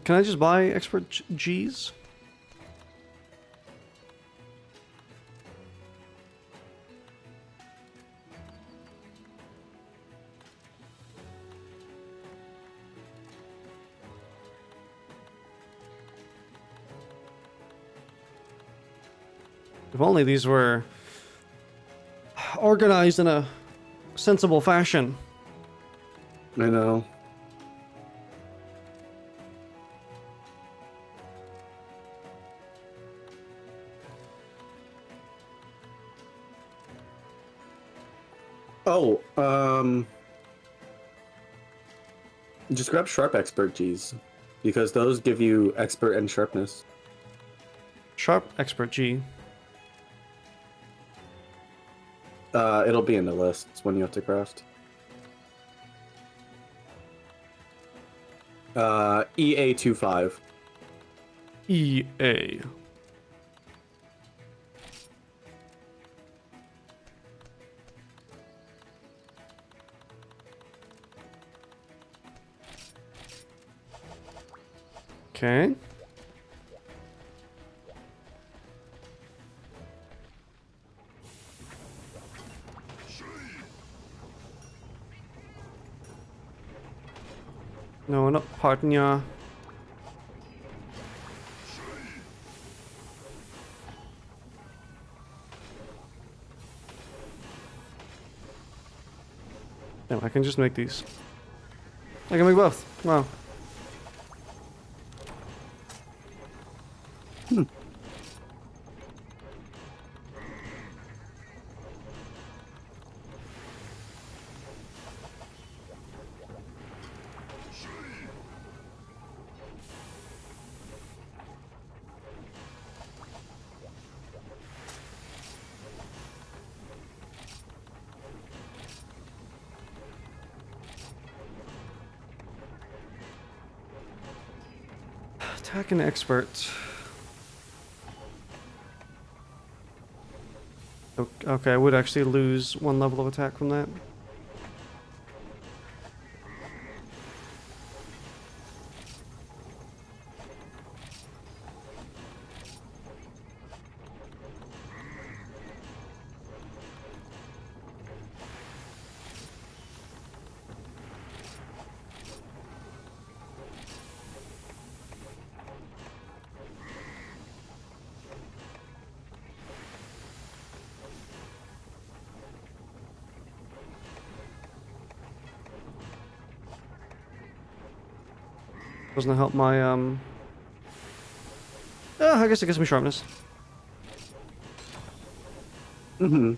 Can I just buy expert G's? If only these were organized in a sensible fashion. I know. Oh, just grab Sharp Expert G's, because those give you Expert and Sharpness. Sharp expert G. It'll be in the list. It's when you have to craft. EA25. EA. Okay. No, not partner. Damn, I can just make these. I can make both. Wow. Attack and expert. Okay, I would actually lose 1 level of attack from that. Doesn't help my, I guess it gives me sharpness. Mm-hmm.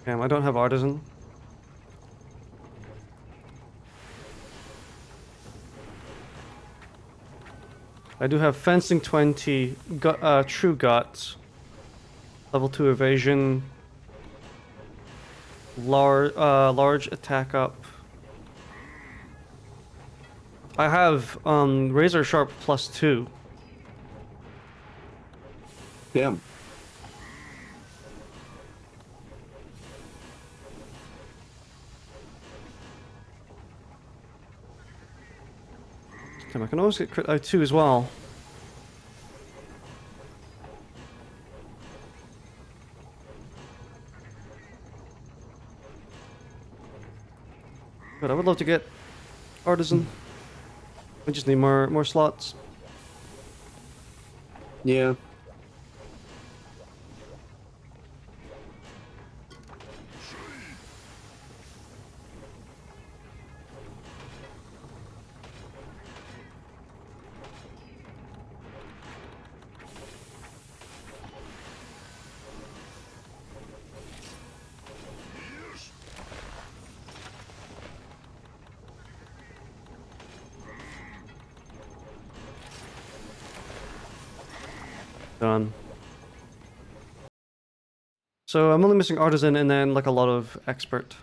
Damn, I don't have artisan. I do have fencing 20, true guts, level 2 evasion, large attack up. I have razor sharp +2. Damn. Damn, I can always get crit O2 as well. But I would love to get artisan. We just need more slots. Yeah. Done. So I'm only missing artisan and then like a lot of expert.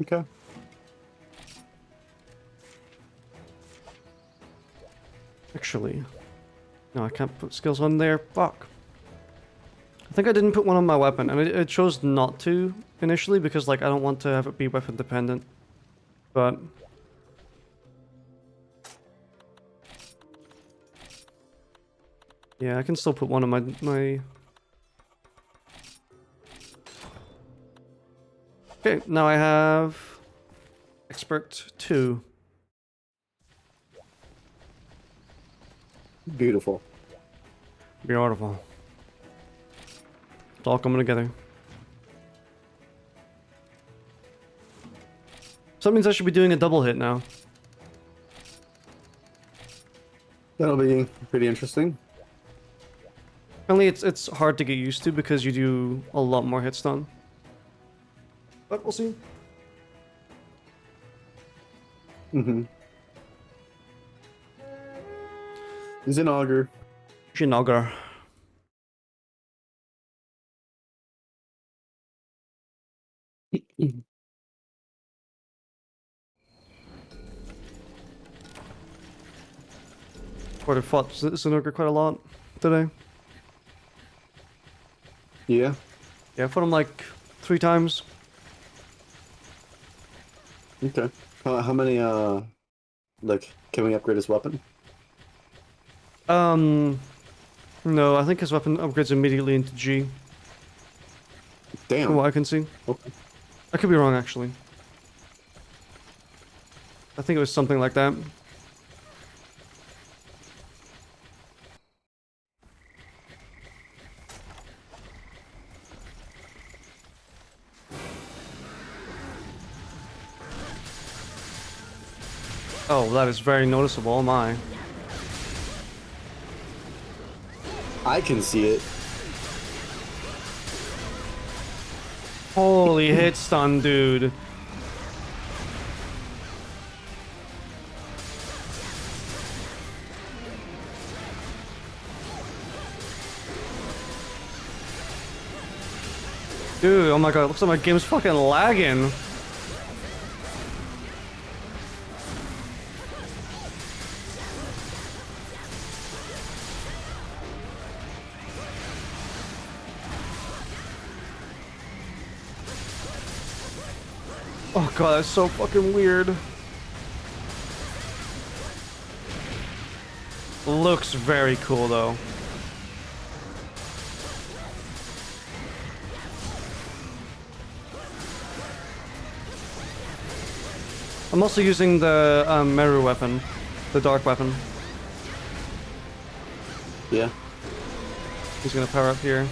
Okay. Actually, no, I can't put skills on there. Fuck. I think I didn't put one on my weapon, and it chose not to initially because like I don't want to have it be weapon dependent. But yeah, I can still put one on my. Okay, now I have expert 2. Beautiful. Beautiful. It's all coming together. So that means I should be doing a double hit now. That'll be pretty interesting. Only it's hard to get used to because you do a lot more hit stun. But we'll see. Mm-hmm. He's an auger. Shinogar. Already fought Shinogar quite a lot today. Yeah. Yeah, I fought him like 3 times. Okay. How many like can we upgrade his weapon? No, I think his weapon upgrades immediately into G, from Damn. what I can see. Okay. I could be wrong, actually. I think it was something like that. Oh, that is very noticeable, oh my. I can see it. Holy hit stun, dude. Dude, oh my god, looks like my game's fucking lagging. Oh god, that's so fucking weird. Looks very cool though. I'm also using the Meru weapon, the dark weapon. Yeah. He's gonna power up here.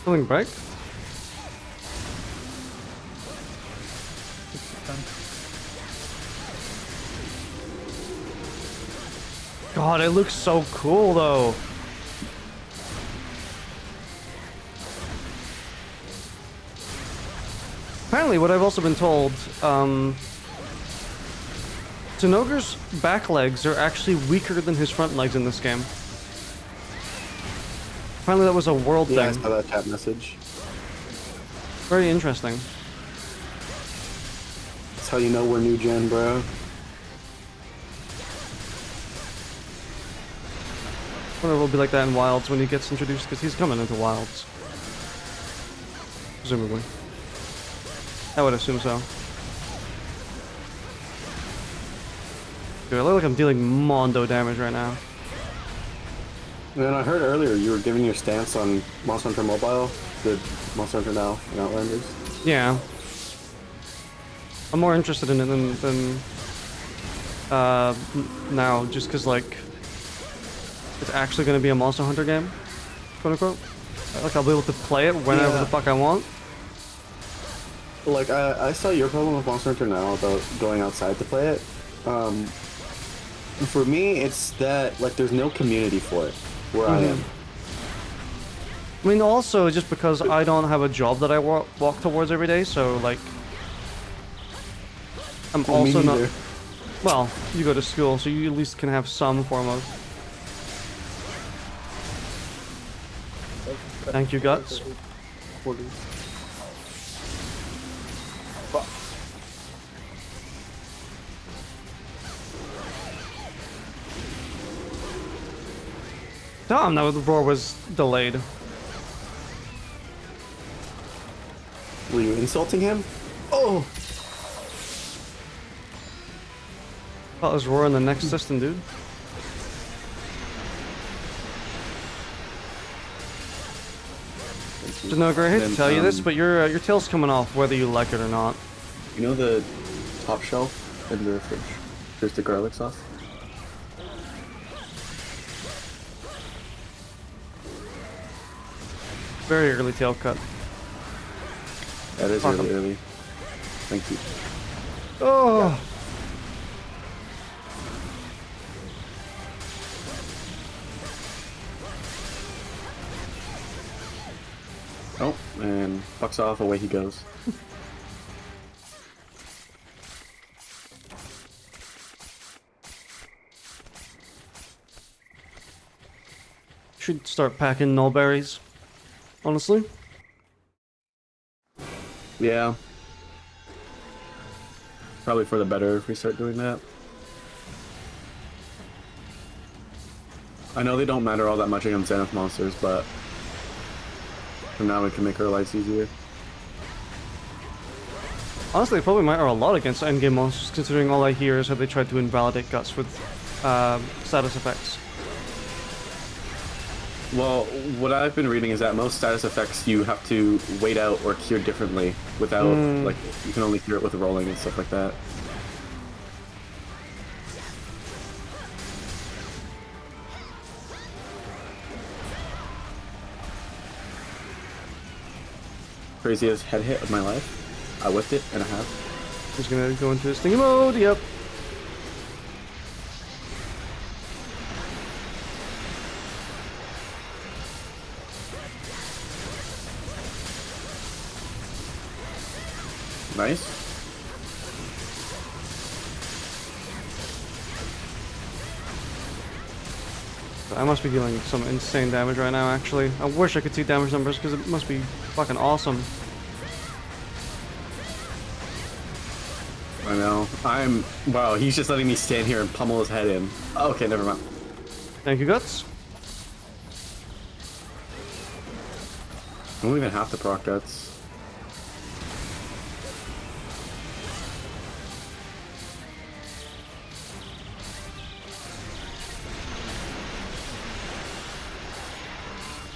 Something break? God, it looks so cool though. Apparently, what I've also been told, Tanoger's back legs are actually weaker than his front legs in this game. Apparently that was a world Yeah, I thing. saw that chat message. Very interesting. That's how you know we're new gen, bro. I wonder if it'll be like that in Wilds when he gets introduced, because he's coming into Wilds. Presumably. I would assume so. Dude, I look like I'm dealing mondo damage right now. Man, I heard earlier you were giving your stance on Monster Hunter Mobile, the Monster Hunter Now and Outlanders. Yeah. I'm more interested in it than now, just because, like, it's actually going to be a Monster Hunter game, quote unquote. Like, I'll be able to play it whenever the fuck I want. Like, I saw your problem with Monster Hunter Now about going outside to play it. For me, it's that, like, there's no community for it where I am. I mean, also, just because I don't have a job that I walk towards every day, so, like, I'm Well, me also not... neither. Well, you go to school, so you at least can have some form of... Thank you, Guts. Damn, that the roar was delayed. Were you insulting him? Oh! Thought it was roar in the next system, dude. Denogra, I hate to tell you this, but your tail's coming off whether you like it or not. You know the top shelf in the fridge? There's the garlic sauce. Very early tail cut. That is Fuck really 'em. early. Thank you. Oh. Oh, and fucks off, away he goes. Should start packing nullberries, honestly. Yeah. Probably for the better if we start doing that. I know they don't matter all that much against Zenith monsters, but for now we can make our lives easier. Honestly, they probably matter a lot against endgame monsters, considering all I hear is how they try to invalidate guts with status effects. Well, what I've been reading is that most status effects you have to wait out or cure differently without, like, you can only cure it with rolling and stuff like that. Craziest head hit of my life. I whipped it and a half. He's gonna go into his thingy mode, yep. Nice. I must be dealing some insane damage right now, actually. I wish I could see damage numbers, because it must be fucking awesome. I know. Wow, he's just letting me stand here and pummel his head in. Okay, never mind. Thank you, Guts. I don't even have to proc guts.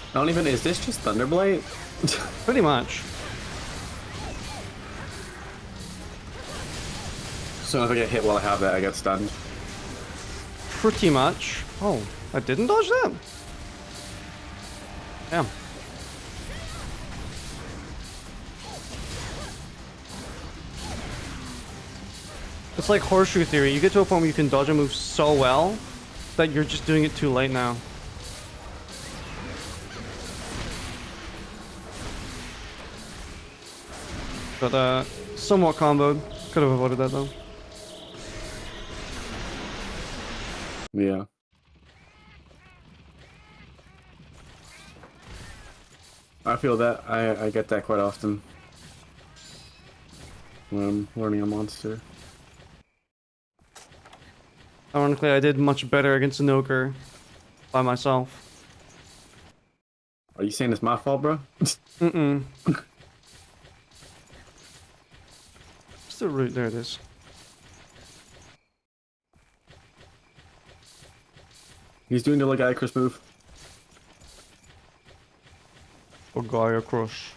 I don't even. Is this just Thunderblight? Pretty much. So if I get hit while I have that, I get stunned. Pretty much. Oh, I didn't dodge that? Damn. It's like horseshoe theory. You get to a point where you can dodge a move so well that you're just doing it too late now. But somewhat comboed. Could have avoided that though. Yeah. I feel that. I get that quite often when I'm learning a monster. Ironically, I did much better against Anoker by myself. Are you saying it's my fault, bro? Mm-mm. What's the route? There it is. He's doing the Legaia Chris move. Or Gaia Crush.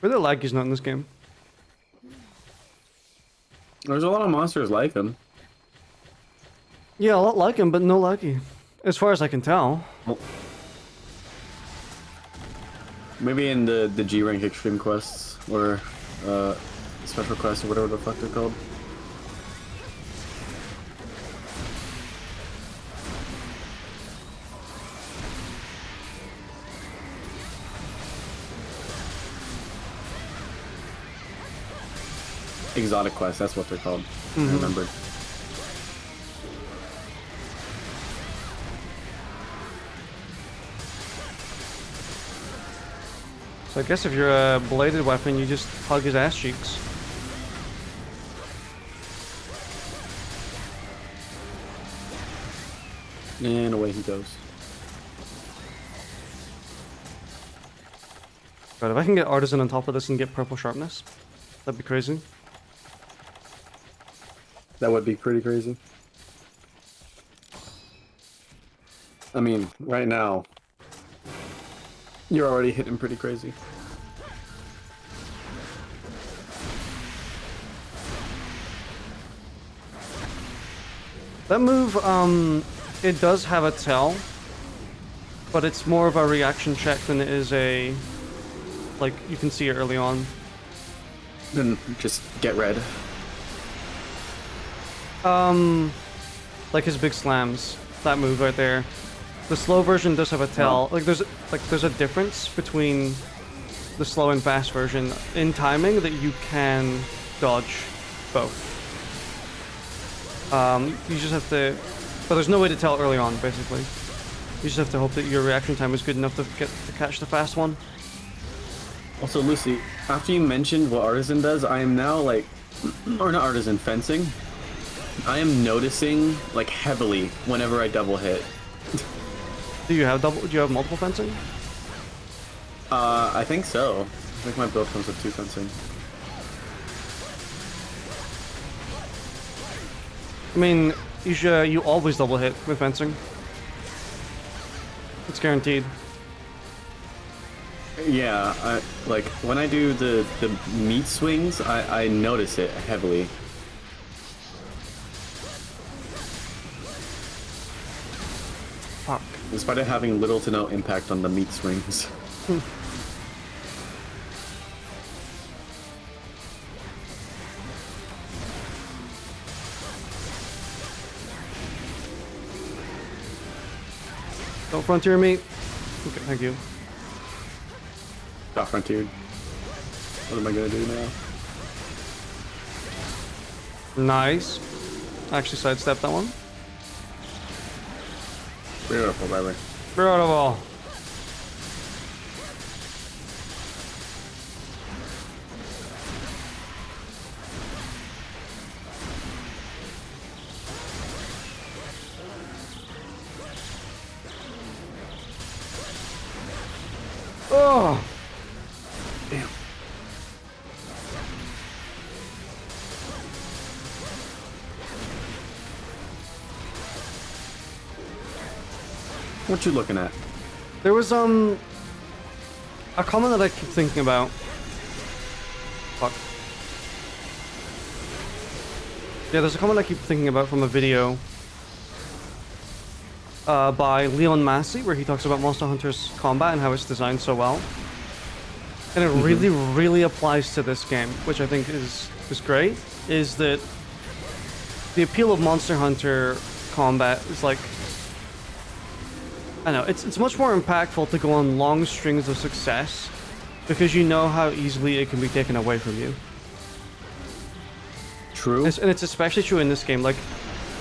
Really like he's not in this game. There's a lot of monsters like him. Yeah, a lot like him, but no lucky. As far as I can tell. Well, maybe in the G rank extreme quests or special quests or whatever the fuck they're called. Exotic quests, that's what they're called. I remembered. So I guess if you're a bladed weapon, you just hug his ass cheeks. And away he goes. But if I can get Artisan on top of this and get purple sharpness, that'd be crazy. That would be pretty crazy. I mean, right now, you're already hitting pretty crazy. That move, it does have a tell, but it's more of a reaction check than it is a, like, you can see it early on. Then just get red. Like his big slams, that move right there. The slow version does have a tail. Oh. There's a difference between the slow and fast version in timing that you can dodge both. You just have to, but there's no way to tell early on. Basically, you just have to hope that your reaction time is good enough to catch the fast one. Also, Lucy, after you mentioned what Artisan does, I am now like, or not Artisan, fencing. I am noticing like heavily whenever I double hit. Do you have multiple fencing? I think so. I think my build comes with 2 fencing. I mean, you always double hit with fencing. It's guaranteed. Yeah, like when I do the meat swings, I notice it heavily. Fuck. Despite it having little to no impact on the meat swings. Don't frontier me. Okay, thank you. Got frontiered. What am I gonna do now? Nice. Actually sidestepped that one. Beautiful, baby. Beautiful. Oh. Damn. What you looking at? There was a comment that I keep thinking about. Fuck. Yeah, there's a comment I keep thinking about from a video by Leon Massey where he talks about Monster Hunter's combat and how it's designed so well. And it really, really applies to this game, which I think is great, is that the appeal of Monster Hunter combat is like, I know, it's much more impactful to go on long strings of success because you know how easily it can be taken away from you. True. And it's especially true in this game, like,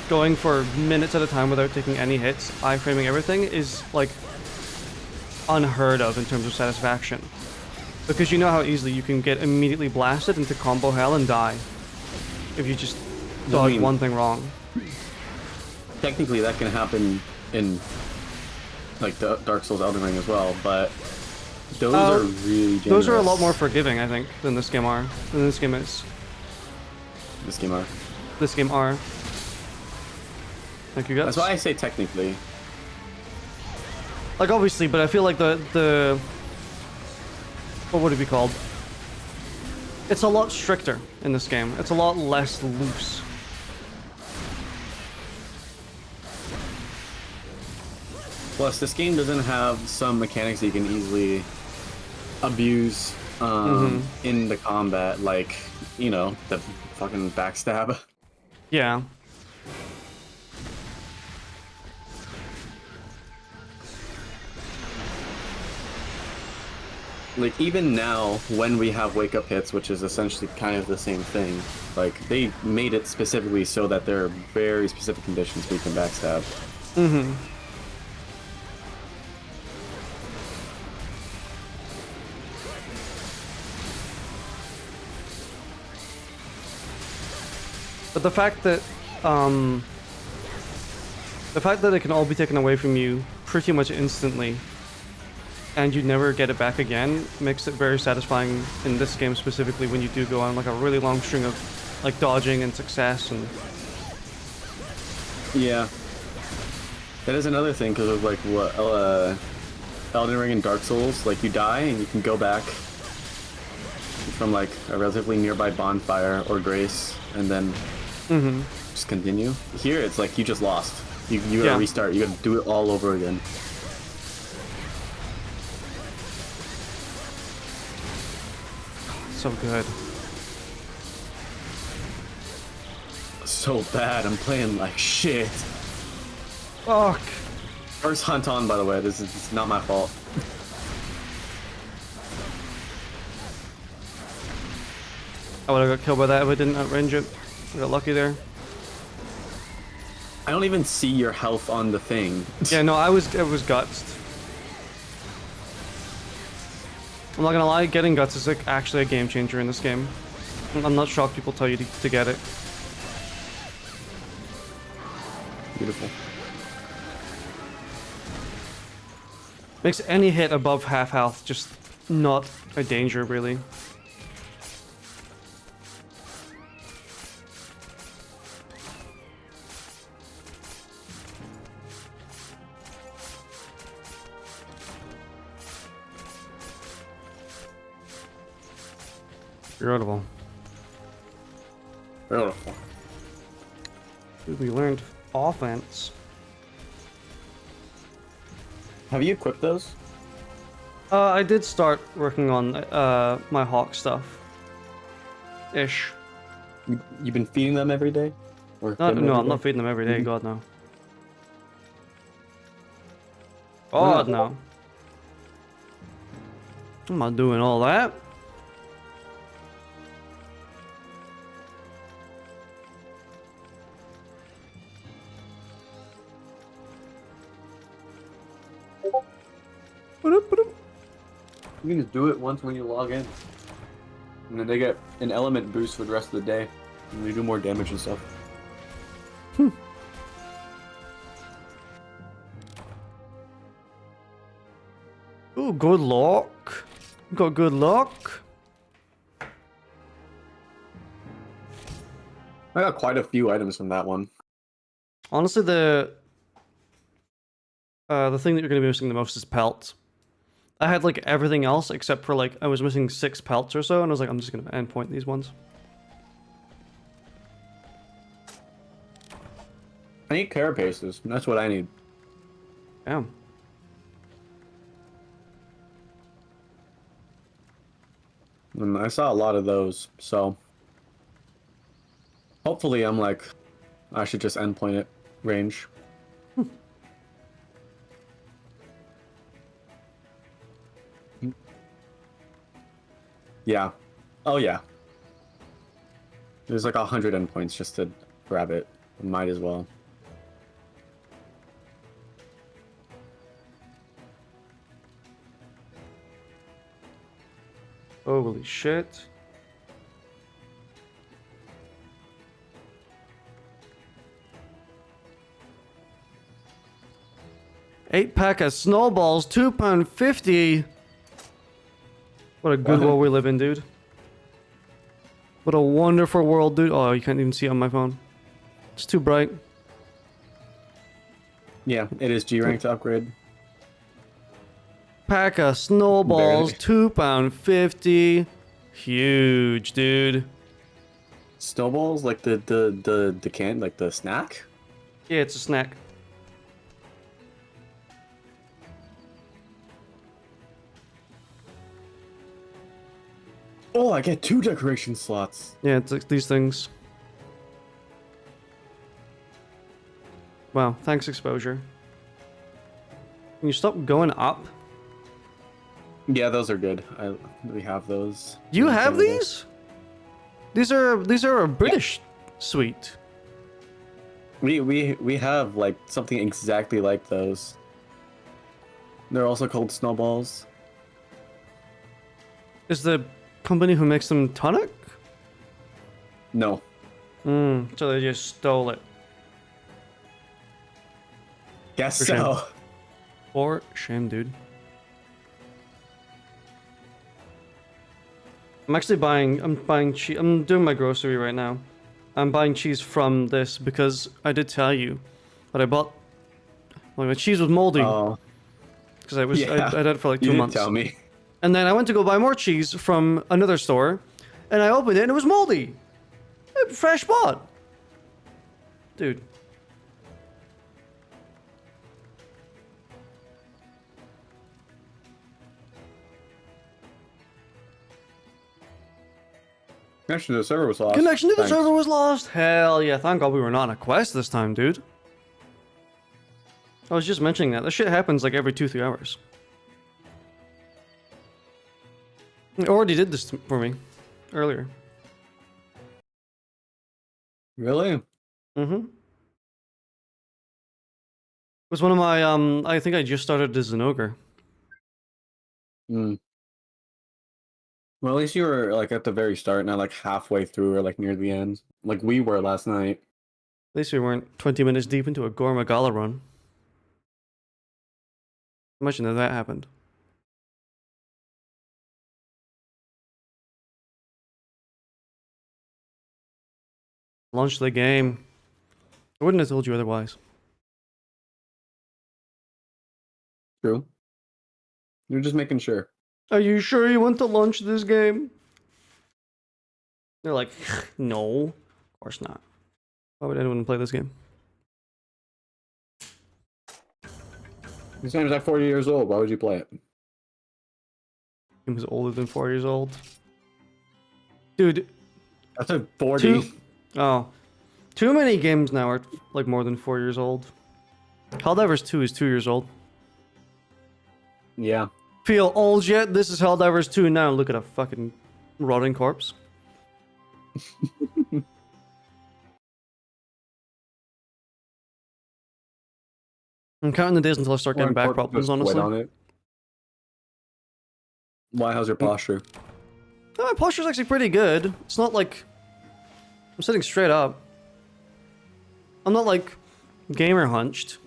going for minutes at a time without taking any hits, iframing everything, is, like, unheard of in terms of satisfaction. Because you know how easily you can get immediately blasted into combo hell and die if you just dodge one thing wrong. Technically, that can happen in, like, the Dark Souls Elden Ring as well, but those are really generous. Those are a lot more forgiving, I think, than this game are. Than this game is. This game are. This game are. Thank you, guys. That's why I say technically. Like, obviously, but I feel like the what would it be called? It's a lot stricter in this game. It's a lot less loose. Plus, this game doesn't have some mechanics that you can easily abuse in the combat, like, you know, the fucking backstab. Yeah. Like, even now, when we have wake-up hits, which is essentially kind of the same thing, like, they made it specifically so that there are very specific conditions where you can backstab. Mm-hmm. But the fact that it can all be taken away from you pretty much instantly and you never get it back again makes it very satisfying in this game specifically when you do go on like a really long string of like dodging and success and yeah, that is another thing because of like what Elden Ring and Dark Souls, like you die and you can go back from like a relatively nearby bonfire or grace and then just continue. Here it's like you just lost. You gotta restart. You gotta do it all over again. So good. so bad. I'm playing like shit. Fuck. First hunt on, by the way. This is not my fault. I would have got killed by that if I didn't outrange it. I got lucky there. I don't even see your health on the thing. Yeah, no, I was gutsed. I'm not gonna lie, getting guts is like actually a game changer in this game. I'm not shocked people tell you to get it. Beautiful. Makes any hit above half health just not a danger, really. Beautiful. Beautiful. Dude, we learned offense. Have you equipped those? I did start working on my hawk stuff. Ish. You've been feeding them every day? Or No, feeding them no, every I'm not day? feeding them every day. Mhm. God no. Why God not? no. I'm not doing all that. You can just do it once when you log in. And then they get an element boost for the rest of the day. And they do more damage and stuff. Ooh, good luck. Got good luck. I got quite a few items from that one. Honestly, the thing that you're gonna be missing the most is pelt. I had like everything else except for like I was missing 6 pelts or so, and I was like, I'm just gonna endpoint these ones. I need carapaces. That's what I need. Damn. And I saw a lot of those, so hopefully I'm like, I should just endpoint it range. Yeah. Oh yeah. There's like 100 endpoints just to grab it. Might as well. Holy shit. Eight-pack of snowballs, £2.50. What a good Wow. world we live in, dude. What a wonderful world, dude. Oh, you can't even see it on my phone. It's too bright. Yeah, it is G rank to upgrade. Pack of snowballs, Barely. £2.50. Huge, dude. Snowballs, like the can, like the snack. Yeah, it's a snack. Oh, I get 2 decoration slots. Yeah, it's like these things. Wow, thanks, exposure. Can you stop going up? Yeah, those are good. We have those. You in have Canada. these? These are a British suite. We have like something exactly like those. They're also called snowballs. Is the company who makes them tonic? No. So they just stole it. Guess For so. shame. For shame, dude. I'm buying cheese. I'm doing my grocery right now. I'm buying cheese from this because I did tell you that I bought. Well, my cheese was moldy Oh, because I yeah. had it for like You 2 didn't months. tell me. And then I went to go buy more cheese from another store, and I opened it and it was moldy. Fresh bought. Dude. Connection to the server was lost. Connection to the Thanks. server was lost. Hell yeah! Thank God we were not on a quest this time, dude. I was just mentioning that. This shit happens like every 2-3 hours. It already did this for me earlier. Really? Mm-hmm. It was one of my I think I just started as an ogre. Hmm. Well, at least you were like at the very start, not like halfway through or like near the end, like we were last night. At least we weren't 20 minutes deep into a Gormagala run. Imagine if that happened. Launch the game. I wouldn't have told you otherwise. True. You're just making sure. Are you sure you want to launch this game? They're like, no, of course not. Why would anyone play this game? This game's like 40 years old. Why would you play it? Game was older than 4 years old. Dude, I said 40. Too many games now are like more than 4 years old. Helldivers 2 is 2 years old. Yeah. Feel old yet? This is Helldivers 2 now. Look at a fucking rotting corpse. I'm counting the days until I start getting back problems, honestly. On it. Why? How's your posture? No, my posture's actually pretty good. It's not like I'm sitting straight up. I'm not like gamer hunched.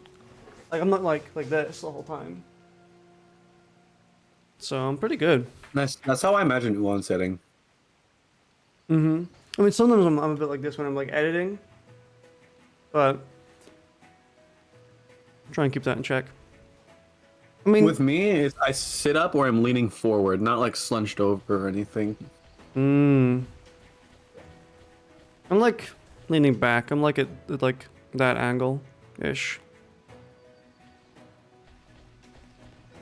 Like I'm not like this the whole time. So I'm pretty good. That's how I imagine Ulan sitting. Mm-hmm. I mean, sometimes I'm a bit like this when I'm like editing, but try and keep that in check. I mean, With me, it's I sit up or I'm leaning forward, not like slunched over or anything. I'm like leaning back. I'm like at like that angle ish.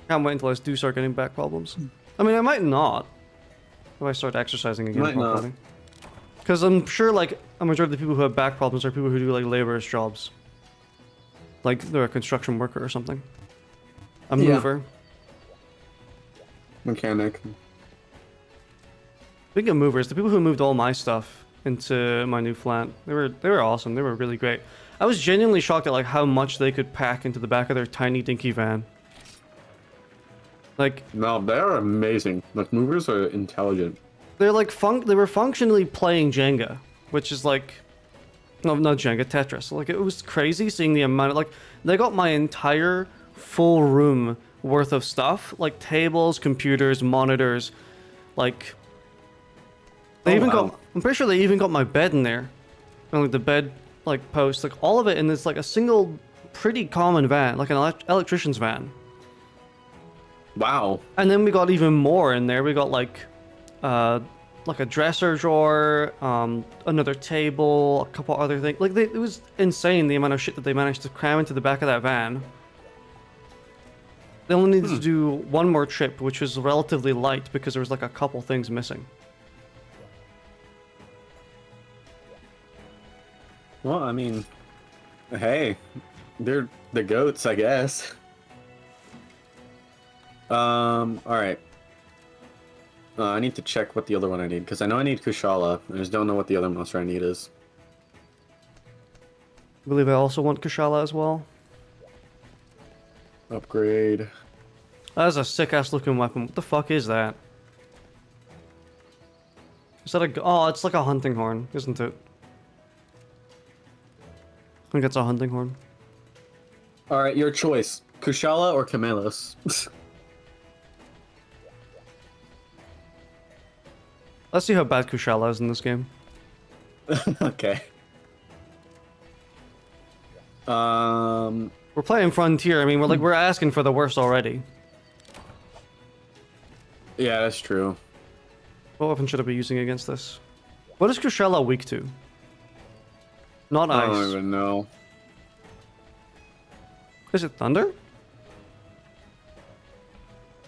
Can't wait until I do start getting back problems. I mean, I might not if I start exercising again Might not. properly. Because I'm sure like a majority of the people who have back problems are people who do like laborious jobs. Like they're a construction worker or something. A Yeah. mover. Mechanic. Speaking of movers, the people who moved all my stuff into my new flat, they were awesome. They were really great. I was genuinely shocked at like how much they could pack into the back of their tiny dinky van. Like No, they're amazing. Like movers are intelligent. they're like they were functionally playing Jenga, which is like no, not Jenga, Tetris. Like it was crazy seeing the amount of like they got my entire full room worth of stuff, like tables, computers, monitors, like they even got I'm pretty sure they even got my bed in there. And like the bed like post, like all of it in this like a single pretty common van, like an electrician's van. Wow. And then we got even more in there. We got like a dresser drawer, another table, a couple other things. Like it was insane the amount of shit that they managed to cram into the back of that van. They only needed to do one more trip, which was relatively light because there was like a couple things missing. Well, I mean, hey, they're the goats, I guess. All right. I need to check what the other one I need, because I know I need Kushala. I just don't know what the other monster I need is. I believe I also want Kushala as well. Upgrade. That is a sick-ass looking weapon. What the fuck is that? Is that a... Oh, it's like a hunting horn, isn't it? I think it's a hunting horn. All right, your choice. Kushala or Camelos? Let's see how bad Kushala is in this game. Okay. We're playing Frontier. I mean, we're asking for the worst already. Yeah, that's true. What weapon should I be using against this? What is Kushala weak to? Not I don't ice. even know. Is it thunder?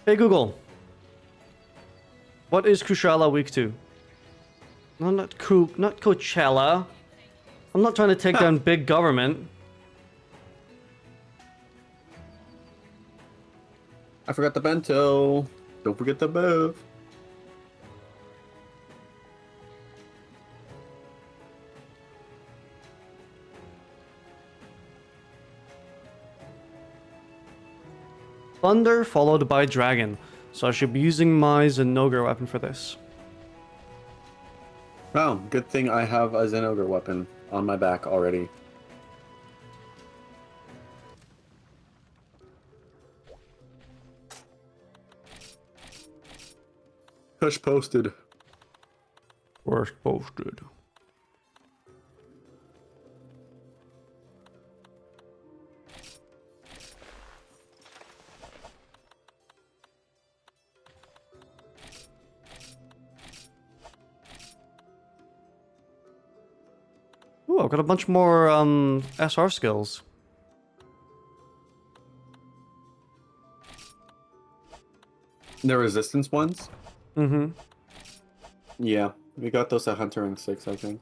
Hey Google. What is Kushala weak to? No, not Coachella. I'm not trying to take down big government. I forgot the bento. Don't forget the bev. Thunder followed by dragon. So I should be using my Zenogre weapon for this. Oh, good thing I have a Zenogre weapon on my back already. Push posted. First posted. Ooh, I've got a bunch more SR skills. The resistance ones? Mm-hmm. Yeah, we got those at Hunter Rank 6, I think.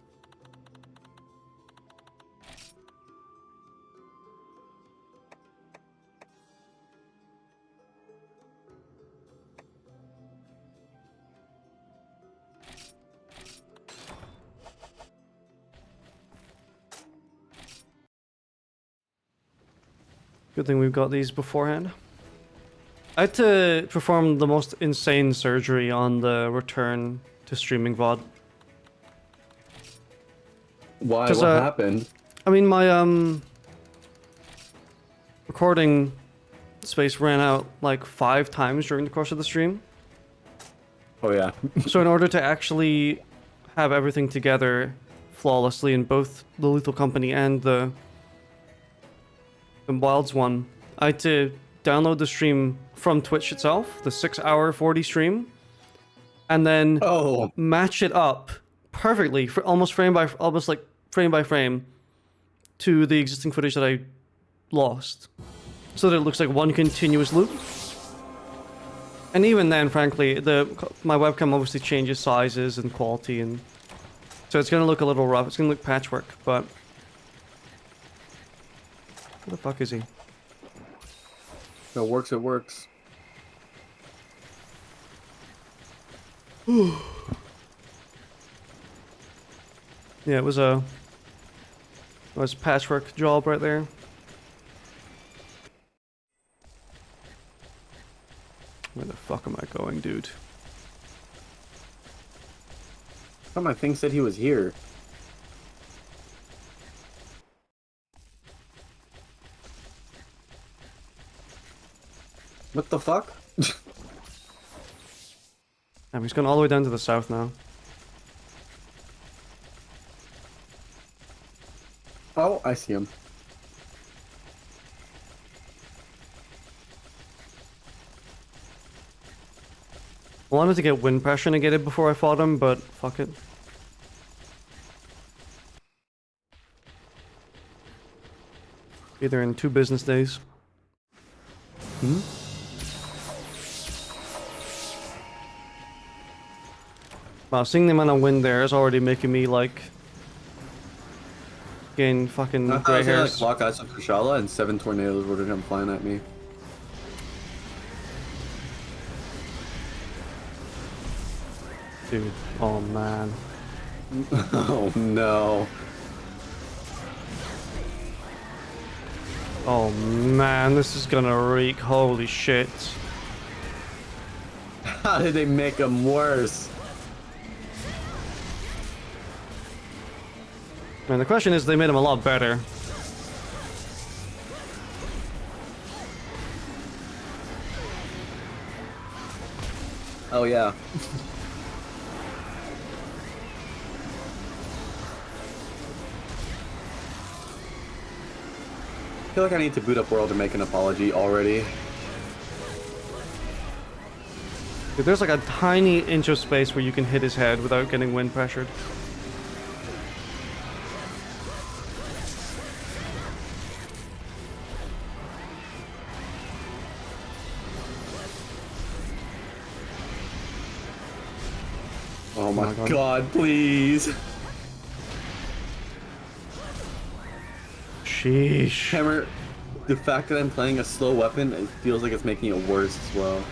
Good thing we've got these beforehand. I had to perform the most insane surgery on the return to streaming VOD. Why? What happened? I mean, my recording space ran out like 5 times during the course of the stream. Oh yeah. So in order to actually have everything together flawlessly in both the Lethal Company and the Wilds one, I had to download the stream from Twitch itself, the 6-hour 40 stream, and then match it up perfectly, for almost frame by frame, to the existing footage that I lost, so that it looks like one continuous loop. And even then, frankly, my webcam obviously changes sizes and quality, and so it's gonna look a little rough. It's gonna look patchwork, but where the fuck is he? If it works, it works. Yeah, it was a patchwork job right there. Where the fuck am I going, dude? I thought my thing said he was here. What the fuck? Damn, he's gone all the way down to the south now. Oh, I see him. I wanted to get wind pressure negated before I fought him, but fuck it. Either in 2 business days. Hmm? Wow, seeing the amount of wind there is already making me like gain fucking gray hairs. Like Lock Eyes of Kushala and 7 tornadoes were to come flying at me. Dude, oh man. Oh no. Oh man, this is gonna reek. Holy shit. How did they make them worse? And the question is, they made him a lot better. Oh yeah. I feel like I need to boot up World to make an apology already. Dude, there's like a tiny inch of space where you can hit his head without getting wind pressured. Oh my God. god, please. Sheesh. Hammer, the fact that I'm playing a slow weapon, it feels like it's making it worse as well.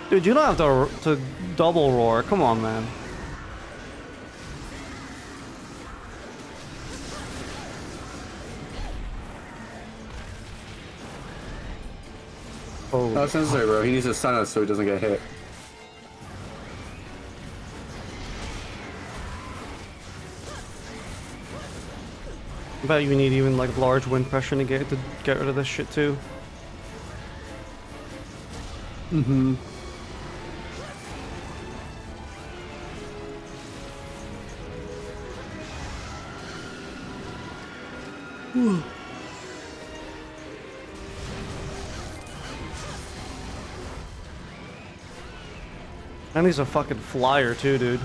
Dude, you don't have to double roar. Come on, man. Oh. That's necessary, bro. He needs to stun us so he doesn't get hit. I bet you need even like large wind pressure to get rid of this shit too. Mm-hmm. And he's a fucking flyer too, dude.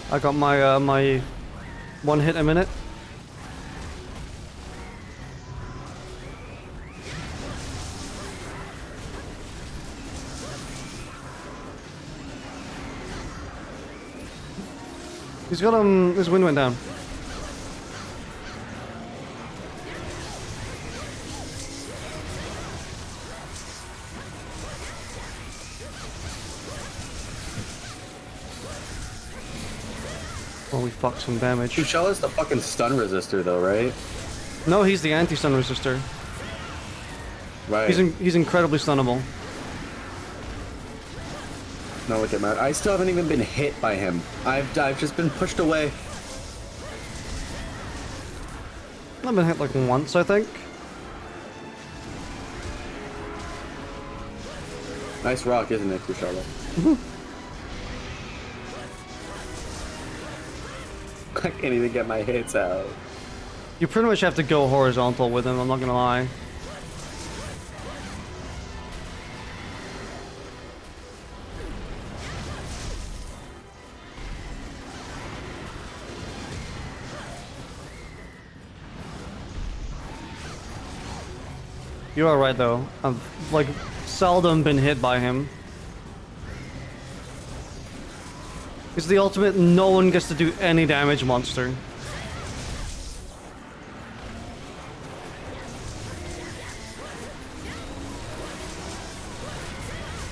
I got my my one hit a minute. He's got his wind went down. Holy fuck, some damage. Kushalla's the fucking stun resistor though, right? No, he's the anti-stun resistor. Right. He's incredibly stunnable. No, look at Matt. I still haven't even been hit by him. I've just been pushed away. I've been hit like once, I think. Nice rock, isn't it, Kushalla? I can't even get my hits out. You pretty much have to go horizontal with him, I'm not gonna lie. You are right though. I've like seldom been hit by him. It's the ultimate no one gets to do any damage monster.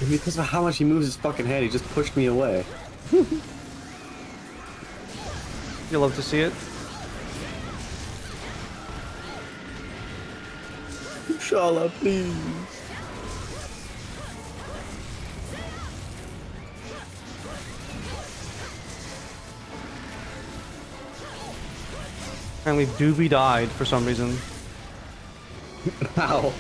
And because of how much he moves his fucking head, he just pushed me away. You love to see it. Kushala, please. Apparently Doobie died for some reason. Ow.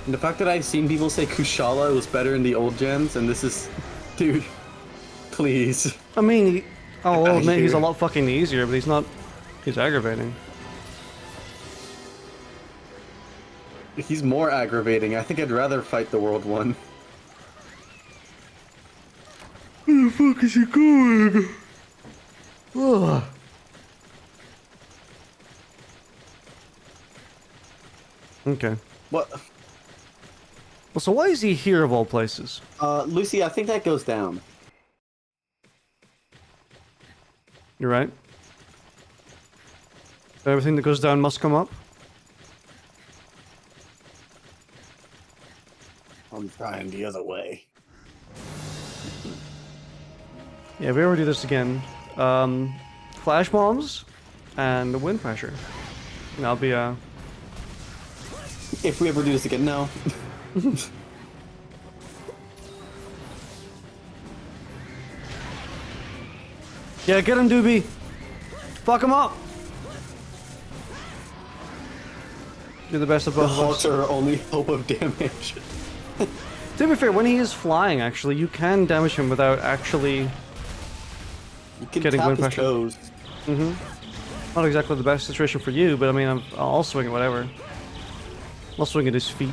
And the fact that I've seen people say Kushala was better in the old gens, and this is... Dude. Please. I mean, I'll Outta admit he's a here. lot fucking easier, but he's not... He's aggravating. He's more aggravating. I think I'd rather fight the world one. Where the fuck is he going? Ugh. Okay. What? Well, so why is he here of all places? Lucy, I think that goes down. You're right. Everything that goes down must come up. I'm trying the other way. Yeah, if we ever do this again, flash bombs and wind pressure. And that'll be If we ever do this again, no. Yeah, get him, Doobie. Fuck him up. You're the best of The both of us. halts are our only hope of damage. To be fair, when he is flying, actually, you can damage him without actually You can getting tap wind his pressure. toes. Mm-hmm. Not exactly the best situation for you, but I mean, I'll swing it, whatever. I'll swing at his feet.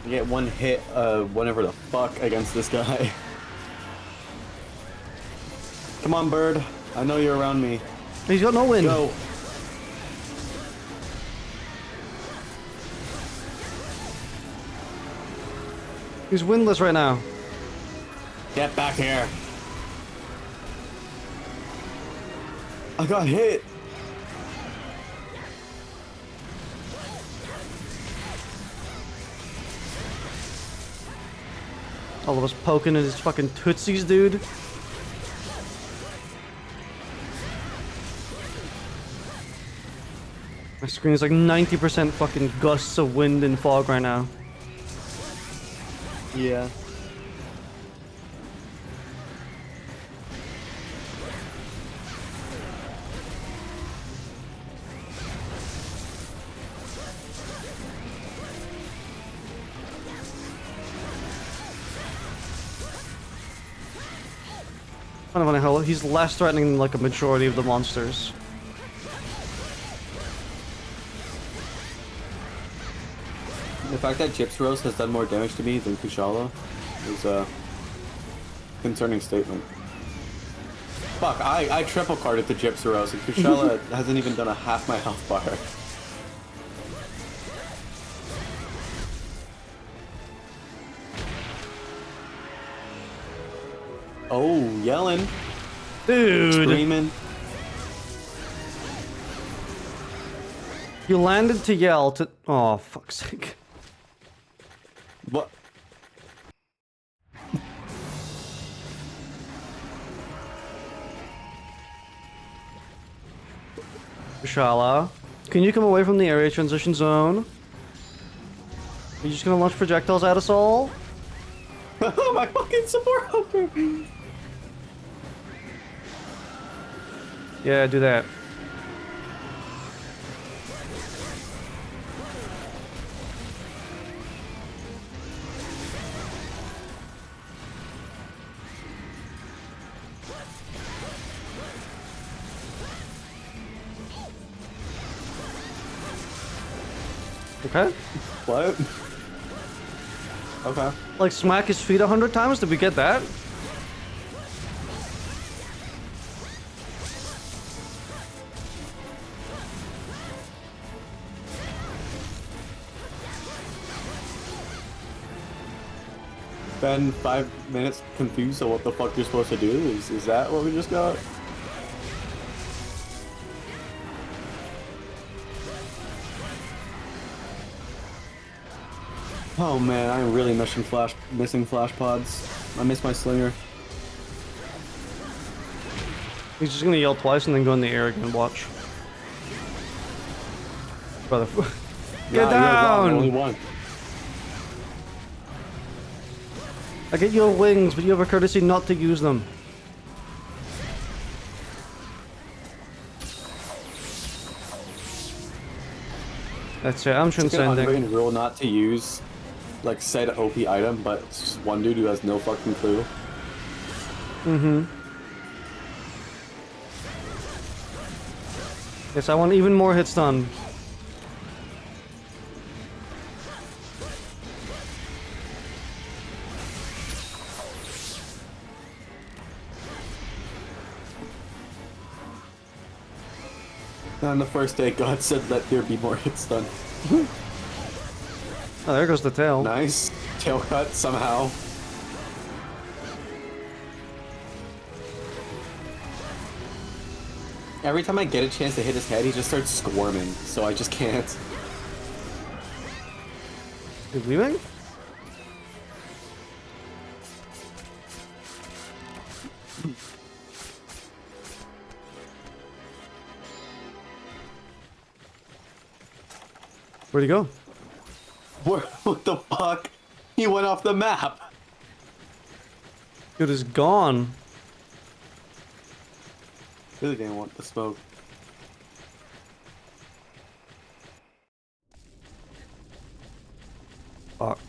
You get one hit, whenever the fuck against this guy. Come on, bird. I know you're around me. He's got no wind. Go. He's windless right now. Get back here. I got hit. All of us poking at his fucking tootsies, dude. My screen is like 90% fucking gusts of wind and fog right now. Yeah. Kind of funny how he's less threatening than like a majority of the monsters. The fact that Gyps Rose has done more damage to me than Kushala is a concerning statement. Fuck, I triple carded the Gyps Rose and Kushala hasn't even done a half my health bar. Oh, yelling. Dude! Screaming. You landed to yell to. Oh, fuck's sake. What? Shala, can you come away from the area transition zone? Are you just gonna launch projectiles at us all? My fucking support hunter! Yeah, do that. Okay. What? Okay. Like smack his feet 100 times? Did we get that? Been 5 minutes confused on what the fuck you're supposed to do? Is that what we just got? Oh man, I'm really missing flash pods. I miss my slinger. He's just gonna yell twice and then go in the air again. Watch. Brother, get Nah, you're wrong, down! only one. I get your wings, but you have a courtesy not to use them. That's it. I'm It's like an transcending. unwritten rule not to use like said OP item, but it's just one dude who has no fucking clue. Mm-hmm. Yes, I want even more hits done. On the first day, God said, "Let there be more hits done." Oh, there goes the tail. Nice tail cut somehow. Every time I get a chance to hit his head, he just starts squirming, so I just can't. He's leaving? Where'd he go? What the fuck? He went off the map. Dude is gone. Really didn't want the smoke. Fuck.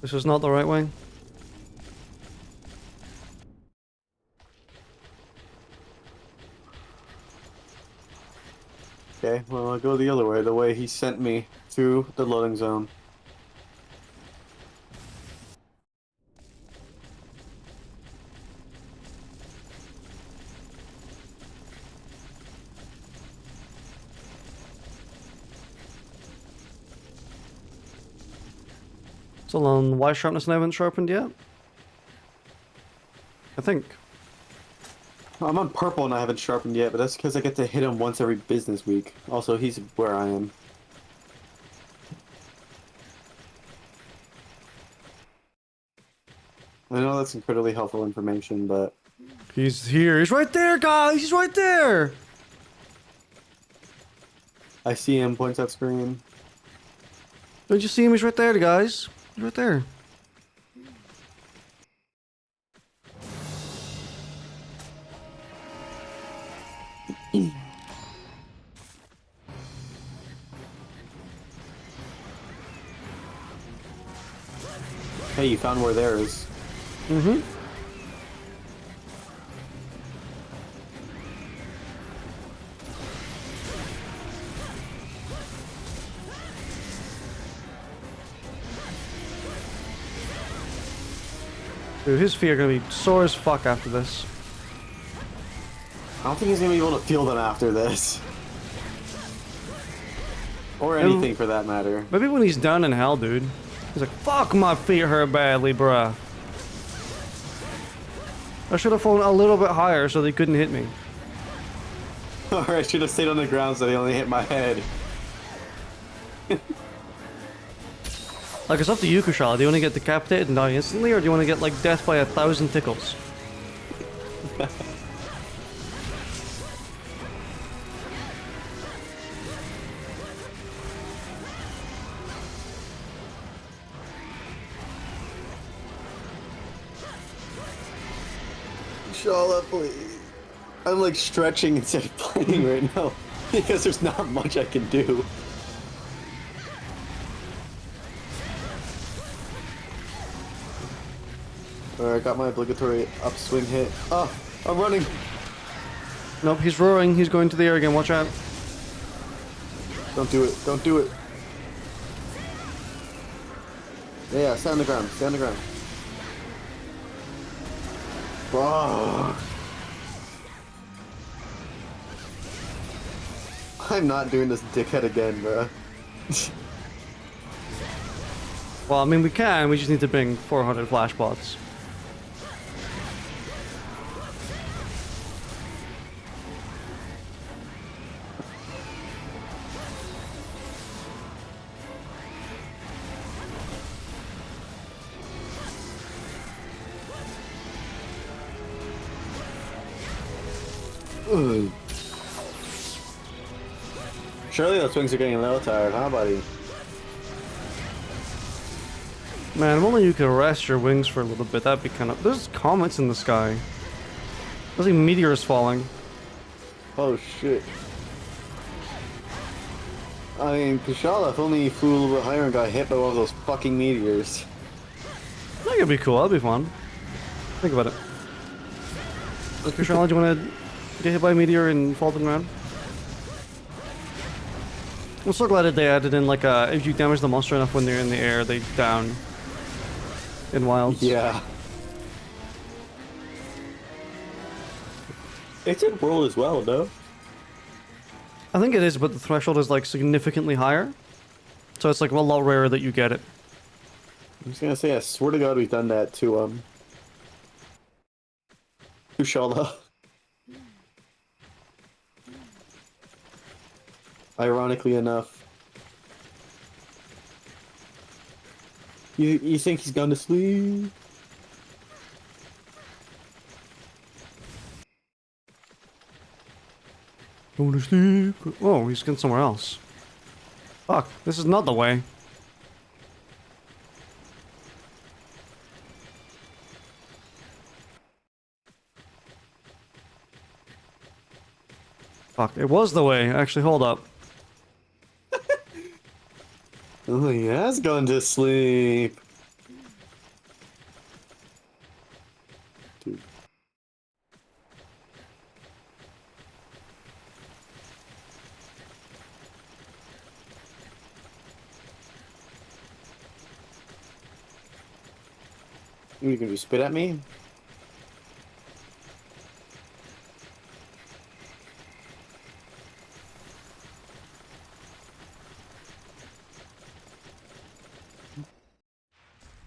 This is not the right way. Okay, well, I'll go the other way, the way he sent me to the loading zone. Still on why sharpness and I haven't sharpened yet? I think. I'm on purple and I haven't sharpened yet, but that's because I get to hit him once every business week. Also, he's where I am. I know that's incredibly helpful information, but... He's here. He's right there, guys! He's right there! I see him, points at screen. Don't you see him? He's right there, guys. He's right there. Hey, you found where there is. Mm-hmm. Dude, his feet are gonna be sore as fuck after this. I don't think he's gonna be able to feel them after this. Or anything for that matter. Maybe when he's down in hell, dude. He's like, fuck, my feet hurt badly, bruh. I should have flown a little bit higher so they couldn't hit me. Or I should have stayed on the ground so they only hit my head. Like, it's up to you, Kushala. Do you want to get decapitated and die instantly, or do you want to get, like, death by 1,000 tickles? Shala, please. I'm like stretching instead of playing right now because there's not much I can do. Alright, got my obligatory upswing hit. Oh, I'm running. Nope, he's roaring. He's going to the air again. Watch out. Don't do it. Don't do it. Yeah, stay on the ground. Stay on the ground. Oh. I'm not doing this dickhead again, bro. Well, I mean, we can. We just need to bring 400 flashbots. Ugh. Surely those wings are getting a little tired, huh, buddy? Man, if only you could rest your wings for a little bit, that'd be kind of... There's comets in the sky. There's like meteors falling. Oh, shit. I mean, Kushala, if only he flew a little bit higher and got hit by one of those fucking meteors. That could be cool, that'd be fun. Think about it. Kushala, do you want to get hit by a meteor and fall to the ground? I'm so glad that they added in, like, if you damage the monster enough when they're in the air, they down. In Wilds. Yeah. It's in World as well, no? I think it is, but the threshold is, like, significantly higher. So it's, like, a lot rarer that you get it. I'm just gonna say, I swear to God we've done that to, Kushala. Ironically enough. You think he's gone to sleep? Going to sleep. Oh, he's going somewhere else. Fuck, this is not the way. Fuck, it was the way. Actually, hold up. Oh, he has gone to sleep. You can just spit at me?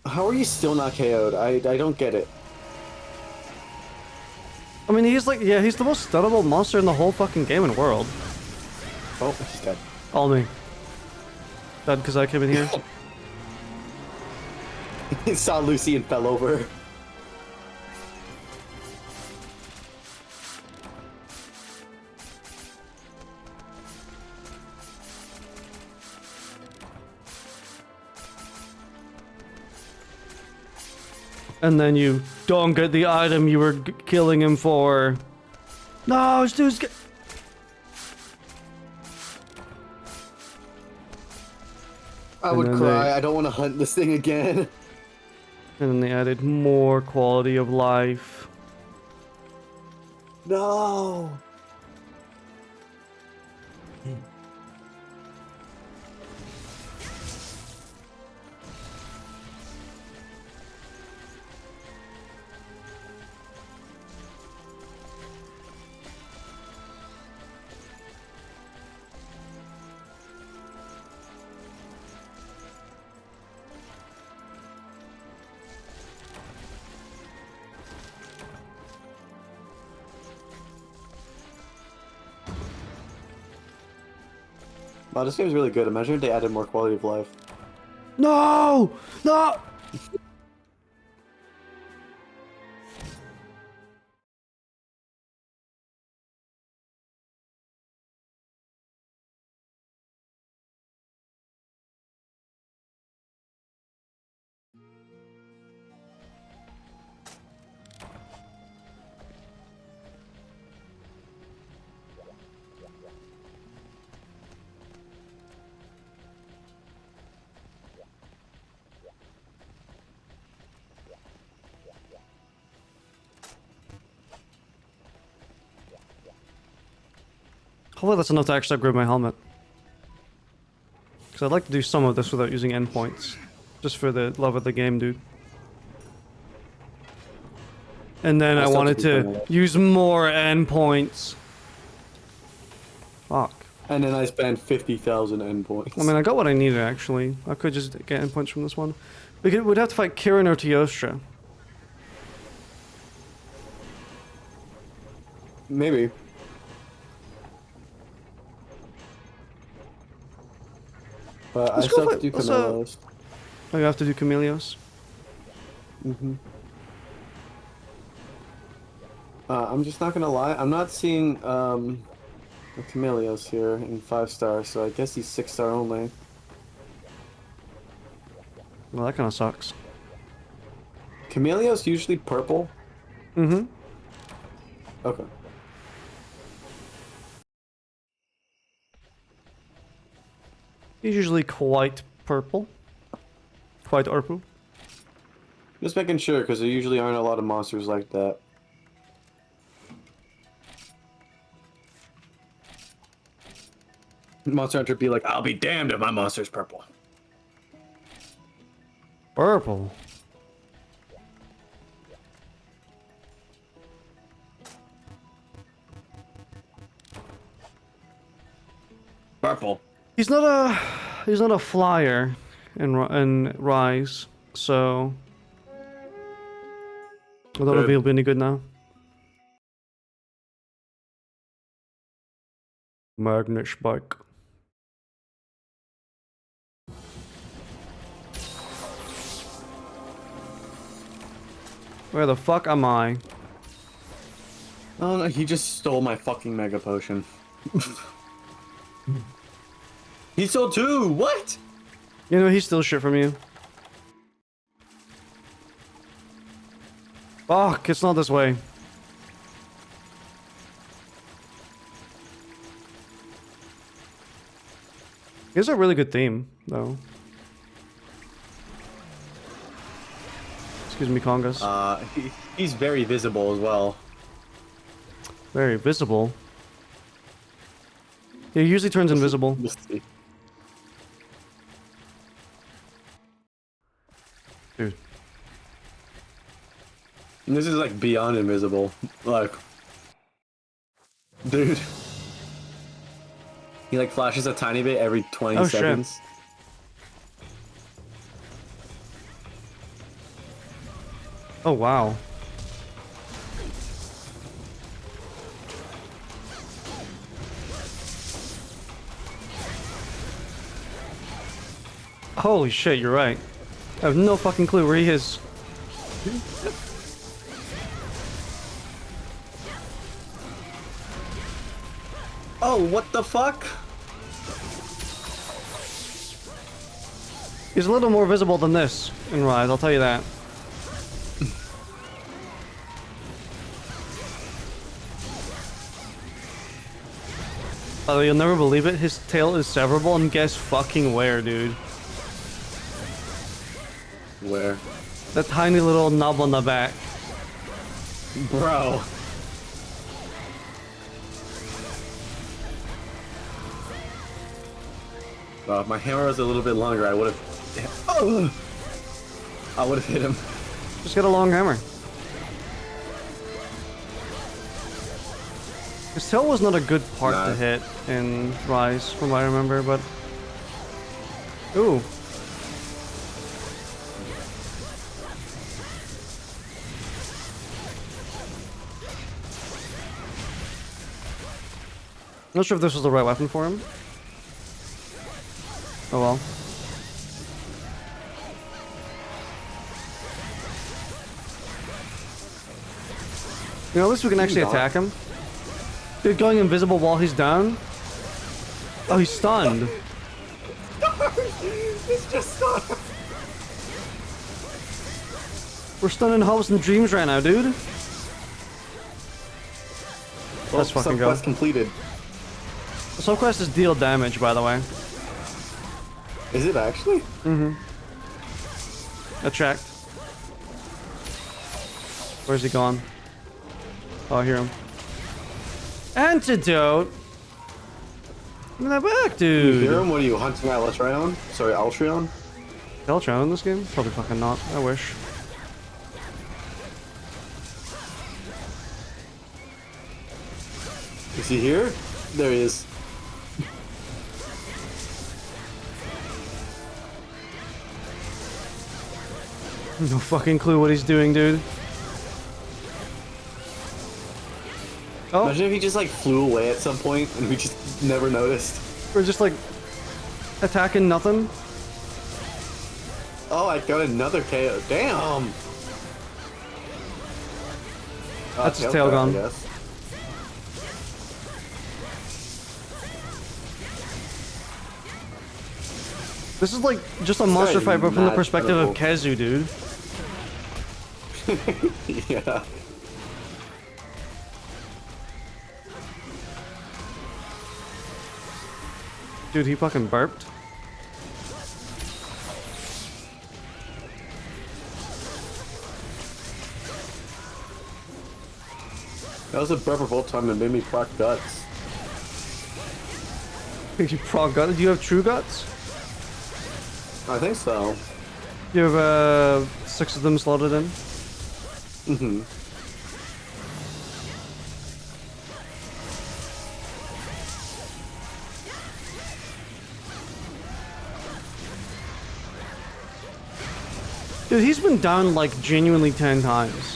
How are you still not KO'd? I don't get it. I mean, he's like, yeah, he's the most stunnable monster in the whole fucking game and world. Oh, he's dead. All me. Dead because I came in here. He saw Lucy and fell over. And then you don't get the item you were killing him for. No, this dude's get. I would cry. I don't want to hunt this thing again. And then they added more quality of life. No. Wow, this game's really good. Imagine if they added more quality of life. No! No! Hopefully that's enough to actually upgrade my helmet. Because I'd like to do some of this without using endpoints. Just for the love of the game, dude. And then I wanted to use more endpoints. Fuck. And then I spent 50,000 endpoints. I mean, I got what I needed, actually. I could just get endpoints from this one. We'd have to fight Kirin or Teostra. Maybe. But I still have to do Camelios. Oh, you have to do Camelios? Mm-hmm. I'm just not gonna lie, I'm not seeing the Camelios here in 5-star, so I guess he's 6-star only. Well, that kind of sucks. Camelios usually purple? Mm-hmm. Okay. He's usually quite purple. Quite purple. Just making sure, because there usually aren't a lot of monsters like that. Monster Hunter be like, I'll be damned if my monster's purple. Purple. Purple. He's not a flyer in Rise, so I don't know if he'll be any good now. Magnet spike. Where the fuck am I? Oh no, he just stole my fucking mega potion. He stole 2! What? You know, he steals shit from you. Fuck, it's not this way. He has a really good theme, though. Excuse me, Congas. He's very visible as well. Very visible. He usually turns invisible. Let's see. Dude. And this is like beyond invisible. Like, dude. He like flashes a tiny bit every 20 Oh, seconds. shit. Oh, wow. Holy shit, you're right. I have no fucking clue where he is. Oh, what the fuck? He's a little more visible than this in Rise, I'll tell you that. Oh, you'll never believe it, his tail is severable, and guess fucking where, dude. Where? That tiny little knob on the back. Bro. If my hammer was a little bit longer, I would have. Oh! I would have hit him. Just get a long hammer. His tail was not a good part to hit in Rise, from what I remember, but... Ooh. Not sure if this was the right weapon for him. Oh well. You know, at least we can actually attack him. Dude, going invisible while he's down? Oh, he's stunned. It's just stunned. We're stunning hopes and dreams right now, dude. Let's fucking go. Quest completed. The subquest is deal damage, by the way. Is it actually? Mm-hmm. I checked. Where's he gone? Oh, I hear him. Antidote? Give me that back, dude. You hear him? What are you, hunting Altreon? Sorry, Altreon? Altreon in this game? Probably fucking not. I wish. Is he here? There he is. No fucking clue what he's doing, dude. Oh, Imagine if he just like flew away at some point and we just never noticed. we're just like attacking nothing. Oh, I got another KO. Damn! That's his tail gone. I guess. This is like just a monster guy's fight, but from the mad perspective of pitiful. Kazu, dude. Yeah. Dude, he fucking burped. That was a burp of all time and made me proc guts. You prog gut. Do you have true guts? I think so. You have 6 of them slotted in. Mm-hmm. Dude, he's been down like genuinely 10 times.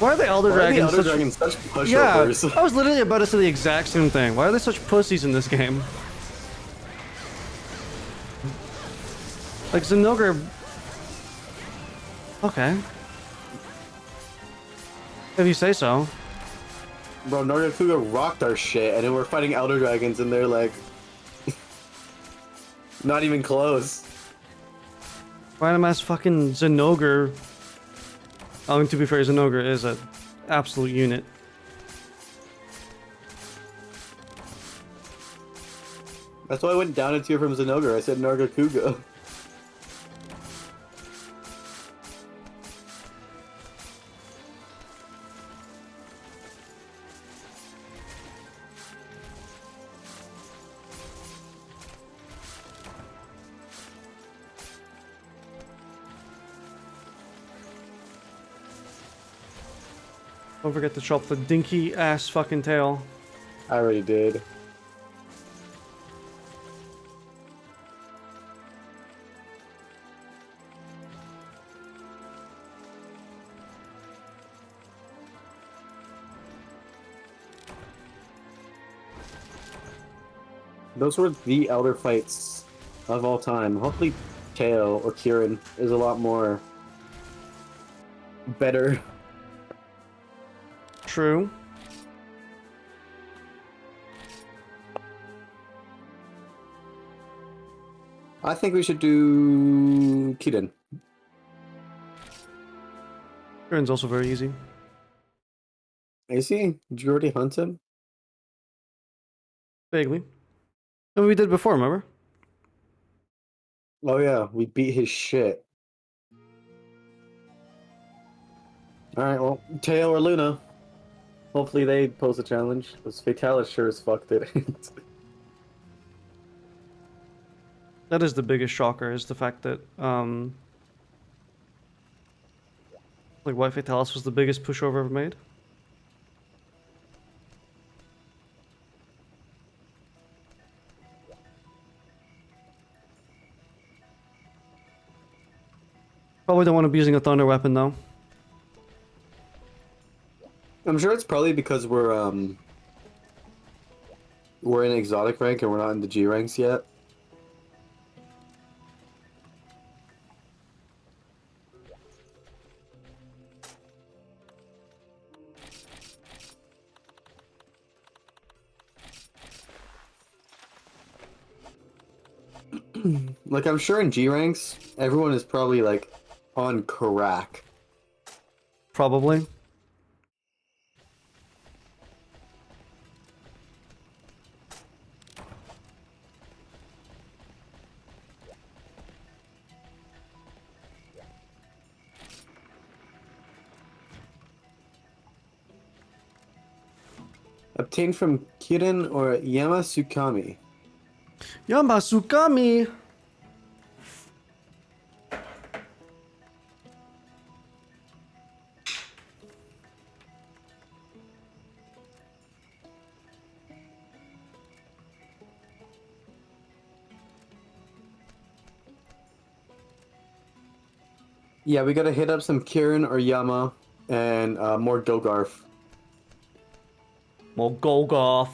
Why are the Elder Dragons such Yeah, pushovers? I was literally about to say the exact same thing. Why are they such pussies in this game? Like, Zinogre... Okay. If you say so. Bro, Nargacuga rocked our shit, and then we're fighting Elder Dragons, and they're like... not even close. Random ass fucking Zinogre. I mean, to be fair, Zinogre is an absolute unit. That's why I went down a tier from Zinogre. I said Nargacuga. Don't forget to chop the dinky ass fucking tail. I already did. Those were the elder fights of all time. Hopefully Teo or Kieran is a lot more better. True. I think we should do Kieran. Kieran's also very easy. Is he? Did you already hunt him? Vaguely. And we did before, remember? Oh yeah, we beat his shit. Alright, well, Teo or Luna. Hopefully they pose a challenge, because Fatalis sure as fuck didn't. That is the biggest shocker, is the fact that, like, White Fatalis was the biggest pushover ever made. Probably don't want to be using a thunder weapon, though. I'm sure it's probably because we're in exotic rank and we're not in the G ranks yet. Like, I'm sure in G ranks, everyone is probably, like, on crack. Probably. Obtained from Kirin or Yamasukami. Yamasukami! Yeah, we gotta hit up some Kirin or Yama and more Gogarth. Well, Golgoth.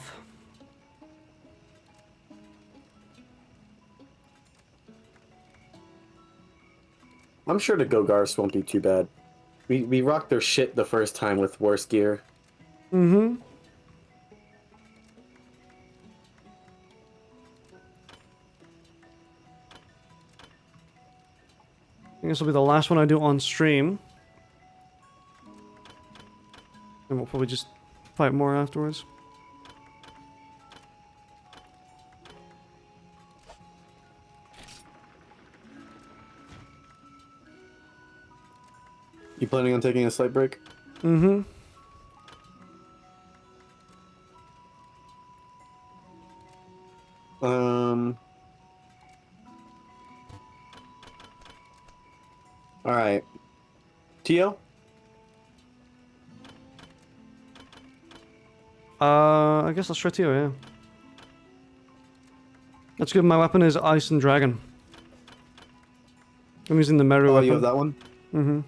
I'm sure the Gogarths won't be too bad. We rocked their shit the first time with worse gear. Mm-hmm. I think this will be the last one I do on stream. And we'll probably just fight more afterwards. You planning on taking a slight break? Mm-hmm. Alright. Tio? I guess I'll try to, yeah. That's good, my weapon is Ice and Dragon. I'm using the Meru Oh, weapon. you have that one? Mm-hmm.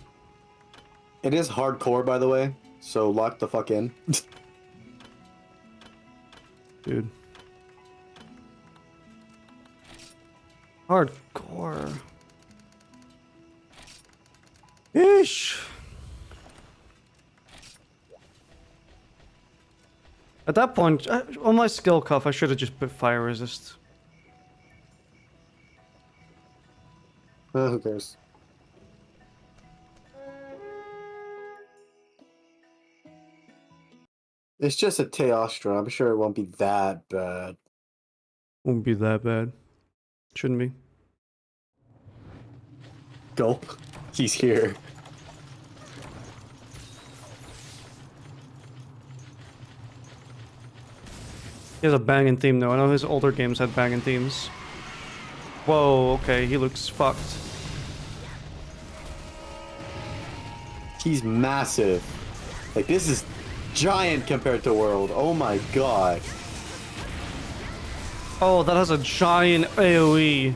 It is hardcore, by the way, so lock the fuck in. Dude. Hardcore. Ish. At that point, on my skill cuff, I should have just put fire resist. Who cares? It's just a Teostra. I'm sure it won't be that bad. Won't be that bad. Shouldn't be. Gulp. He's here. He has a banging theme though. I know his older games had banging themes. Whoa, okay, he looks fucked. He's massive. Like, this is giant compared to World. Oh my god. Oh, that has a giant AoE.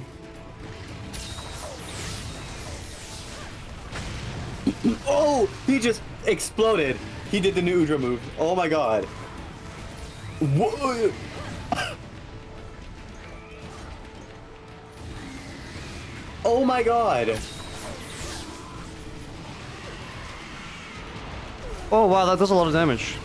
Oh, he just exploded. He did the new Udra move. Oh my god. Whoa. Oh my god. Oh wow, that does a lot of damage.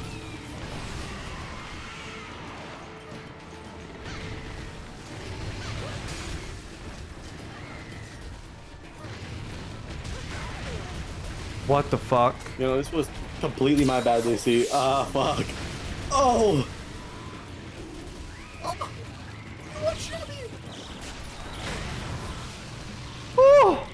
What the fuck? You know, this was completely my bad, Lucy. Ah, fuck. Oh! Oh! What shot me? Oh!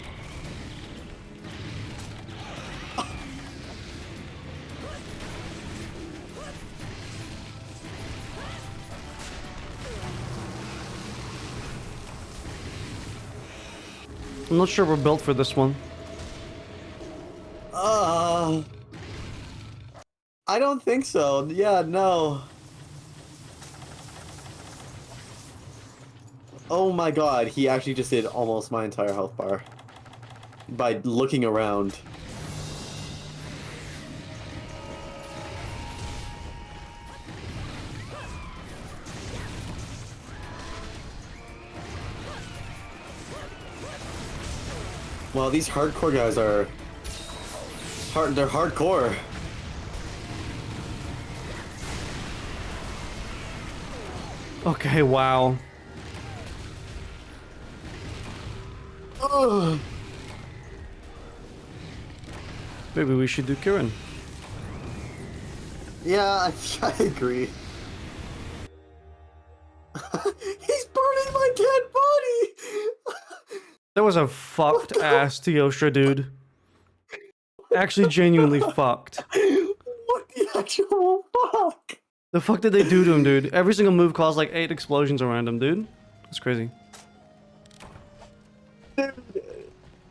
I'm not sure we're built for this one. I don't think so. Yeah, no. Oh my god, he actually just did almost my entire health bar. By looking around. Well, these hardcore guys are... they're hardcore. Okay, wow. Ugh. Maybe we should do Kirin. Yeah, I agree. He's burning my dead body! That was a fucked ass Teostra, dude. Actually, genuinely fucked. What the actual fuck? The fuck did they do to him, dude? Every single move caused like 8 explosions around him, dude. That's crazy.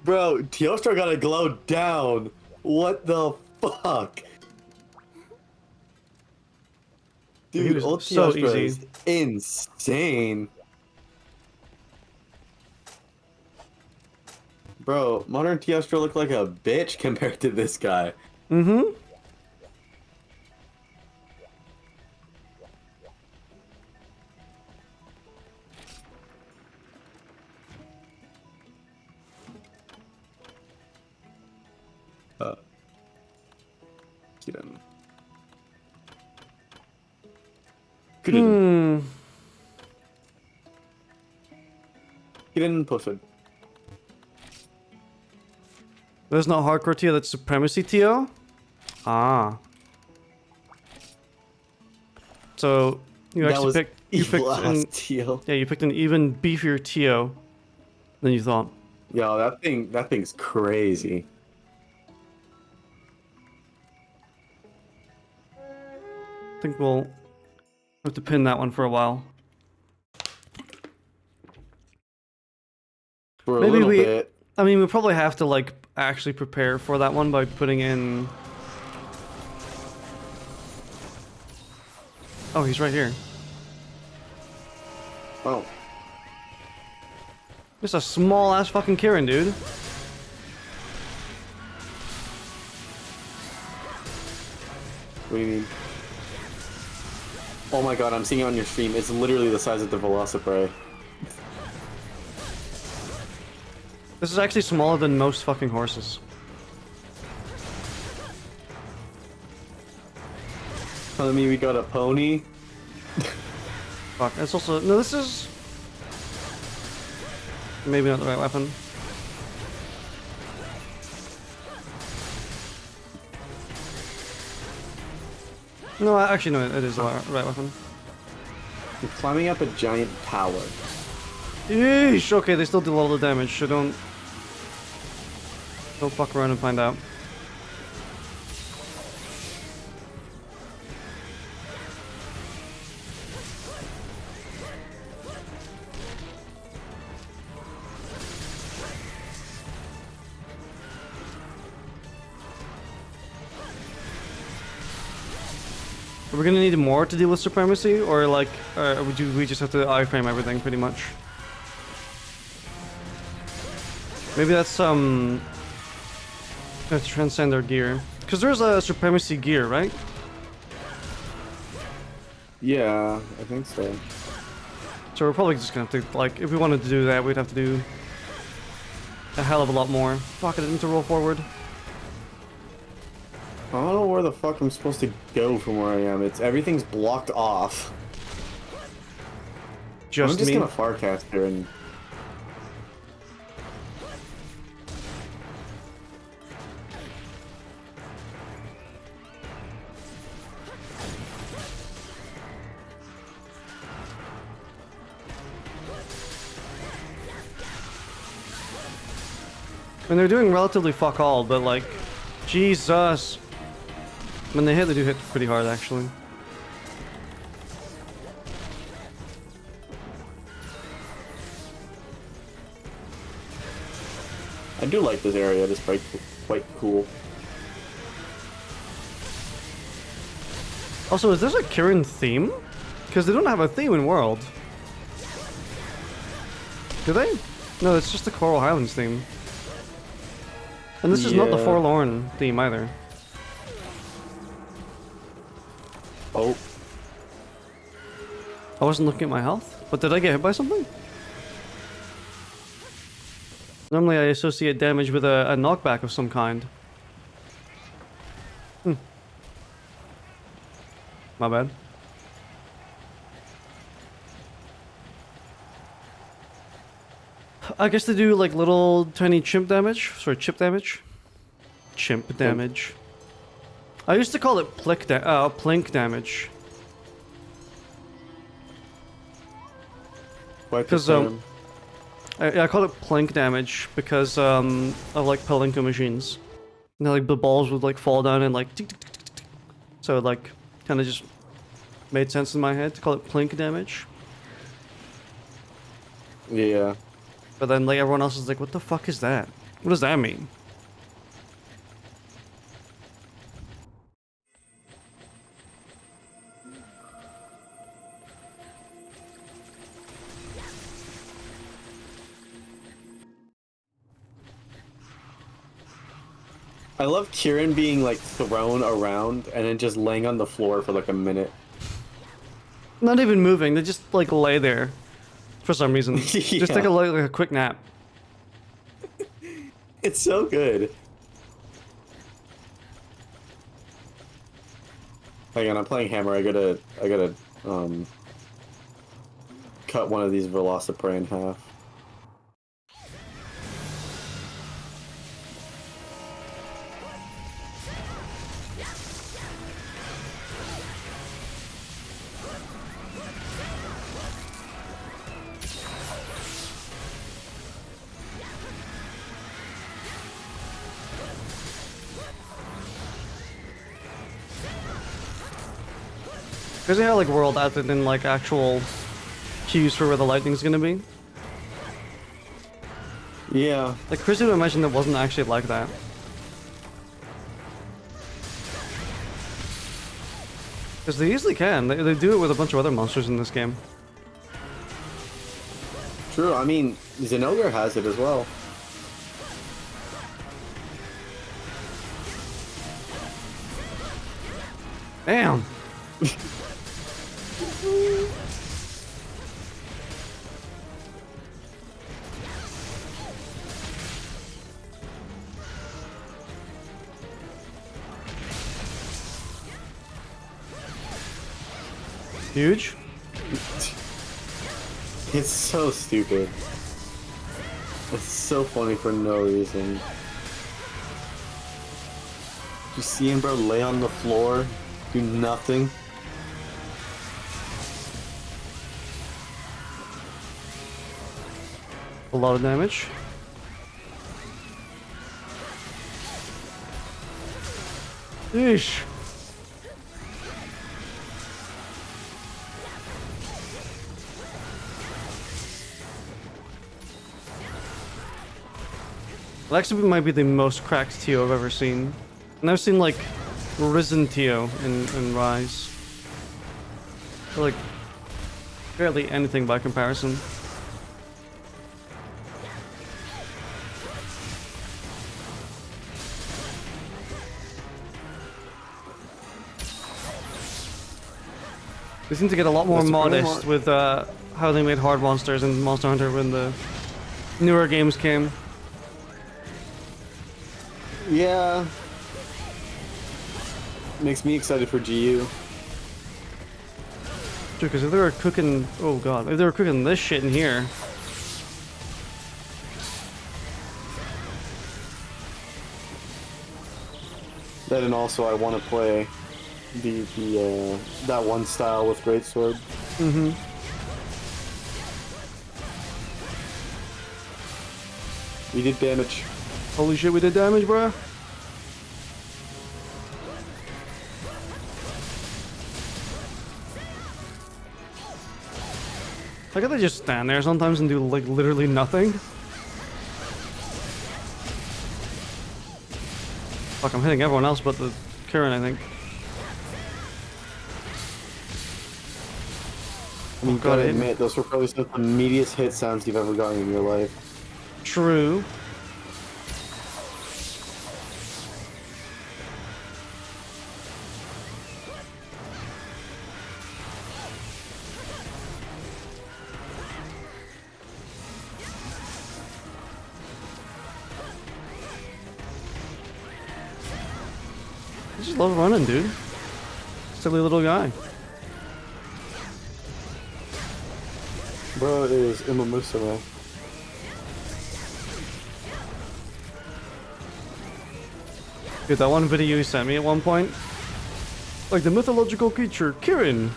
Bro, Teostra got a glow down. What the fuck? He Dude, was old so Teostra easy. is insane. Bro, modern Teostra looked like a bitch compared to this guy. Mm-hmm. Kidding. Kidding. Kidding posted. There's no hardcore Tio, that's supremacy Tio? Ah. So you That actually was picked evil ass Teal. yeah, you picked an even beefier Tio than you thought. Yo, that thing's crazy. I think we'll have to pin that one for a while. For a Maybe little we bit. I mean we probably have to like actually prepare for that one by putting in. Oh, he's right here. Oh. Just a small ass fucking Kirin, dude. What do you mean? Oh my god, I'm seeing it on your stream. It's literally the size of the Velociprey. This is actually smaller than most fucking horses. Telling me we got a pony? Fuck, it's also... No, this is... Maybe not the right weapon. No, actually no, it is the right weapon. You're climbing up a giant tower. Yeesh, okay, they still do a lot of damage, so don't fuck around and find out. Are we gonna need more to deal with supremacy, or like, we just have to iframe everything pretty much? Maybe that's let's transcend our gear, because there's a supremacy gear, right? Yeah, I think so. So we're probably just gonna have to, like, if we wanted to do that, we'd have to do a hell of a lot more. Fuck, I didn't to roll forward. I don't know where the fuck I'm supposed to go from where I am. Everything's blocked off. I'm just me? gonna farcast here and... And they're doing relatively fuck all, but like, Jesus. When they do hit pretty hard, actually. I do like this area, it's quite cool. Also, is this a Kirin theme? Because they don't have a theme in World. Do they? No, it's just the Coral Highlands theme. And this is not the Forlorn theme either. Oh. I wasn't looking at my health, but did I get hit by something? Normally I associate damage with a knockback of some kind. My bad. I guess they do like little tiny chimp damage. Sorry, chip damage. Chimp damage. I used to call it plink damage. Because I call it plink damage because of like Palinka machines. And like the balls would like fall down and like tick, tick, tick, tick, tick. So it like kind of just made sense in my head to call it plink damage. Yeah. But then like everyone else is like, what the fuck is that? What does that mean? I love Kirin being like thrown around and then just laying on the floor for like a minute. Not even moving, they just like lay there for some reason. Yeah. Just take like a quick nap. It's so good. Hang on, I'm playing Hammer. I gotta cut one of these Velociprey in half. Crazy how like World added in like actual cues for where the lightning's gonna be. Yeah. Like crazy to imagine it wasn't actually like that. Because they easily can. They do it with a bunch of other monsters in this game. True, I mean, Zinogre has it as well. Damn! Huge? It's so stupid. It's so funny for no reason. You see him, bro, lay on the floor, do nothing. A lot of damage. Yeesh. It actually might be the most cracked TO I've ever seen. And I've seen like Risen TO in Rise. They're like barely anything by comparison. They seem to get a lot more modest with how they made hard monsters in Monster Hunter when the newer games came. Yeah. Makes me excited for GU. True, because if they were cooking, oh god, if they were cooking this shit in here. Then and also I want to play the that one style with greatsword. Mm-hmm. We did damage. Holy shit, we did damage, bruh. Like, they just stand there sometimes and do, like, literally nothing. Fuck, I'm hitting everyone else but the Kirin, I think. I mean, gotta admit, those were probably some of the meatiest hit sounds you've ever gotten in your life. True. I just love running, dude. Silly little guy. Bro is Imamusa, man. Dude, that one video you sent me at one point, like the mythological creature Kirin.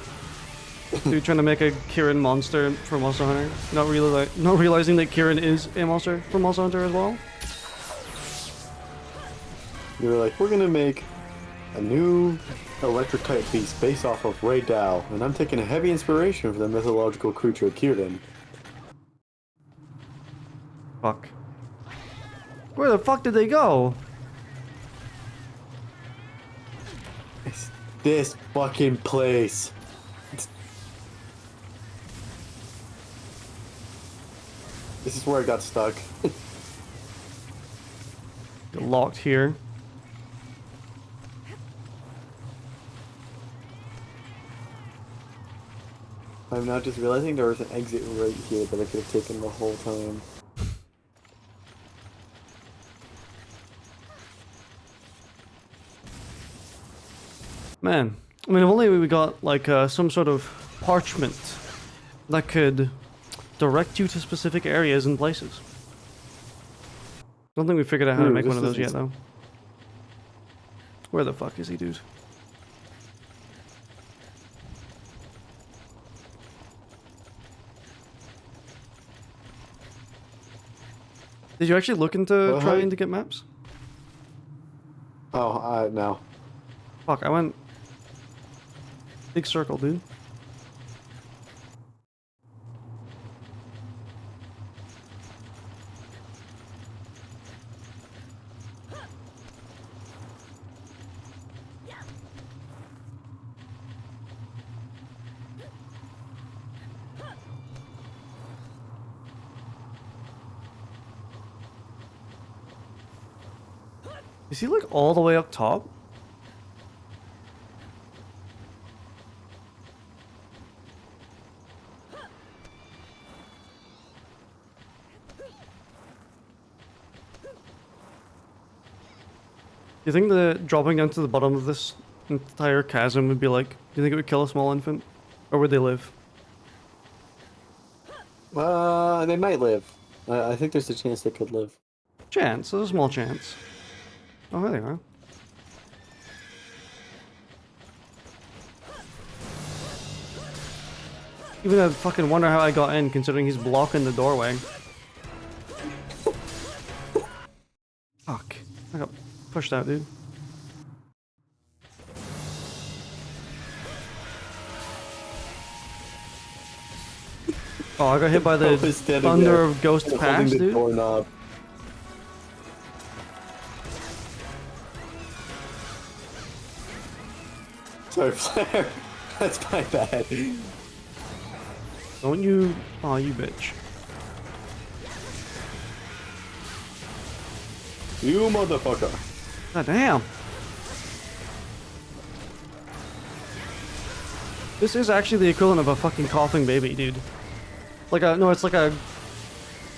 Dude, trying to make a Kirin monster for Monster Hunter, not realizing that Kirin is a monster for Monster Hunter as well. They were like, we're gonna make a new electric type beast based off of Ray Dow, and I'm taking a heavy inspiration from the mythological creature Kirin. Fuck. Where the fuck did they go? It's this fucking place. This is where I got stuck. Get locked here. I'm now just realizing there was an exit right here that I could have taken the whole time. Man, I mean, if only we got like some sort of parchment that could direct you to specific areas and places. Don't think we figured out how to make one of those yet, though. Where the fuck is he, dude? Did you actually look into trying to get maps? Oh, no. Fuck, I went big circle, dude. Is he like all the way up top? Do you think the dropping down to the bottom of this entire chasm would be like, do you think it would kill a small infant? Or would they live? They might live. I think there's a chance they could live. Chance, there's a small chance. Oh, there they are. Even I fucking wonder how I got in, considering he's blocking the doorway. Fuck. I got pushed out, dude. Oh, I got hit by the thunder of Ghost Pass, dude. Doorknob. Sorry, Flair. That's my bad. Don't you... Aw, you bitch. You motherfucker. God damn. This is actually the equivalent of a fucking coughing baby, dude. Like a... No, it's like a...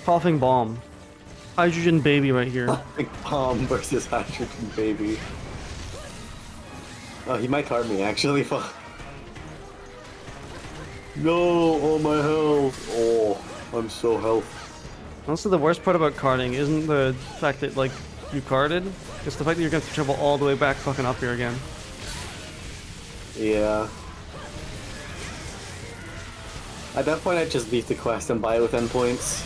coughing bomb. Hydrogen baby right here. Big Palm versus Hydrogen Baby. Oh, he might card me, actually. Fuck. No, all my health. Oh, I'm so health. Honestly, the worst part about carding isn't the fact that, like, you carded. It's the fact that you're gonna have to travel all the way back fucking up here again. Yeah. At that point, I'd just leave the quest and buy it with endpoints.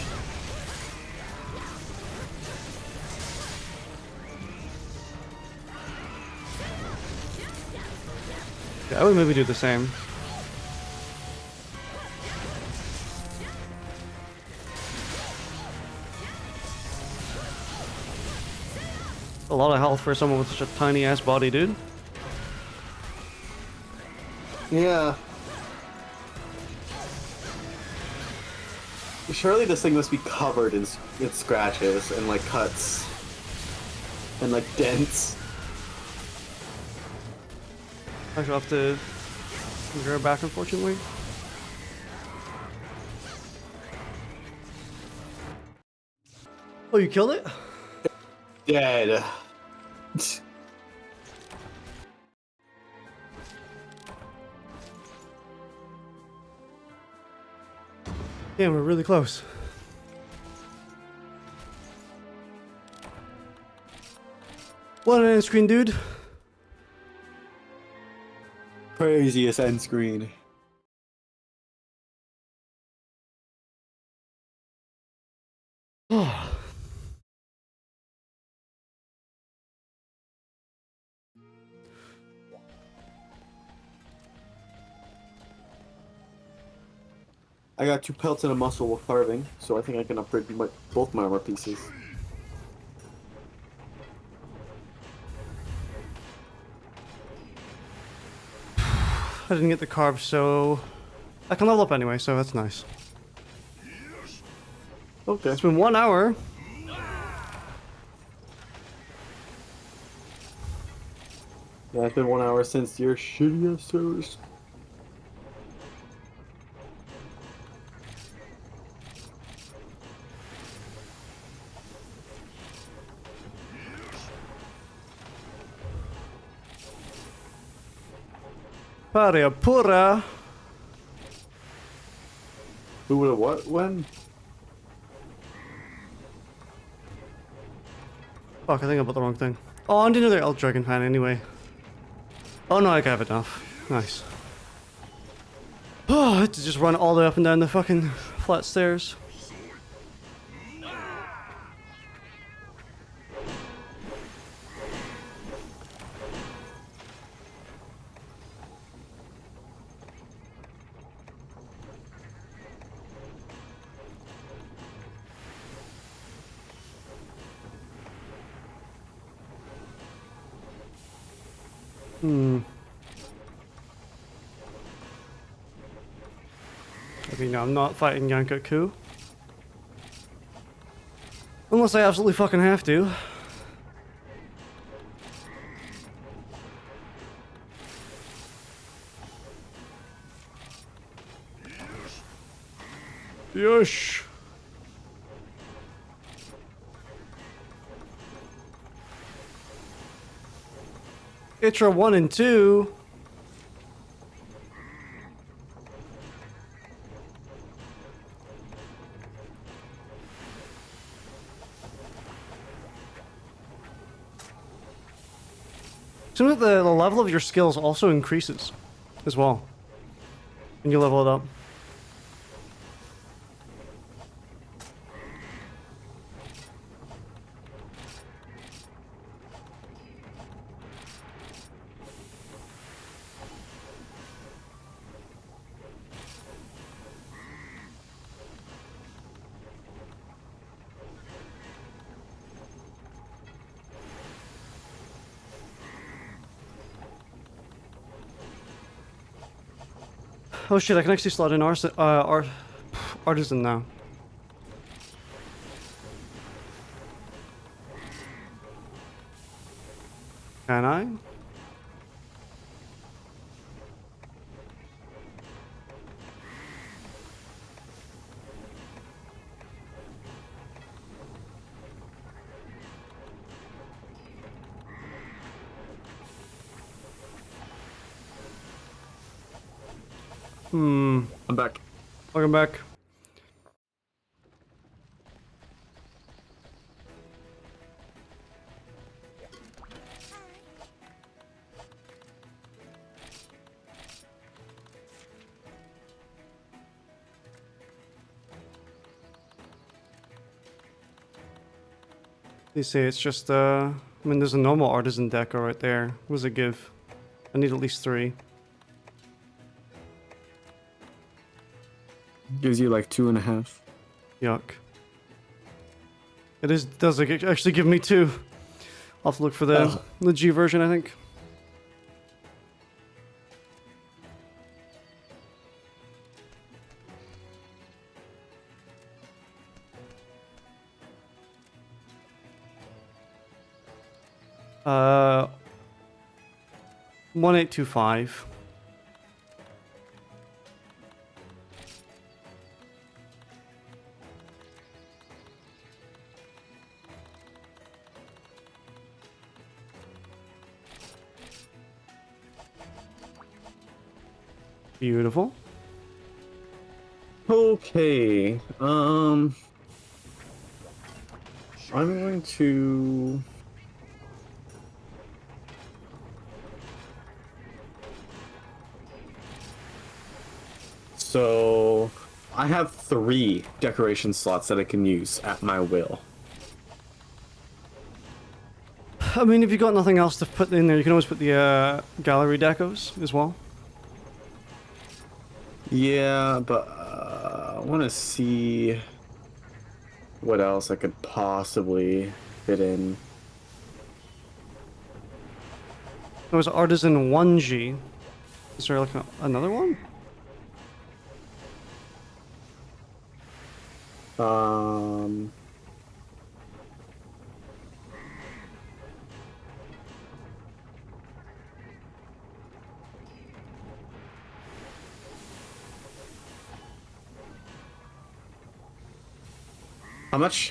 Yeah, I would maybe do the same. A lot of health for someone with such a tiny ass body, dude. Yeah. Surely this thing must be covered in scratches and like cuts and like dents. I shall have to go back, unfortunately. Oh, you killed it? Dead. Damn, we're really close. What an end screen, dude. Craziest end screen. Oh. I got 2 pelts and a muscle with carving, so I think I can upgrade both my armor pieces. I didn't get the carve, so I can level up anyway, so that's nice. Okay. It's been 1 hour. Yeah, it's been 1 hour since your shitty ass servers. Paria pura. Who would have what? When? Fuck, I think I bought the wrong thing. Oh, I need another Elk Dragon fan anyway. Oh no, I have enough. Nice. Oh, I had to just run all the way up and down the fucking flat stairs. I mean, I'm not fighting Yankoku. Unless I absolutely fucking have to. Yosh! Itra 1 and 2. Seems like the level of your skills also increases as well when you level it up. Oh shit, I can actually slot in Artisan now. Can I? I'm back. Welcome back. They say it's just, I mean, there's a normal Artisan deco right there. What does it give? I need at least 3. Gives you like 2.5. Yuck. It does actually give me 2. I'll have to look for the G version, I think. Uh, 1825. Beautiful. Okay. I'm going to. So, I have 3 decoration slots that I can use at my will. I mean, if you've got nothing else to put in there, you can always put the gallery decos as well. Yeah, but I want to see what else I could possibly fit in. There was Artisan 1G. Is there like another one?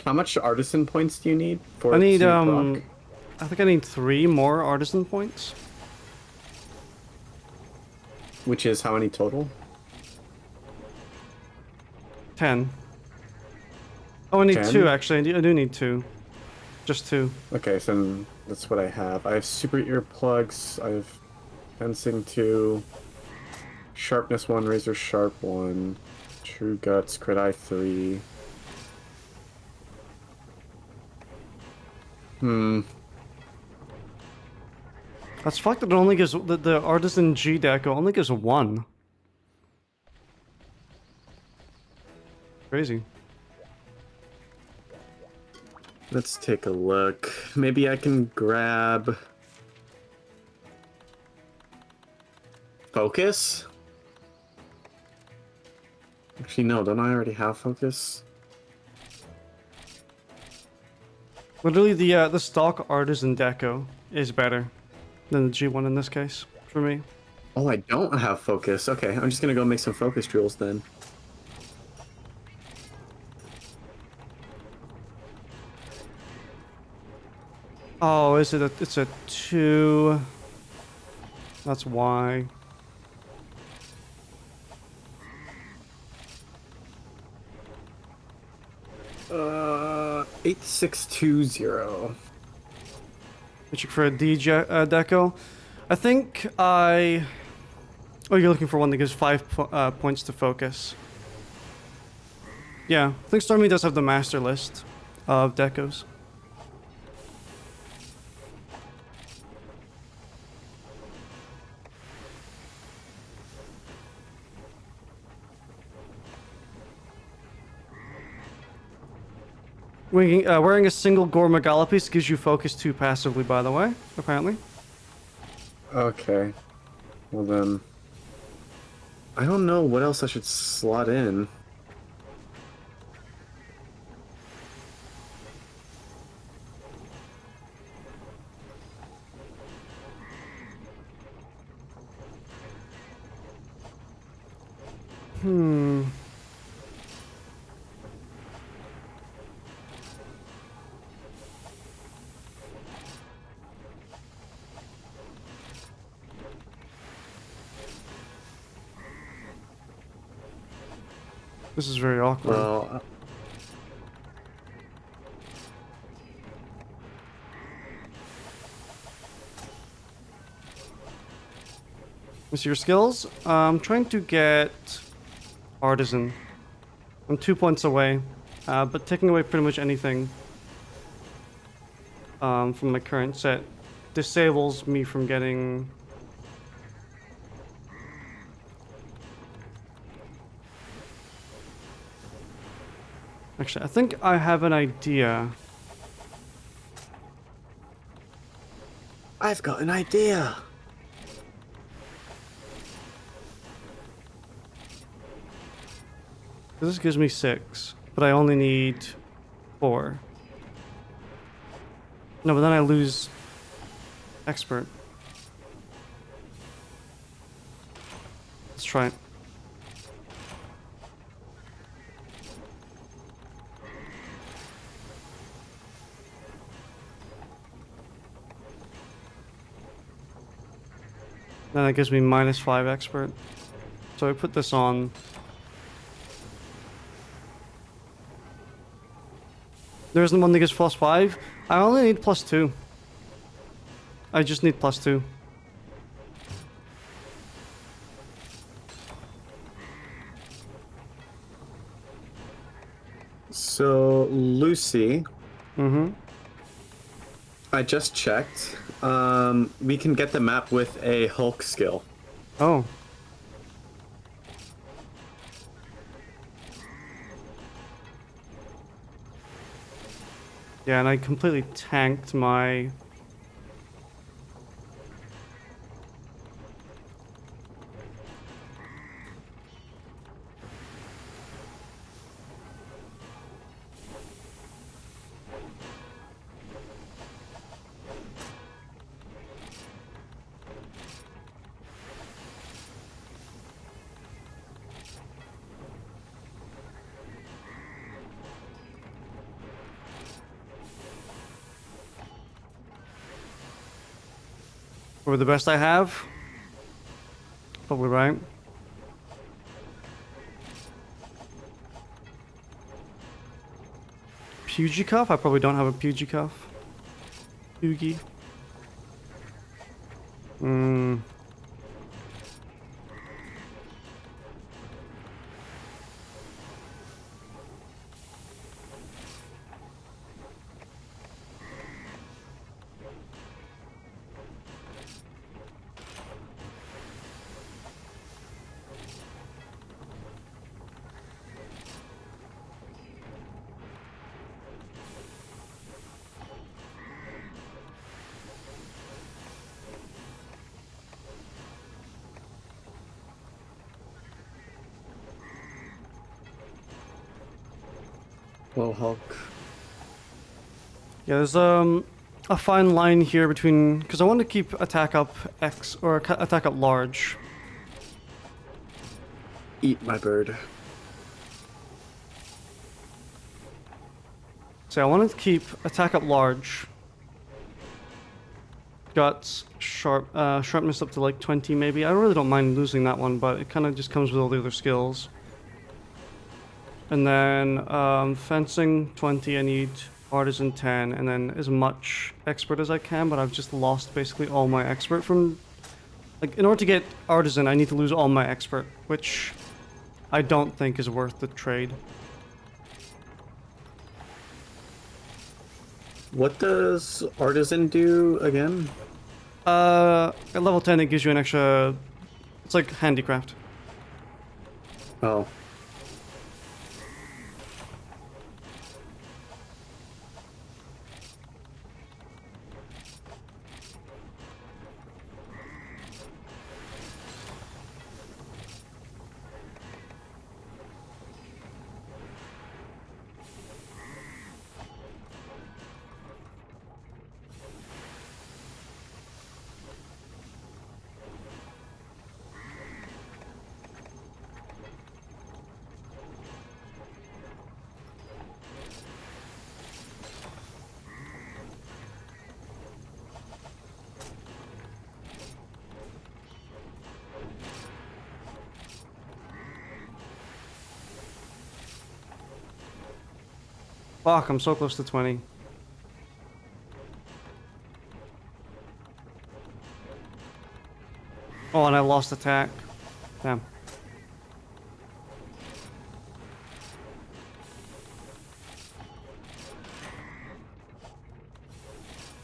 How much artisan points do you need for I need to proc? I think I need 3 more Artisan points. Which is how many total? 10. Oh, I need 10? 2 actually. I do need 2. Just 2. Okay, so then that's what I have. I have super earplugs. I have fencing 2, sharpness 1, razor sharp 1, true guts, crit eye 3. That's fucked that it only gives the Artisan G deco only gives 1. Crazy. Let's take a look. Maybe I can grab focus. Actually, no. Don't I already have focus? Literally, the stock Artisan deco is better than the G1 in this case for me. Oh, I don't have focus. Okay, I'm just gonna go make some focus drills then. Oh, is it it's a 2? That's why. Uh, 8620. Looking for a deco. I think I... Oh, you're looking for one that gives 5 points to focus. Yeah, I think Stormy does have the master list of decos. Wearing a single Gore Megalopiece gives you focus 2 passively, by the way, apparently. Okay. Well then, I don't know what else I should slot in. Hmm. This is very awkward. Well, What's your skills? I'm trying to get Artisan. I'm 2 points away, but taking away pretty much anything from my current set disables me from getting. Actually, I think I have an idea. I've got an idea. This gives me 6, but I only need 4. No, but then I lose expert. Let's try it. Then that gives me -5 expert. So I put this on. There isn't one that gives +5. I only need +2. I just need +2. So, Lucy, Mm-hmm. I just checked. We can get the map with a Hulk skill. Oh. Yeah, and I completely tanked my... Or the best I have. Probably right. Pugy Cuff? I probably don't have a Pugy Cuff. Pugy. Hmm. Well, Hulk. Yeah, there's a fine line here between, because I want to keep attack up X or attack up large. Eat my bird. So I wanted to keep attack up large. Guts, sharpness up to like 20 maybe. I really don't mind losing that one, but it kind of just comes with all the other skills. And then fencing 20, I need artisan 10, and then as much expert as I can, but I've just lost basically all my expert from... Like, in order to get artisan, I need to lose all my expert, which I don't think is worth the trade. What does Artisan do again? At level 10, it gives you an extra... It's like handicraft. Oh. Fuck, I'm so close to 20. Oh, and I lost attack. Damn.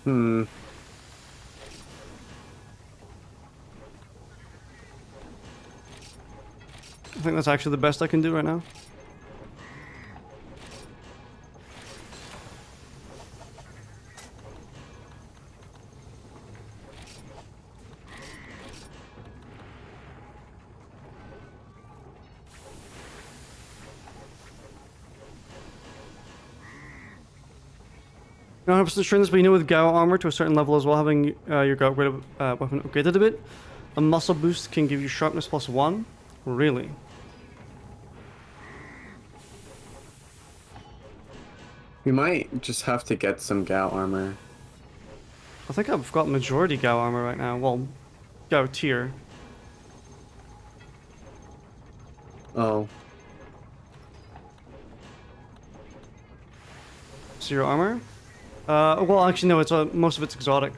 Hmm. I think that's actually the best I can do right now. You're 100% sure this, but you know with Gao armor to a certain level as well, having your Gao weapon upgraded a bit, a muscle boost can give you sharpness +1. Really? We might just have to get some Gao armor. I think I've got majority Gao armor right now. Well, Gao tier. Oh. Zero armor? Well, actually, no. It's most of it's exotic.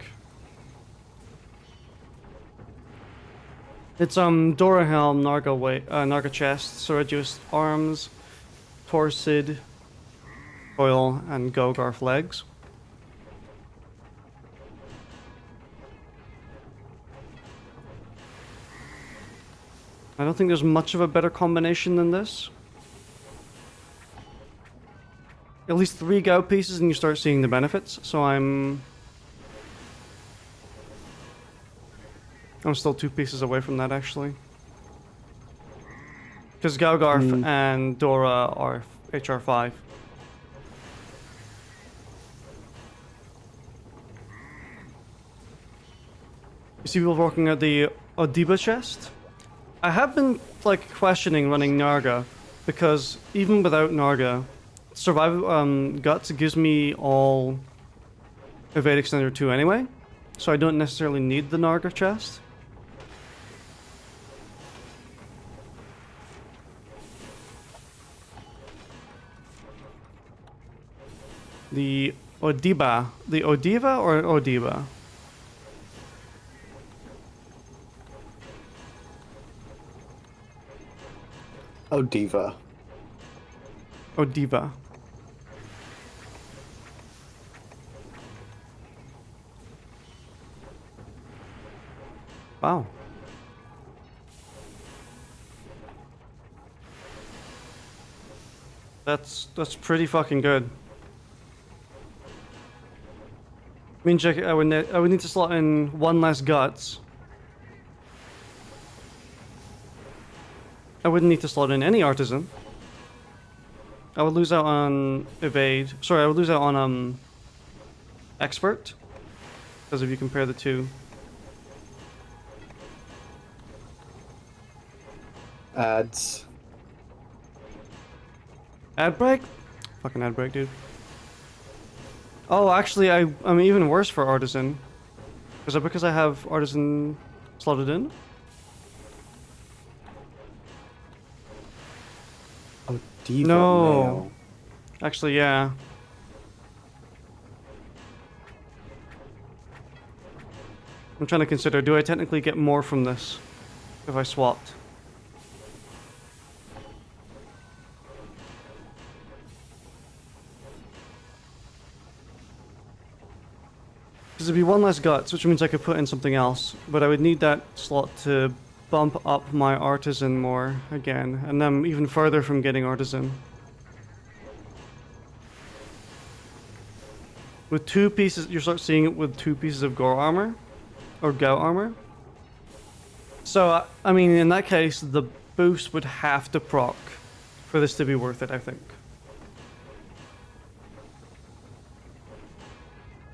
It's Dora helm, Narga chest, Surajust arms, Torsid, Coil, and Gogarth legs. I don't think there's much of a better combination than this. At least 3 Gao pieces and you start seeing the benefits, so I'm still 2 pieces away from that, actually. Because Gaugarth and Dora are HR5. You see people working at the Odiba chest? I have been, like, questioning running Narga, because even without Narga, Survival Guts gives me all Evade Extender 2 anyway, so I don't necessarily need the Narga chest. The Odiba. The Odiva or Odiba? Oh, Diva. Odiva. Wow. That's pretty fucking good. I mean, I would need to slot in 1 less guts. I wouldn't need to slot in any artisan. I would lose out on evade. Sorry, I would lose out on expert, because if you compare the two. Ads. Ad break? Fucking ad break, dude. Oh, actually, I'm even worse for artisan. Is that because I have artisan slotted in? Oh, Diva. No. Male. Actually, yeah. I'm trying to consider, do I technically get more from this if I swapped? Because it'd be 1 less guts, which means I could put in something else, but I would need that slot to bump up my artisan more again, and I'm even further from getting artisan. With 2 pieces, you start seeing it with 2 pieces of gore armor, or gout armor. So, I mean, in that case, the boost would have to proc for this to be worth it, I think.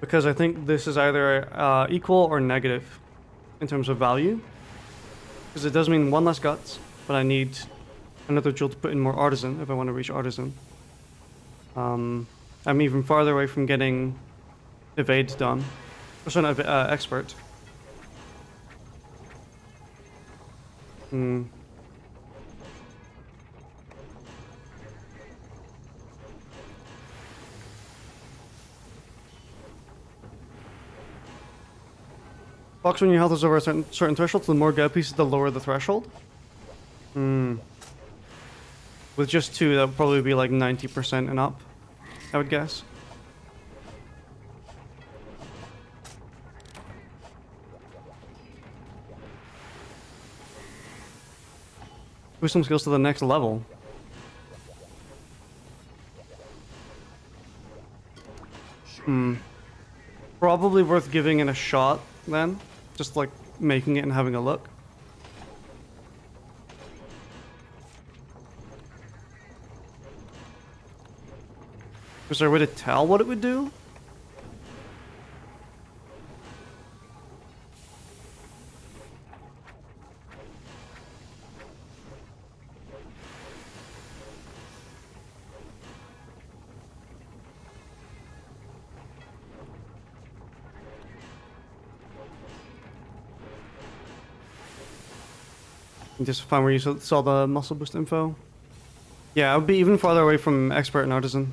Because I think this is either equal or negative in terms of value. Because it does mean 1 less guts, but I need another jewel to put in more artisan if I want to reach artisan. I'm even farther away from getting evade done. Or sorry, not expert. Hmm. Box when your health is over a certain threshold, the more gut pieces, the lower the threshold. Hmm. With just 2, that would probably be like 90% and up, I would guess. Boost some skills to the next level. Probably worth giving it a shot then. Just like making it and having a look. Was there a way to tell what it would do? Just find where you saw the muscle boost info. Yeah, I would be even farther away from expert and artisan.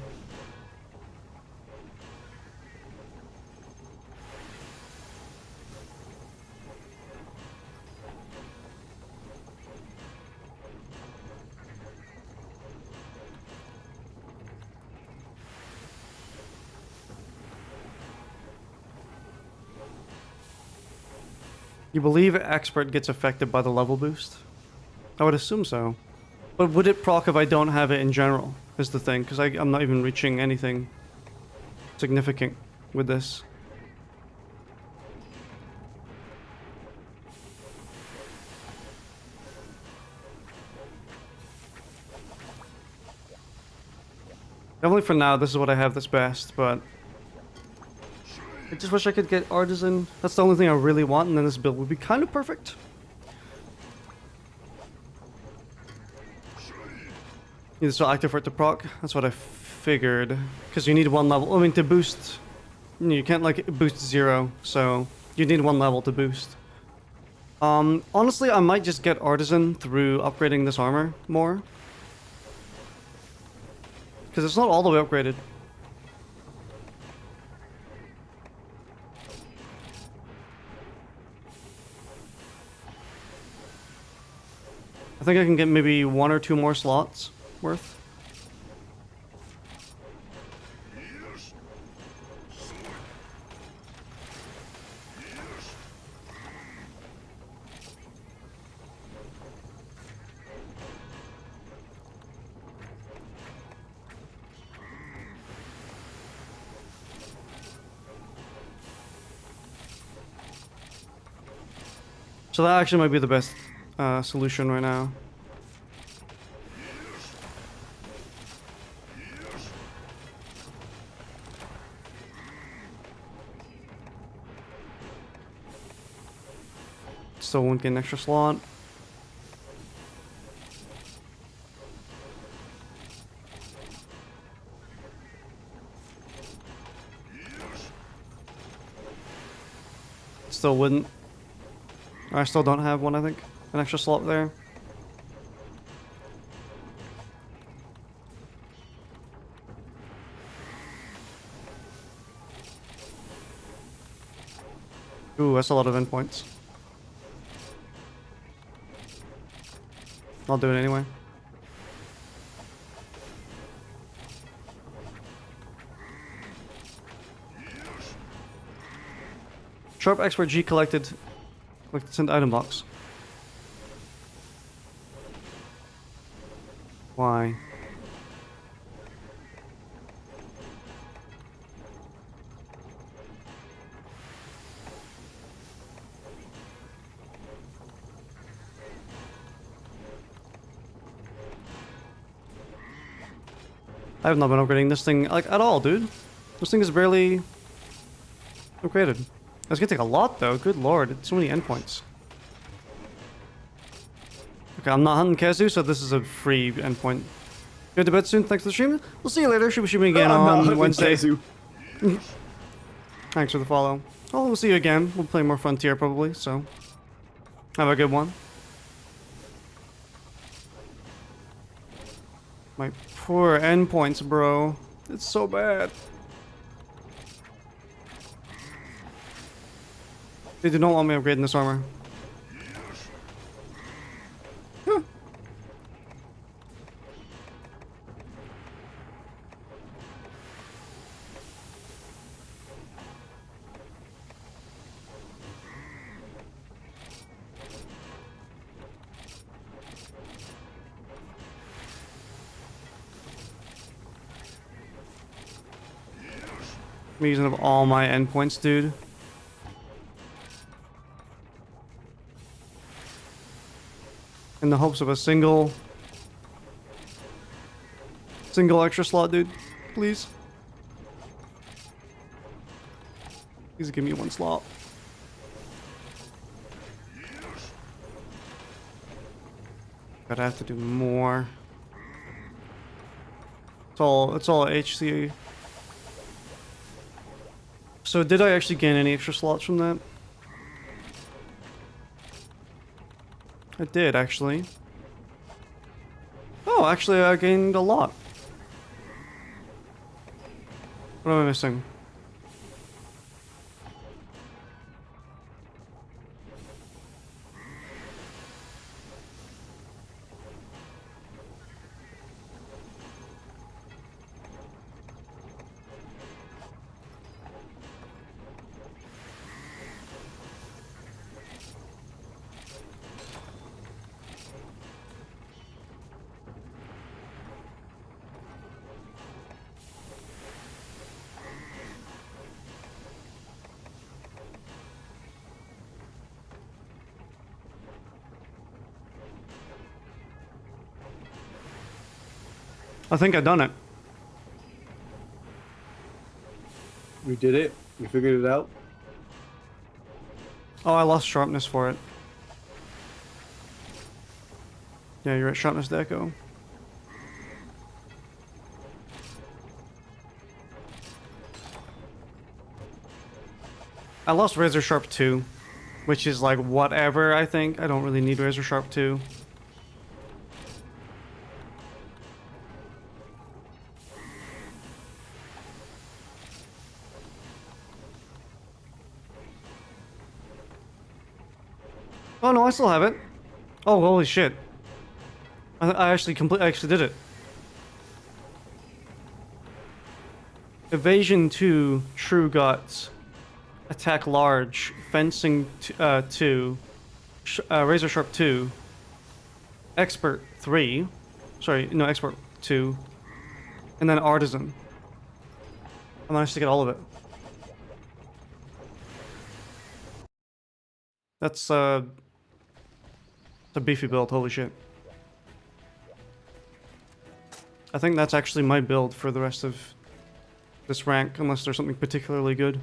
You believe expert gets affected by the level boost? I would assume so. But would it proc if I don't have it in general, is the thing, because I'm not even reaching anything significant with this. Definitely for now, this is what I have that's best, but I just wish I could get artisan. That's the only thing I really want, and then this build would be kind of perfect. It's still active for it to proc. That's what I figured. Because you need 1 level. I mean, to boost. You can't, like, boost 0. So, you need 1 level to boost. Honestly, I might just get artisan through upgrading this armor more. Because it's not all the way upgraded. I think I can get maybe 1 or 2 more slots worth. So that actually might be the best solution right now. Still won't get an extra slot. Still wouldn't. I still don't have one, I think. An extra slot there. Ooh, that's a lot of endpoints. I'll do it anyway. Sharp Expert G collected. Like to send item box. Why? I have not been upgrading this thing like at all, dude. This thing is barely upgraded. It's gonna take a lot though, good lord, it's so many endpoints. Okay, I'm not hunting Kazu, so this is a free endpoint. Go to bed soon, thanks for the stream. We'll see you later, should we shoot me again on Wednesday. Thanks for the follow. Oh, we'll see you again. We'll play more Frontier probably, so have a good one. My poor endpoints, bro. It's so bad. They do not want me upgrading this armor. Huh. I'm using up all my endpoints, dude. In the hopes of a single extra slot, dude. Please. Please give me one slot. Gotta have to do more. It's all HC. So did I actually gain any extra slots from that? I did, actually. Oh, actually I gained a lot. What am I missing? I think I done it. You did it? You figured it out? Oh, I lost sharpness for it. Yeah, you're at sharpness deco. I lost razor sharp 2, which is like whatever, I think. I don't really need razor sharp 2. Oh no, I still have it. Oh, holy shit. I actually did it. Evasion 2, True Guts, Attack Large, Fencing 2, Razor Sharp 2, Expert 3, sorry, no, Expert 2, and then Artisan. I managed to get all of it. That's a beefy build, holy shit. I think that's actually my build for the rest of this rank, unless there's something particularly good.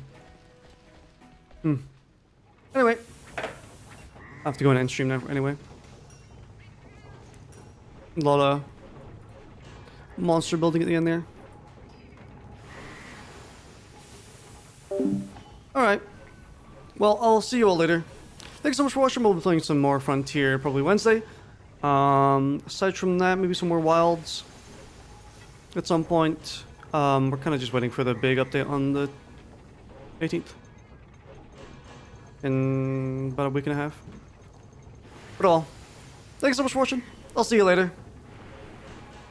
Anyway. I have to go and end stream now, anyway. A lot of monster building at the end there. Alright. Well, I'll see you all later. Thanks so much for watching. We'll be playing some more Frontier probably Wednesday. Aside from that, maybe some more Wilds at some point. We're kind of just waiting for the big update on the 18th. In about a week and a half. But all, thanks so much for watching. I'll see you later.